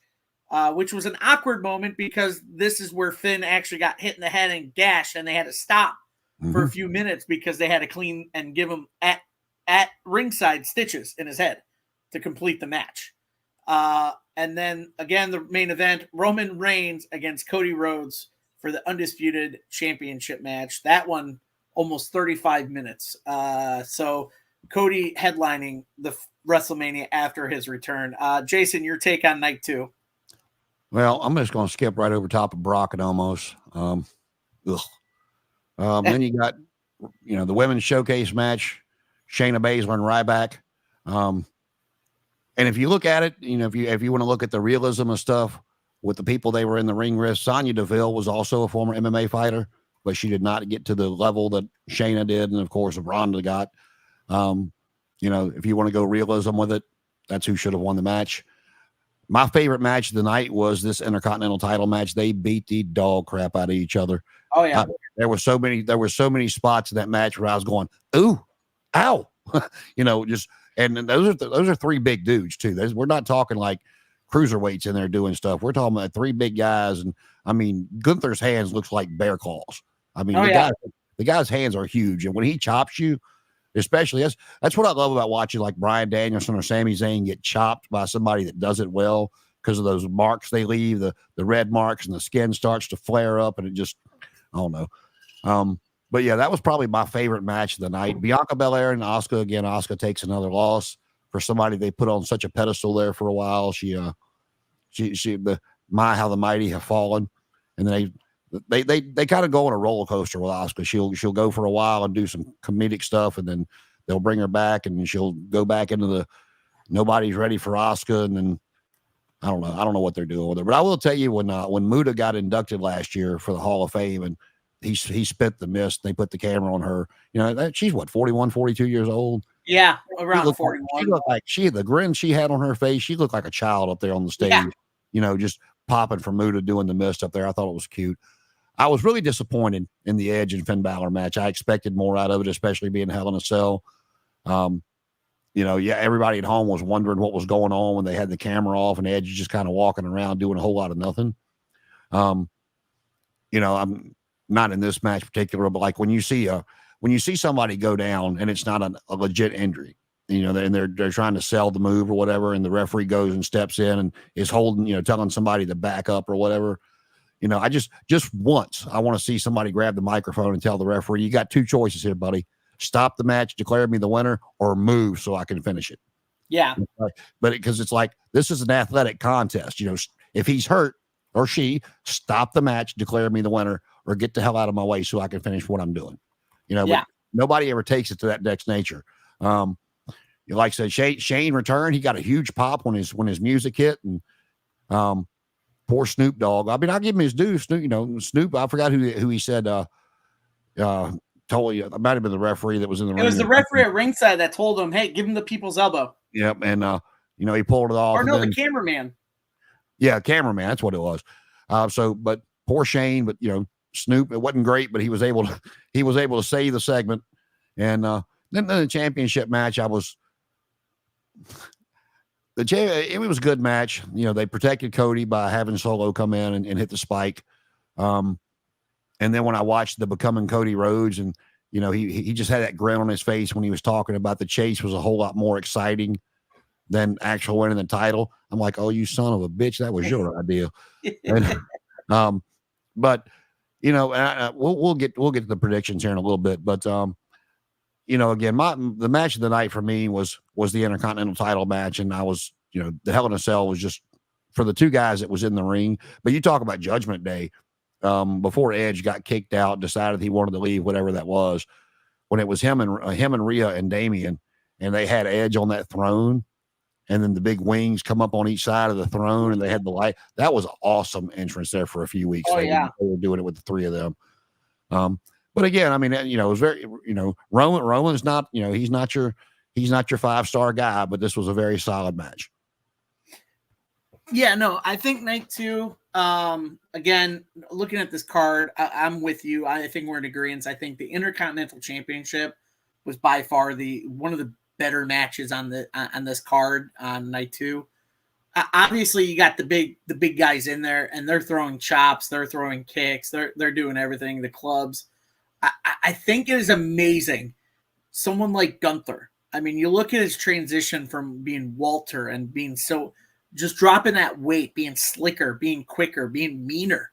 which was an awkward moment because this is where Finn actually got hit in the head and gashed, and they had to stop for a few minutes because they had to clean and give him at ringside stitches in his head to complete the match. And then again, the main event, Roman Reigns against Cody Rhodes for the Undisputed Championship match. That one almost 35 minutes. So Cody headlining the WrestleMania after his return. Jason, your take on night 2? Well, I'm just going to skip right over top of Brock and almost. Then you got, the women's showcase match, Shayna Baszler and Ryback. And if you look at it, if you want to look at the realism of stuff with the people they were in the ring with, Sonya Deville was also a former MMA fighter, but she did not get to the level that Shayna did. And of course, Ronda got, if you want to go realism with it, that's who should have won the match. My favorite match of the night was this Intercontinental title match. They beat the dog crap out of each other. Oh yeah. There were so many spots in that match where I was going, ooh, ow, and those are 3 big dudes too. We're not talking like cruiserweights in there doing stuff. We're talking about 3 big guys. And I mean, Gunther's hands looks like bear claws. I mean, the guy's hands are huge. And when he chops you, especially that's what I love about watching like Bryan Danielson or Sami Zayn get chopped by somebody that does it well, because of those marks they leave, the red marks, and the skin starts to flare up, and it just, I don't know. But yeah, that was probably my favorite match of the night. Bianca Belair and Asuka. Again, Asuka takes another loss for somebody they put on such a pedestal there for a while. How the mighty have fallen, and then they kind of go on a roller coaster with Asuka. She'll go for a while and do some comedic stuff, and then they'll bring her back, and she'll go back into the nobody's ready for Asuka, and then I don't know what they're doing with her. But I will tell you, when Muta got inducted last year for the Hall of Fame, and he spit the mist, they put the camera on her. She's what, 41, 42 years old. Yeah, around 41. She looked like the grin she had on her face. She looked like a child up there on the stage. Yeah. Just popping for Muta doing the mist up there. I thought it was cute. I was really disappointed in the Edge and Finn Balor match. I expected more out of it, especially being Hell in a Cell. Everybody at home was wondering what was going on when they had the camera off and Edge just kind of walking around doing a whole lot of nothing. I'm not in this match particular, but like when you see somebody go down and it's not a legit injury, and they're trying to sell the move or whatever, and the referee goes and steps in and is holding, telling somebody to back up or whatever. I just once I want to see somebody grab the microphone and tell the referee, you got 2 choices here, buddy. Stop the match, declare me the winner, or move so I can finish it. Yeah. But because it's like, this is an athletic contest. If he's hurt or she, stop the match, declare me the winner, or get the hell out of my way so I can finish what I'm doing. But nobody ever takes it to that next nature. Like I said, Shane returned. He got a huge pop when his music hit, and poor Snoop Dogg. I mean, I'll give him his due. Snoop. I forgot who he said. Totally, it might have been the referee that was in the ring. It was the referee at ringside that told him, "Hey, give him the people's elbow." Yep, and he pulled it off. Or no, the cameraman. Yeah, cameraman. That's what it was. But poor Shane. But Snoop. It wasn't great, but he was able to save the segment. And then the championship match, it was a good match. They protected Cody by having Solo come in and hit the spike. And then when I watched the Becoming Cody Rhodes, and he just had that grin on his face when he was talking about the chase was a whole lot more exciting than actual winning the title. I'm like, oh, you son of a bitch, that was your idea. And, but we'll get to the predictions here in a little bit. But again, the match of the night for me was the Intercontinental title match, and I was the Hell in a Cell was just for the 2 guys that was in the ring. But you talk about Judgment Day. Before Edge got kicked out, decided he wanted to leave, whatever that was, when it was him and Rhea and Damian, and they had Edge on that throne, and then the big wings come up on each side of the throne, and they had the light. That was an awesome entrance there for a few weeks. Oh, they were doing it with the three of them. But again, I mean, it was very, Roman's not, he's not your 5-star guy, but this was a very solid match. Yeah, no, I think night 2, again, looking at this card, I'm with you. I think we're in agreement. I think the Intercontinental Championship was by far one of the better matches on this card on night 2. Obviously, you got the big guys in there, and they're throwing chops, they're throwing kicks, they're doing everything. The clubs. I think it is amazing. Someone like Gunther. I mean, you look at his transition from being Walter and being so just dropping that weight, being slicker, being quicker, being meaner,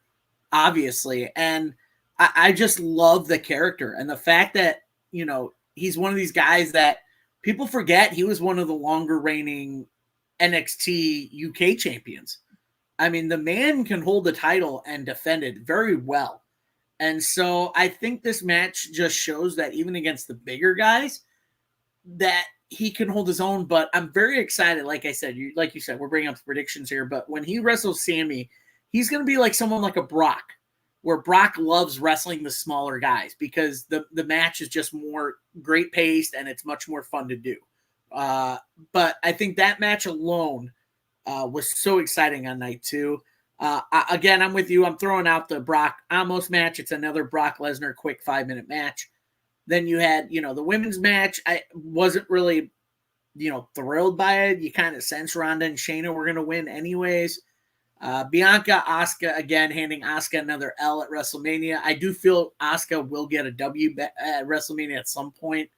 obviously. And I just love the character and the fact that, he's one of these guys that people forget he was one of the longer reigning NXT UK champions. I mean, the man can hold the title and defend it very well. And so I think this match just shows that even against the bigger guys, that he can hold his own. But I'm very excited. Like I said, like you said, we're bringing up the predictions here. But when he wrestles Sammy, he's going to be like someone like a Brock, where Brock loves wrestling the smaller guys because the match is just more great paced and it's much more fun to do. But I think that match alone was so exciting on night 2. Again, I'm with you. I'm throwing out the Brock Amos match. It's another Brock Lesnar quick 5-minute match. Then you had, the women's match. I wasn't really, thrilled by it. You kind of sense Ronda and Shayna were going to win anyways. Bianca, Asuka, again, handing Asuka another L at WrestleMania. I do feel Asuka will get a W at WrestleMania at some point.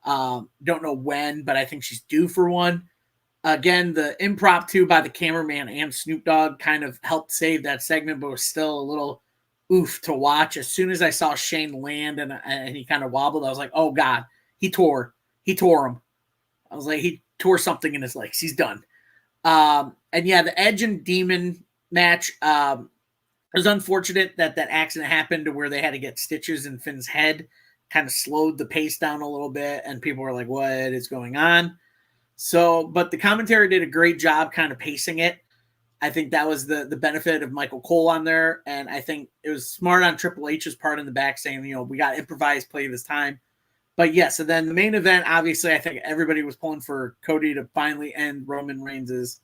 Don't know when, but I think she's due for one. Again, the impromptu by the cameraman and Snoop Dogg kind of helped save that segment, but was still a little oof to watch. As soon as I saw Shane land and he kind of wobbled, I was like, oh God, he tore him. I was like, he tore something in his legs. He's done. And yeah, the Edge and Demon match, it was unfortunate that accident happened to where they had to get stitches in Finn's head, kind of slowed the pace down a little bit. And people were like, what is going on? So, but the commentary did a great job kind of pacing it. I think that was the benefit of Michael Cole on there. And I think it was smart on Triple H's part in the back saying, we got improvised play this time. But yeah, so then the main event, obviously, I think everybody was pulling for Cody to finally end Roman Reigns'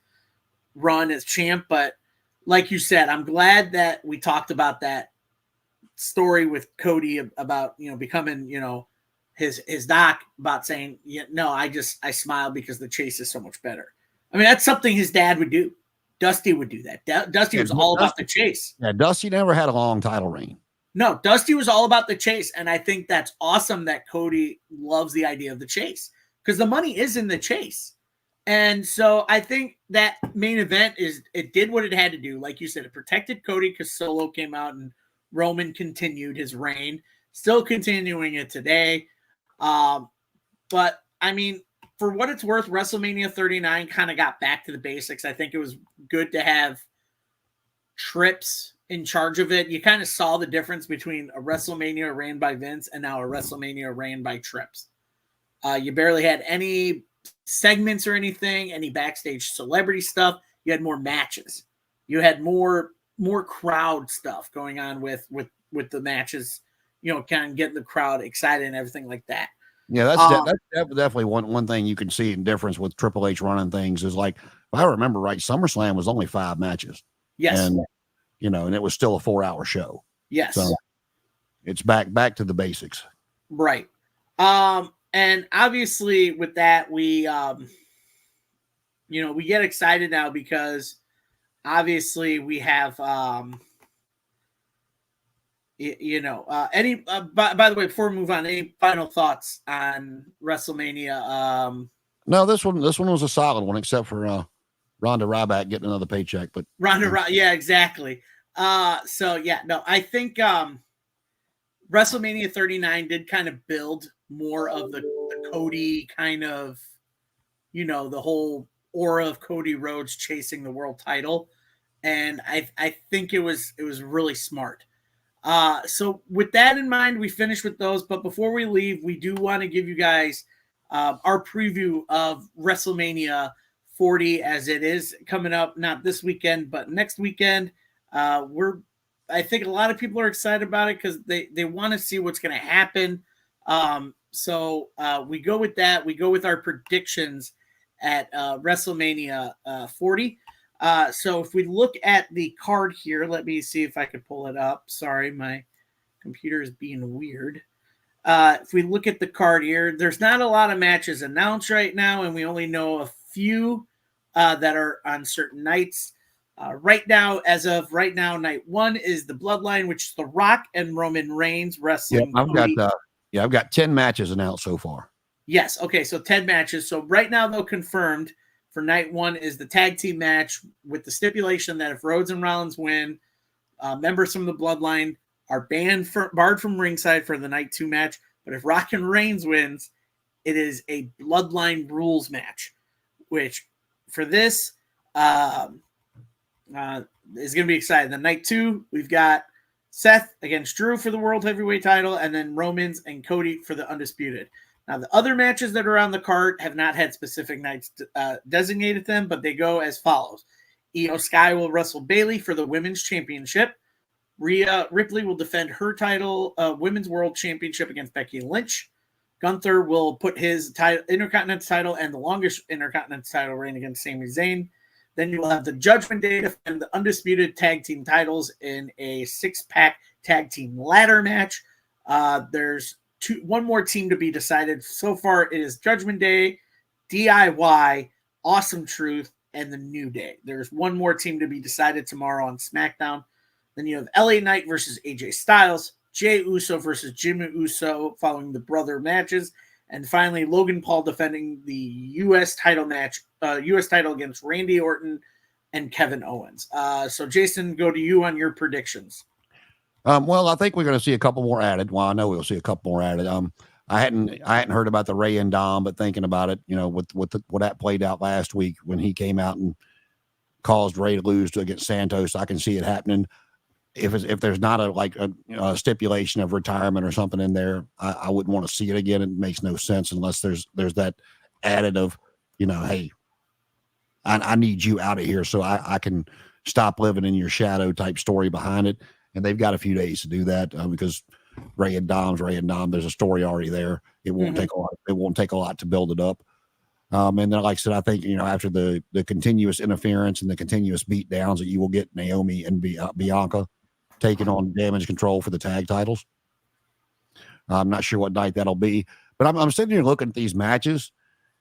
run as champ. But like you said, I'm glad that we talked about that story with Cody about, becoming, his doc about saying, I smile because the chase is so much better. I mean, that's something his dad would do. Dusty would do that. Dusty was all about the chase. Yeah, Dusty never had a long title reign. No, Dusty was all about the chase. And I think that's awesome that Cody loves the idea of the chase because the money is in the chase. And so I think that main event it did what it had to do. Like you said, it protected Cody because Solo came out and Roman continued his reign, still continuing it today. But I mean, for what it's worth, WrestleMania 39 kind of got back to the basics. I think it was good to have Trips in charge of it. You kind of saw the difference between a WrestleMania ran by Vince and now a WrestleMania ran by Trips. You barely had any segments or anything, any backstage celebrity stuff. You had more matches. You had more crowd stuff going on with the matches, kind of getting the crowd excited and everything like that. Yeah, that's definitely one thing you can see in difference with Triple H running things is like, if I remember right, SummerSlam was only 5 matches. Yes. And, and it was still a 4-hour show. Yes. So it's back to the basics. Right. And obviously with that, we get excited now because obviously we have, by the way, before we move on, any final thoughts on WrestleMania? No, this one was a solid one, except for Ronda Ryback getting another paycheck. But yeah, exactly. I think WrestleMania 39 did kind of build more of the Cody kind of, the whole aura of Cody Rhodes chasing the world title, and I think it was really smart. So with that in mind, we finish with those. But before we leave, we do want to give you guys our preview of WrestleMania 40, as it is coming up, not this weekend, but next weekend. I think a lot of people are excited about it because they want to see what's going to happen. So we go with that. We go with our predictions at WrestleMania 40. So if we look at the card here, let me see if I can pull it up. Sorry, my computer is being weird. If we look at the card here, there's not a lot of matches announced right now, and we only know a few that are on certain nights. Right now, as of right now, night one is the Bloodline, which is The Rock and Roman Reigns wrestling. I've got 10 matches announced so far. Yes. Okay. So 10 matches. So right now, though, confirmed for night one is the tag team match with the stipulation that if Rhodes and Rollins win, members from the Bloodline are barred from ringside for the night two match. But if Rock and Reigns wins, it is a Bloodline rules match, which for this is going to be exciting. The night two, we've got Seth against Drew for the World Heavyweight title, and then Romans and Cody for the Undisputed. Now, the other matches that are on the card have not had specific nights designated them, but they go as follows. Io Sky will wrestle Bayley for the Women's Championship. Rhea Ripley will defend her title, Women's World Championship against Becky Lynch. Gunther will put his Intercontinental title and the longest Intercontinental title reign against Sami Zayn. Then you will have the Judgment Day defend the undisputed tag team titles in a 6-pack tag team ladder match. There's one more team to be decided. So far, it is Judgment Day, DIY, Awesome Truth, and the New Day. There's one more team to be decided tomorrow on SmackDown. Then you have LA Knight versus AJ Styles, Jey Uso versus Jimmy Uso following the brother matches. And finally, Logan Paul defending the U.S. title match, U.S. title against Randy Orton and Kevin Owens. So, Jason, go to you on your predictions. Well, I think we're going to see a couple more added. Well, I know we'll see a couple more added. I hadn't heard about the Ray and Dom, but thinking about it, with that played out last week when he came out and caused Ray to lose against Santos, I can see it happening. If there's not a stipulation of retirement or something in there, I wouldn't want to see it again. It makes no sense unless there's that added of, hey, I need you out of here so I can stop living in your shadow type story behind it. And they've got a few days to do that because Ray and Dom. There's a story already there. It won't take a lot. It won't take a lot to build it up. And then, like I said, I think after the continuous interference and the continuous beat downs that you will get Naomi and Bianca taking on Damage Control for the tag titles. I'm not sure what night that'll be, but I'm sitting here looking at these matches,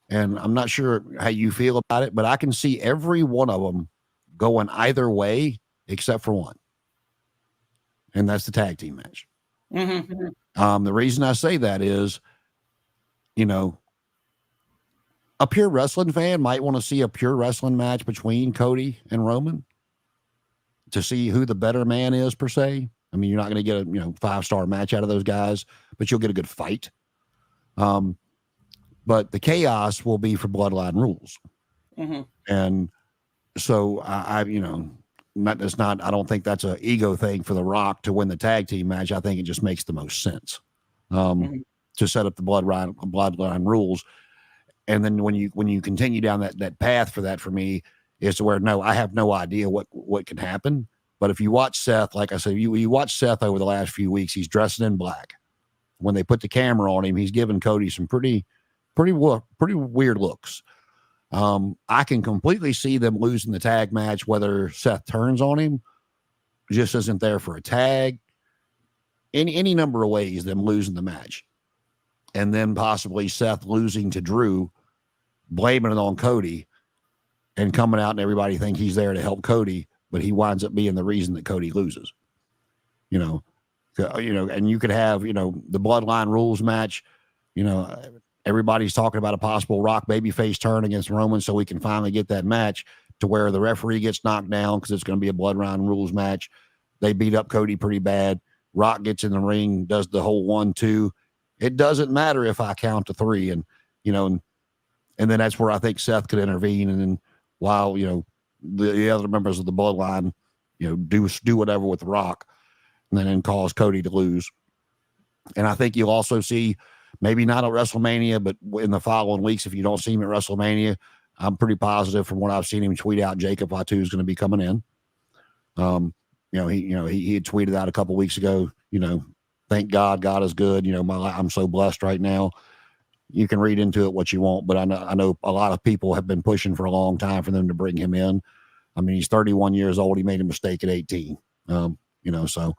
and I'm not sure how you feel about it, but I can see every one of them going either way except for one, and that's the tag team match. Mm-hmm. The reason I say that is, a pure wrestling fan might want to see a pure wrestling match between Cody and Roman to see who the better man is, per se. I mean, you're not going to get a 5-star match out of those guys, but you'll get a good fight. But the chaos will be for Bloodline rules. Mm-hmm. And so I don't think that's an ego thing for The Rock to win the tag team match. I think it just makes the most sense to set up the Bloodline rules. And then when you continue down that path for me is to where, no, I have no idea what can happen. But if you watch Seth, like I said, you watch Seth over the last few weeks, he's dressing in black. When they put the camera on him, he's giving Cody some pretty weird looks. I can completely see them losing the tag match, whether Seth turns on him, just isn't there for a tag, any number of ways, them losing the match. And then possibly Seth losing to Drew, blaming it on Cody, and coming out and everybody think he's there to help Cody, but he winds up being the reason that Cody loses. And you could have, the Bloodline rules match, everybody's talking about a possible Rock babyface turn against Roman so we can finally get that match to where the referee gets knocked down because it's going to be a Bloodline rules match. They beat up Cody pretty bad. Rock gets in the ring, does the whole 1-2. It doesn't matter if I count to 3, and then that's where I think Seth could intervene. And then while, the other members of the Bloodline, do whatever with the Rock, and then cause Cody to lose. And I think you'll also see, maybe not at WrestleMania, but in the following weeks, if you don't see him at WrestleMania, I'm pretty positive from what I've seen him tweet out. Jacob Fatu is going to be coming in. He had tweeted out a couple weeks ago. Thank God, God is good. I'm so blessed right now. You can read into it what you want, but I know a lot of people have been pushing for a long time for them to bring him in. I mean, he's 31 years old. He made a mistake at 18. So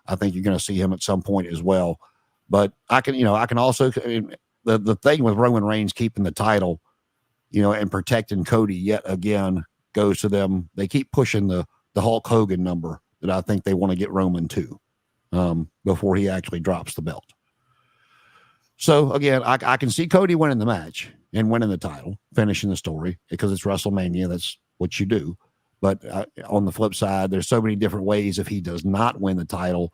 I think you're going to see him at some point as well. But I can also, the thing with Roman Reigns keeping the title, and protecting Cody yet again goes to them. They keep pushing the Hulk Hogan number that I think they want to get Roman to before he actually drops the belt. So again, I can see Cody winning the match and winning the title, finishing the story, because it's WrestleMania. That's what you do. But on the flip side, there's so many different ways if he does not win the title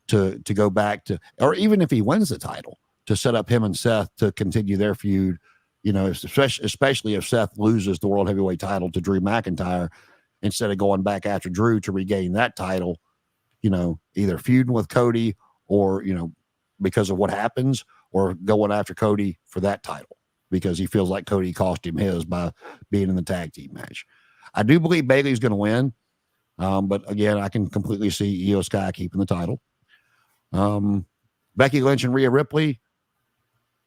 to go back to, or even if he wins the title, to set up him and Seth to continue their feud. Especially if Seth loses the World Heavyweight title to Drew McIntyre, instead of going back after Drew to regain that title, either feuding with Cody or, because of what happens, or going after Cody for that title because he feels like Cody cost him his by being in the tag team match. I do believe Bayley's going to win. But again, I can completely see Io Sky keeping the title. Becky Lynch and Rhea Ripley,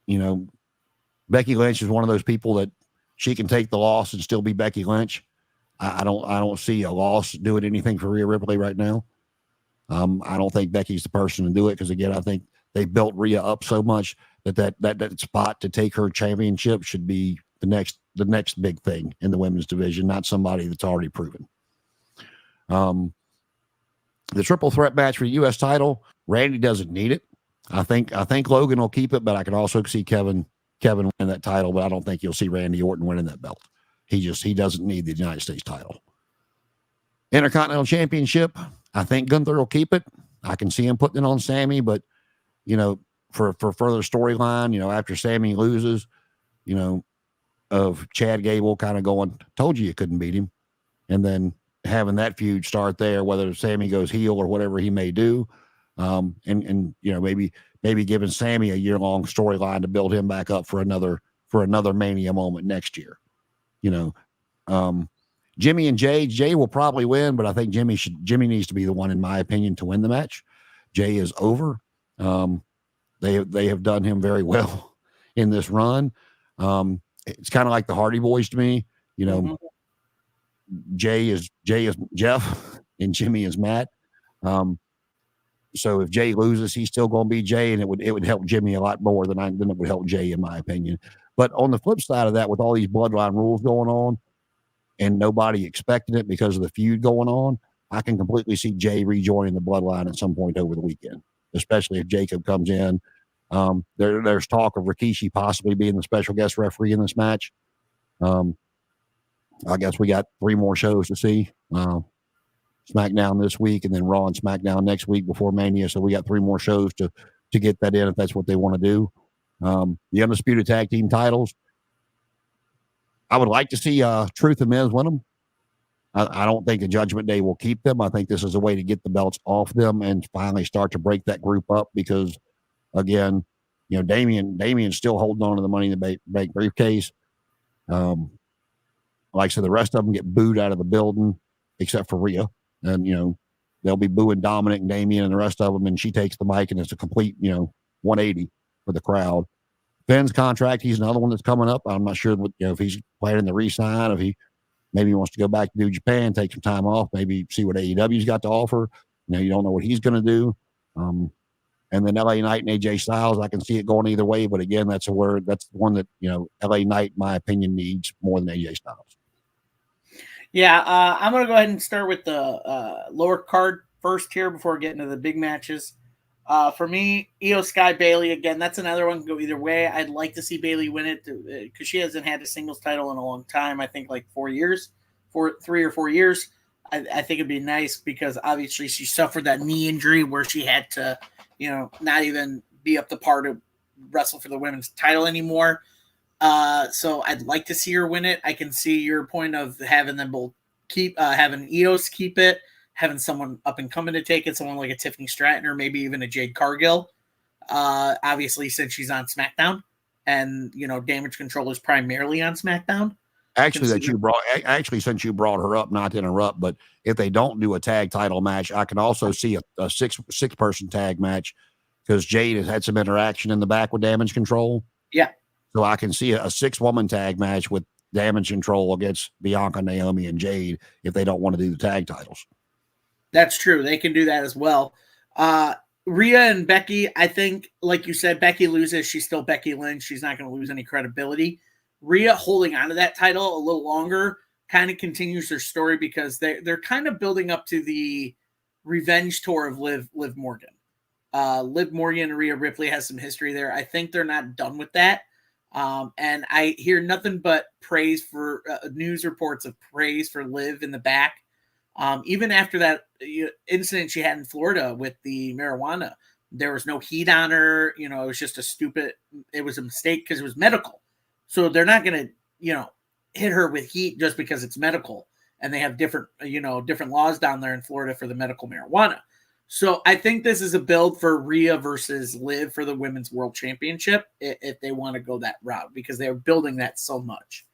Becky Lynch is one of those people that she can take the loss and still be Becky Lynch. I don't see a loss doing anything for Rhea Ripley right now. I don't think Becky's the person to do it because, again, I think they built Rhea up so much that spot to take her championship should be the next big thing in the women's division, not somebody that's already proven. The triple threat match for the U.S. title, Randy doesn't need it. I think Logan will keep it, but I can also see Kevin winning that title, but I don't think you'll see Randy Orton winning that belt. He doesn't need the United States title. Intercontinental Championship, I think Gunther will keep it. I can see him putting it on Sammy, but for further storyline, after Sammy loses, of Chad Gable kind of going, told you couldn't beat him, and then having that feud start there, whether Sammy goes heel or whatever he may do, and maybe giving Sammy a year-long storyline to build him back up for another Mania moment next year. Jimmy and Jay will probably win, but I think Jimmy needs to be the one, in my opinion, to win the match. Jay is over. They have done him very well in this run. It's kind of like the Hardy Boys to me. Jay is Jeff and Jimmy is Matt. So if Jay loses, he's still going to be Jay, and it would help Jimmy a lot more than it would help Jay, in my opinion. But on the flip side of that, with all these bloodline rules going on and nobody expecting it because of the feud going on, I can completely see Jay rejoining the bloodline at some point over the weekend, especially if Jacob comes in. There's talk of Rikishi possibly being the special guest referee in this match. I guess we got 3 more shows to see. SmackDown this week, and then Raw and SmackDown next week before Mania. So we got 3 more shows to get that in if that's what they want to do. The Undisputed Tag Team titles, I would like to see Truth and Miz win them. I don't think the Judgment Day will keep them. I think this is a way to get the belts off them and finally start to break that group up because, again, Damien's still holding on to the Money in the Bank briefcase. Like I said, the rest of them get booed out of the building except for Rhea. And, they'll be booing Dominic and Damien and the rest of them, and she takes the mic, and it's a complete, 180 for the crowd. Finn's contract, he's another one that's coming up. I'm not sure if he's planning to re-sign, if he maybe wants to go back to New Japan, take some time off, maybe see what AEW's got to offer. You don't know what he's going to do. And then LA Knight and AJ Styles, I can see it going either way, but again, that's the one that, LA Knight, in my opinion, needs more than AJ Styles. Yeah, I'm going to go ahead and start with the lower card first here before getting to the big matches. For me, Io Sky Bayley, again, that's another one can go either way. I'd like to see Bayley win it because she hasn't had a singles title in a long time. I think like 3 or 4 years. I think it'd be nice because obviously she suffered that knee injury where she had to, not even be up to par to wrestle for the women's title anymore. So I'd like to see her win it. I can see your point of having them both keep, having Eos keep it, having someone up and coming to take it, someone like a Tiffany Stratton or maybe even a Jade Cargill. Obviously, since she's on SmackDown and, Damage Control is primarily on SmackDown. Actually, since you brought her up, not to interrupt, but if they don't do a tag title match, I can also see a six person tag match because Jade has had some interaction in the back with Damage Control. Yeah. So I can see a 6-woman tag match with Damage Control against Bianca, Naomi, and Jade if they don't want to do the tag titles. That's true. They can do that as well. Rhea and Becky, I think, like you said, Becky loses. She's still Becky Lynch. She's not going to lose any credibility. Rhea holding on to that title a little longer kind of continues their story because they're kind of building up to the revenge tour of Liv Morgan. Liv Morgan and Rhea Ripley has some history there. I think they're not done with that. And I hear nothing but praise for news reports of praise for Liv in the back. Even after that incident she had in Florida with the marijuana, there was no heat on her. It was just it was a mistake because it was medical. So they're not going to, hit her with heat just because it's medical. And they have different laws down there in Florida for the medical marijuana. So I think this is a build for Rhea versus Liv for the Women's World Championship if they want to go that route because they're building that so much.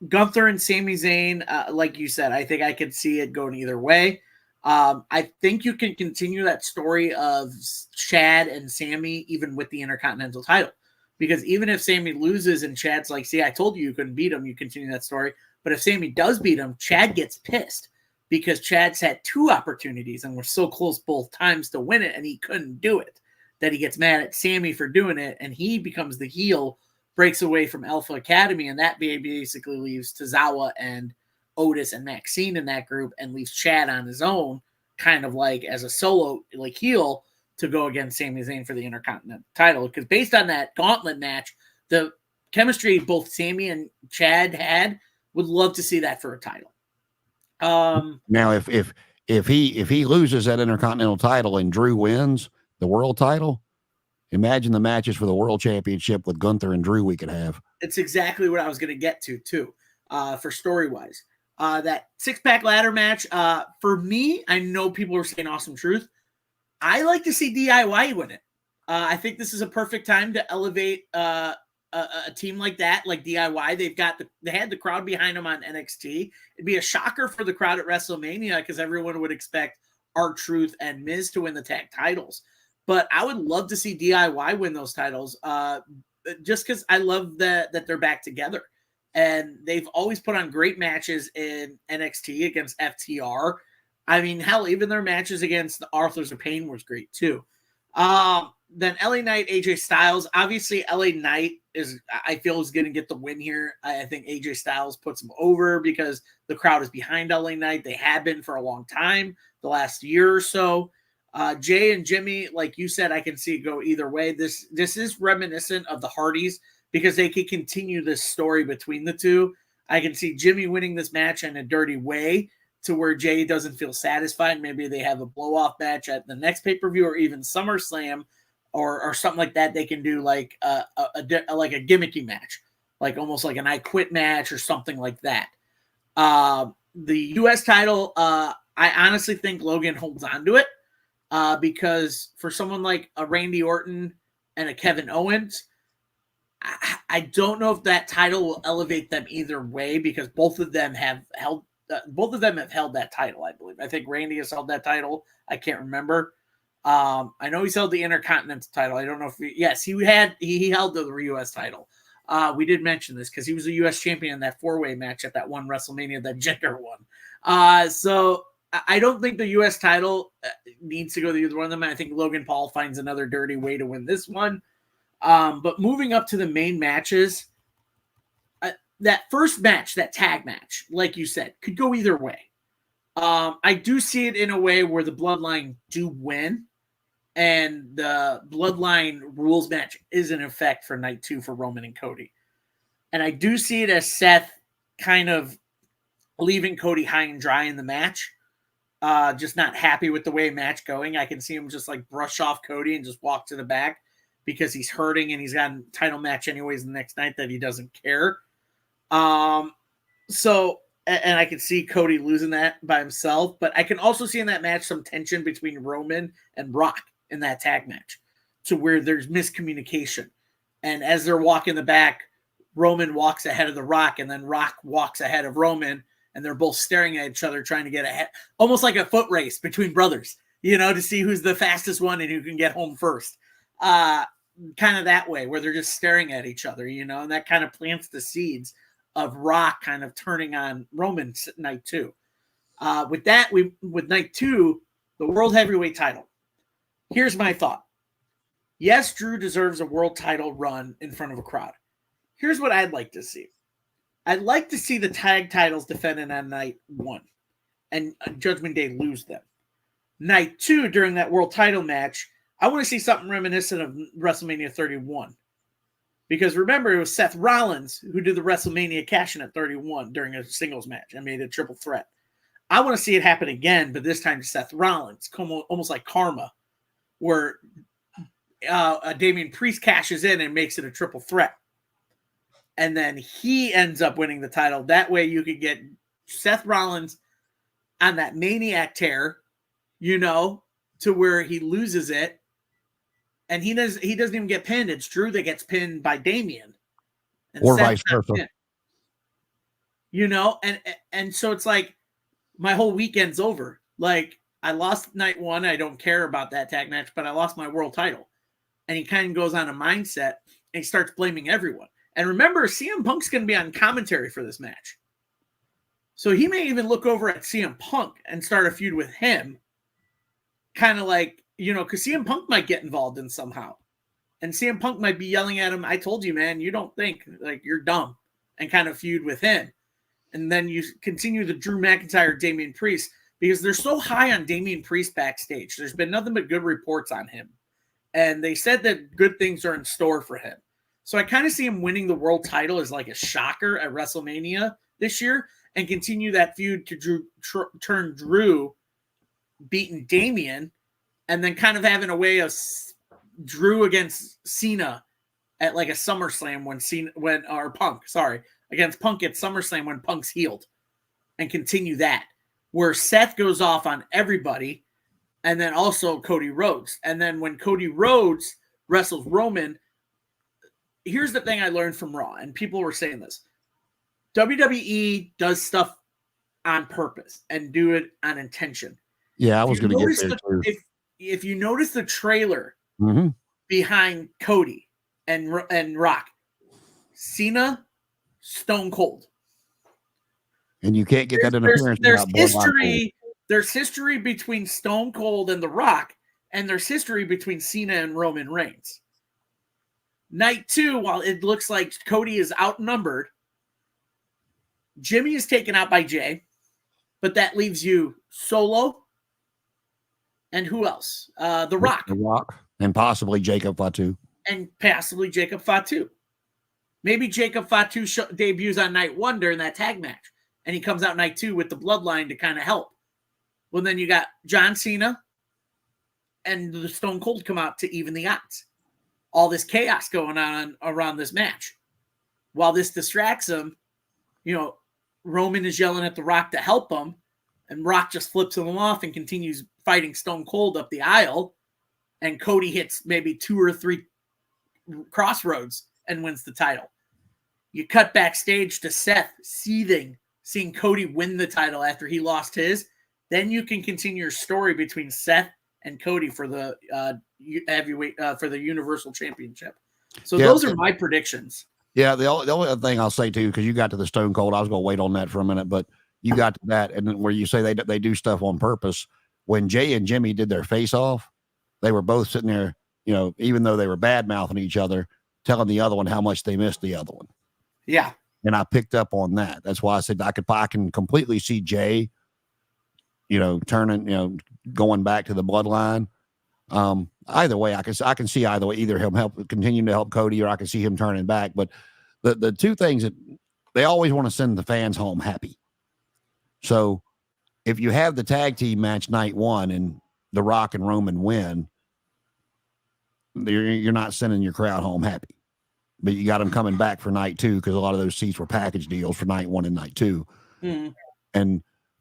Gunther and Sami Zayn, like you said, I think I could see it going either way. I think you can continue that story of Chad and Sami even with the Intercontinental title. Because even if Sami loses and Chad's like, see, I told you couldn't beat him, you continue that story. But if Sami does beat him, Chad gets pissed because Chad's had 2 opportunities and we're so close both times to win it and he couldn't do it. That he gets mad at Sami for doing it and he becomes the heel, breaks away from Alpha Academy, and that basically leaves Tozawa and Otis and Maxine in that group and leaves Chad on his own, kind of like as a solo heel to go against Sami Zayn for the Intercontinental title. Because based on that gauntlet match, the chemistry both Sami and Chad had, would love to see that for a title. Now, if he loses that Intercontinental title and Drew wins the world title, imagine the matches for the world championship with Gunther and Drew we could have. It's exactly what I was going to get to too, for story-wise. That 6-pack ladder match, for me, I know people are saying Awesome Truth. I like to see DIY win it. I think this is a perfect time to elevate a team like that, like DIY. They had the crowd behind them on NXT. It'd be a shocker for the crowd at WrestleMania because everyone would expect R-Truth and Miz to win the tag titles. But I would love to see DIY win those titles just because I love that they're back together. And they've always put on great matches in NXT against FTR. I mean, hell, even their matches against the Authors of Pain was great too. Then LA Knight, AJ Styles. Obviously, LA Knight I feel is going to get the win here. I think AJ Styles puts him over because the crowd is behind LA Knight. They have been for a long time, the last year or so. Jay and Jimmy, like you said, I can see it go either way. This is reminiscent of the Hardys because they could continue this story between the two. I can see Jimmy winning this match in a dirty way to where Jay doesn't feel satisfied. Maybe they have a blow-off match at the next pay-per-view or even SummerSlam or something like that. They can do like a gimmicky match, like almost like an I Quit match or something like that. The U.S. title, I honestly think Logan holds on to it because for someone like a Randy Orton and a Kevin Owens, I don't know if that title will elevate them either way because both of them have held that title, I believe. I think Randy has held that title. I can't remember. I know he's held the Intercontinental title. I don't know if he held the U.S. title. We did mention this because he was a U.S. champion in that 4-way match at that one WrestleMania that Jinder won. So I don't think the U.S. title needs to go to either one of them. I think Logan Paul finds another dirty way to win this one. But moving up to the main matches, that first match, that tag match, like you said, could go either way. I do see it in a way where the Bloodline do win, and the Bloodline rules match is in effect for night 2 for Roman and Cody. And I do see it as Seth kind of leaving Cody high and dry in the match, just not happy with the way match going. I can see him just like brush off Cody and just walk to the back because he's hurting and he's got a title match anyways the next night that he doesn't care. So, and I can see Cody losing that by himself, but I can also see in that match some tension between Roman and Rock in that tag match to where there's miscommunication. And as they're walking the back, Roman walks ahead of The Rock, and then Rock walks ahead of Roman, and they're both staring at each other, trying to get ahead, almost like a foot race between brothers, to see who's the fastest one and who can get home first. Kind of that way, where they're just staring at each other, and that kind of plants the seeds of Rock kind of turning on Roman night 2. With night 2, the World Heavyweight title. Here's my thought. Yes, Drew deserves a world title run in front of a crowd. Here's what I'd like to see. I'd like to see the tag titles defended on night 1 and Judgment Day lose them. Night 2, during that world title match, I want to see something reminiscent of WrestleMania 31. Because remember, it was Seth Rollins who did the WrestleMania cash-in at 31 during a singles match and made a triple threat. I want to see it happen again, but this time to Seth Rollins, almost like Karma, where Damian Priest cashes in and makes it a triple threat. And then he ends up winning the title. That way you could get Seth Rollins on that maniac tear, to where he loses it. And he doesn't even get pinned. It's Drew that gets pinned by Damian. Or vice versa. And so it's like my whole weekend's over. Like, I lost night 1. I don't care about that tag match, but I lost my world title. And he kind of goes on a mindset and he starts blaming everyone. And remember, CM Punk's going to be on commentary for this match. So he may even look over at CM Punk and start a feud with him. Kind of like, because CM Punk might get involved in somehow. And CM Punk might be yelling at him, I told you, man, you don't think, like, you're dumb. And kind of feud with him. And then you continue the Drew McIntyre, Damian Priest, because they're so high on Damian Priest backstage. There's been nothing but good reports on him. And they said that good things are in store for him. So I kind of see him winning the world title as like a shocker at WrestleMania this year and continue that feud to turn Drew beating Damian and then kind of having a way of Drew against Cena at like a SummerSlam against Punk at SummerSlam when Punk's healed and continue that where Seth goes off on everybody and then also Cody Rhodes. And then when Cody Rhodes wrestles Roman, here's the thing I learned from Raw, and people were saying this. WWE does stuff on purpose and do it on intention. Yeah, I was going to get there too. If you notice the trailer behind Cody and Rock, Cena, Stone Cold. And you can't get that interference. There's history between Stone Cold and The Rock, and there's history between Cena and Roman Reigns. Night 2, while it looks like Cody is outnumbered, Jimmy is taken out by Jay, but that leaves you Solo and who else? The Rock. The Rock. And possibly Jacob Fatu. Maybe Jacob Fatu debuts on night 1 during that tag match, and he comes out night 2 with the bloodline to kind of help. Well, then you got John Cena and the Stone Cold come out to even the odds. All this chaos going on around this match. While this distracts him, Roman is yelling at The Rock to help him, and Rock just flips him off and continues fighting Stone Cold up the aisle, and Cody hits maybe 2 or 3 crossroads and wins the title. You cut backstage to Seth seething, seeing Cody win the title after he lost his. Then you can continue your story between Seth and Cody for the heavyweight for the Universal Championship. So those are my predictions. Yeah, the only other thing I'll say too, because you got to the Stone Cold, I was going to wait on that for a minute, but you got to that, and then where you say they do stuff on purpose. When Jay and Jimmy did their face off, they were both sitting there, even though they were bad mouthing each other, telling the other one how much they missed the other one. Yeah, and I picked up on that. That's why I said I can completely see Jay, turning, going back to the bloodline. Either way, I can see either way, either him continuing to help Cody, or I can see him turning back. But the two things that they always want to send the fans home happy. So if you have the tag team match night 1 and The Rock and Roman win, you're not sending your crowd home happy. But you got them coming back for night 2 because a lot of those seats were package deals for night 1 and night 2.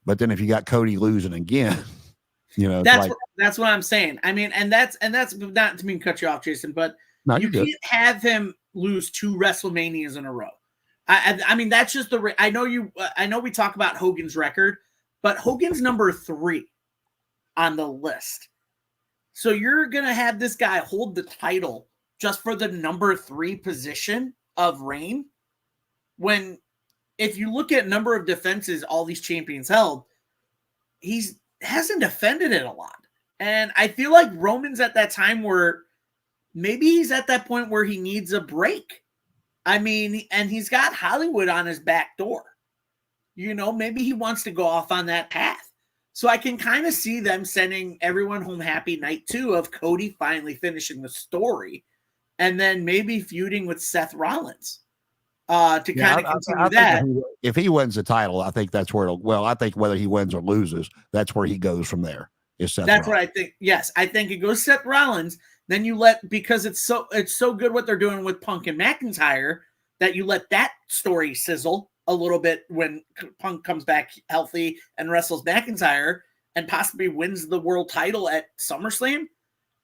But then if you got Cody losing again, that's what I'm saying. I mean, and that's not to mean cut you off, Jason, but you can't have him lose 2 WrestleManias in a row. I mean, that's just I know we talk about Hogan's record, but Hogan's number 3 on the list. So you're going to have this guy hold the title just for the number 3 position of reign, when if you look at number of defenses all these champions held, hasn't defended it a lot. And I feel like Roman's at that time where maybe he's at that point where he needs a break. I mean, and he's got Hollywood on his back door. You know, maybe he wants to go off on that path. So I can kind of see them sending everyone home happy night 2 of Cody finally finishing the story, and then maybe feuding with Seth Rollins to kind of continue that. If he wins the title, I think that's where I think whether he wins or loses, that's where he goes from there. Is Seth That's Rollins. what I think. Yes, I think it goes Seth Rollins. Then you because it's so good what they're doing with Punk and McIntyre that you let that story sizzle a little bit when Punk comes back healthy and wrestles McIntyre and possibly wins the world title at SummerSlam.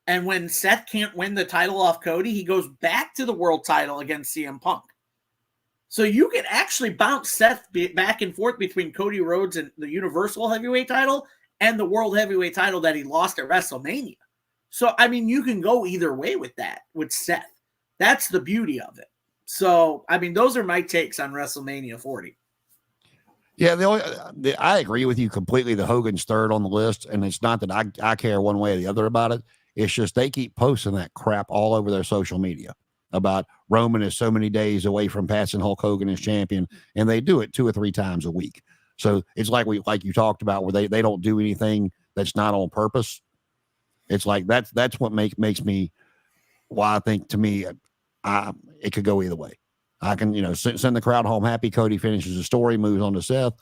And when Seth can't win the title off Cody, he goes back to the world title against CM Punk. So you can actually bounce Seth back and forth between Cody Rhodes and the Universal Heavyweight title and the World Heavyweight title that he lost at WrestleMania. So, I mean, you can go either way with that, with Seth. That's the beauty of it. So, I mean, those are my takes on WrestleMania 40. Yeah, I agree with you completely. The Hogan's third on the list, and it's not that I care one way or the other about it. It's just they keep posting that crap all over their social media about Roman is so many days away from passing Hulk Hogan as champion, and they do it 2 or 3 times a week. So it's like you talked about, where they don't do anything that's not on purpose. It's like that's what makes me why I think, to me, it could go either way. I can, send the crowd home happy. Cody finishes the story, moves on to Seth,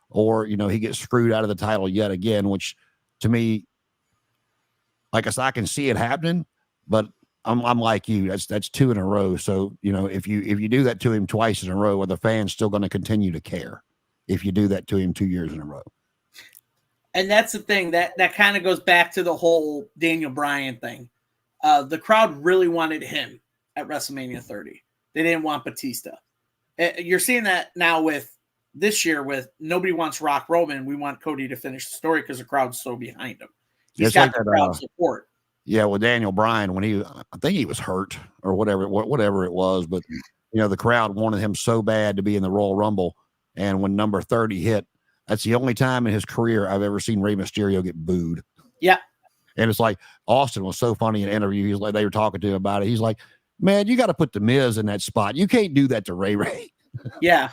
or, he gets screwed out of the title yet again, which to me, like I said, I can see it happening, but I'm like you. That's 2 in a row. So, if you do that to him twice in a row, are the fans still going to continue to care if you do that to him 2 years in a row? And that's the thing that kind of goes back to the whole Daniel Bryan thing. The crowd really wanted him at WrestleMania 30. They didn't want Batista. You're seeing that now with this year with nobody wants Rock Roman. We want Cody to finish the story because the crowd's so behind him. He's got like the crowd support. Yeah, with Daniel Bryan, when I think he was hurt or whatever it was, but the crowd wanted him so bad to be in the Royal Rumble, and when number 30 hit, that's the only time in his career I've ever seen Rey Mysterio get booed. Yeah. And it's like, Austin was so funny in an interview. He's like, they were talking to him about it. He's like, man, you got to put the Miz in that spot. You can't do that to Ray. Yeah.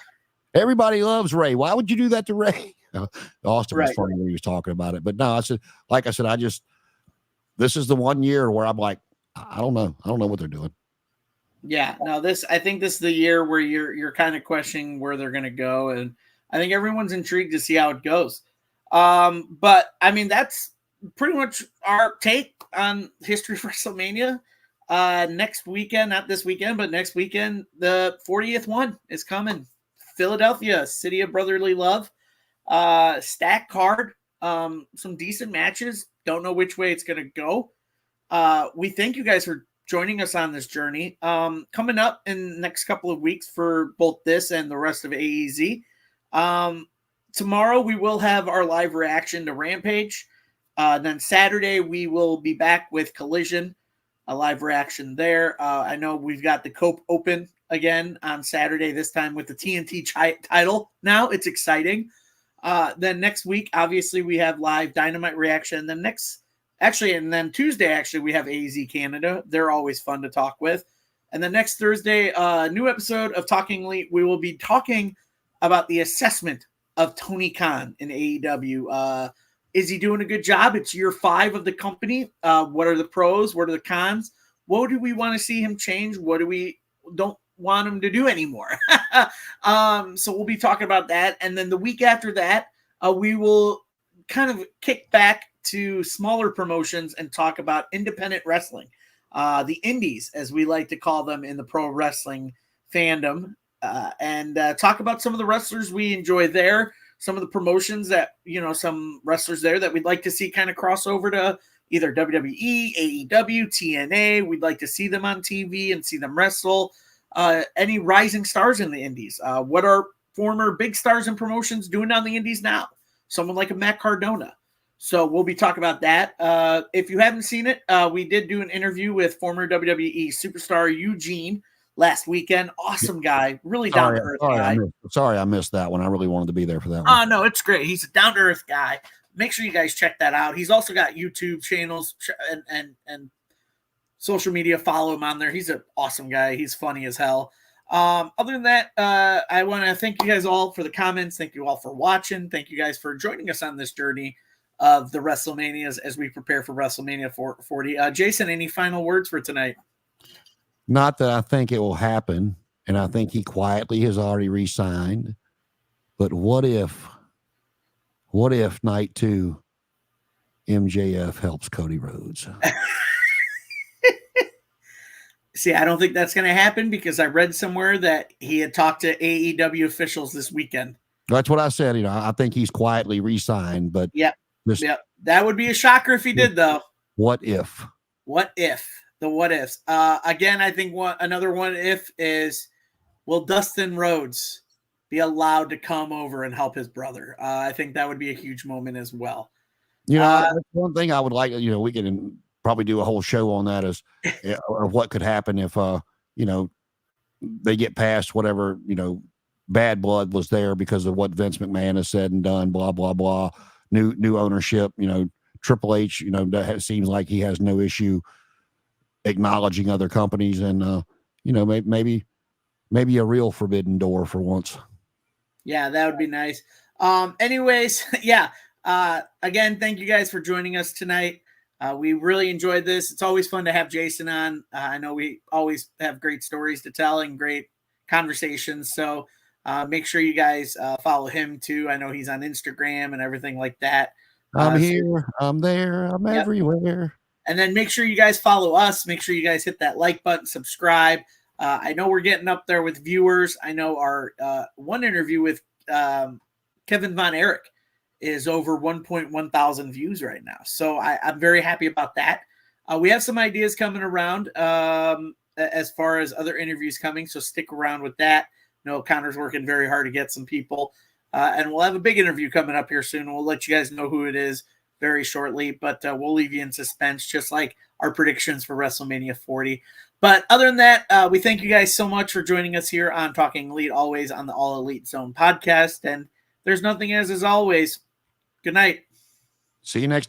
Everybody loves Ray. Why would you do that to Ray? Austin was funny when he was talking about it. But no, like I said, this is the one year where I'm like, I don't know. I don't know what they're doing. Yeah. No, I think this is the year where you're kind of questioning where they're going to go. And I think everyone's intrigued to see how it goes. But I mean, that's pretty much our take on history of WrestleMania. Next weekend, not this weekend, but next weekend, the 40th one is coming. Philadelphia, city of brotherly love. Stacked card. Some decent matches. Don't know which way it's going to go. We thank you guys for joining us on this journey. Coming up in the next couple of weeks for both this and the rest of AEZ. Tomorrow we will have our live reaction to Rampage. Then Saturday we will be back with Collision, a live reaction there. I know we've got the Cope Open again on Saturday, this time with the TNT title. Now it's exciting. Then next week, obviously, we have live Dynamite reaction. Then then Tuesday, we have AZ Canada. They're always fun to talk with. And then next Thursday, new episode of Talking Elite, we will be talking about the assessment of Tony Khan in AEW. Is he doing a good job? It's year 5 of the company. What are the pros? What are the cons? What do we want to see him change? What do we don't want him to do anymore? So we'll be talking about that. And then the week after that, we will kind of kick back to smaller promotions and talk about independent wrestling, the indies, as we like to call them in the pro wrestling fandom, and talk about some of the wrestlers we enjoy there, some of the promotions that, some wrestlers there that we'd like to see kind of cross over to either WWE, AEW, TNA. We'd like to see them on TV and see them wrestle. any rising stars in the indies. What are former big stars and promotions doing on the indies now? Someone like a Matt Cardona. So we'll be talking about that. If you haven't seen it, we did do an interview with former WWE superstar Eugene last weekend. Awesome guy, really down to earth guy. Sorry, I missed that one. I really wanted to be there for that one. Oh no, it's great. He's a down to earth guy. Make sure you guys check that out. He's also got YouTube channels and social media. Follow him on there. He's an awesome guy. He's funny as hell. Other than that, I want to thank you guys all for the comments. Thank you all for watching. Thank you guys for joining us on this journey of the WrestleManias as we prepare for WrestleMania 40. Jason, any final words for tonight? Not that I think it will happen, and I think he quietly has already re-signed. But what if night 2, MJF helps Cody Rhodes? See, I don't think that's going to happen because I read somewhere that he had talked to AEW officials this weekend. That's what I said. I think he's quietly re-signed, but that would be a shocker if he did, though. What if? What if? The what ifs. Again, I think another what if is, will Dustin Rhodes be allowed to come over and help his brother? I think that would be a huge moment as well. That's one thing I would like. We can probably do a whole show on that as or what could happen if they get past whatever bad blood was there because of what Vince McMahon has said and done. Blah blah blah. New ownership. Triple H. Seems like he has no issue acknowledging other companies, and maybe a real forbidden door for once. Yeah, that would be nice. Anyways, again, thank you guys for joining us tonight. We really enjoyed this. It's always fun to have Jason on. I know we always have great stories to tell and great conversations. So make sure you guys follow him too. I know he's on Instagram and everything like that. I'm here, I'm there, I'm everywhere. And then make sure you guys follow us. Make sure you guys hit that like button, subscribe. I know we're getting up there with viewers. I know our one interview with Kevin Von Erich is over 1.1 thousand views right now. So I'm very happy about that. We have some ideas coming around as far as other interviews coming. So stick around with that. Connor's working very hard to get some people. And we'll have a big interview coming up here soon. We'll let you guys know who it is very shortly, but we'll leave you in suspense, just like our predictions for WrestleMania 40. But other than that, we thank you guys so much for joining us here on Talking Elite, always on the All Elite Zone podcast. And there's nothing as always. Good night. See you next time.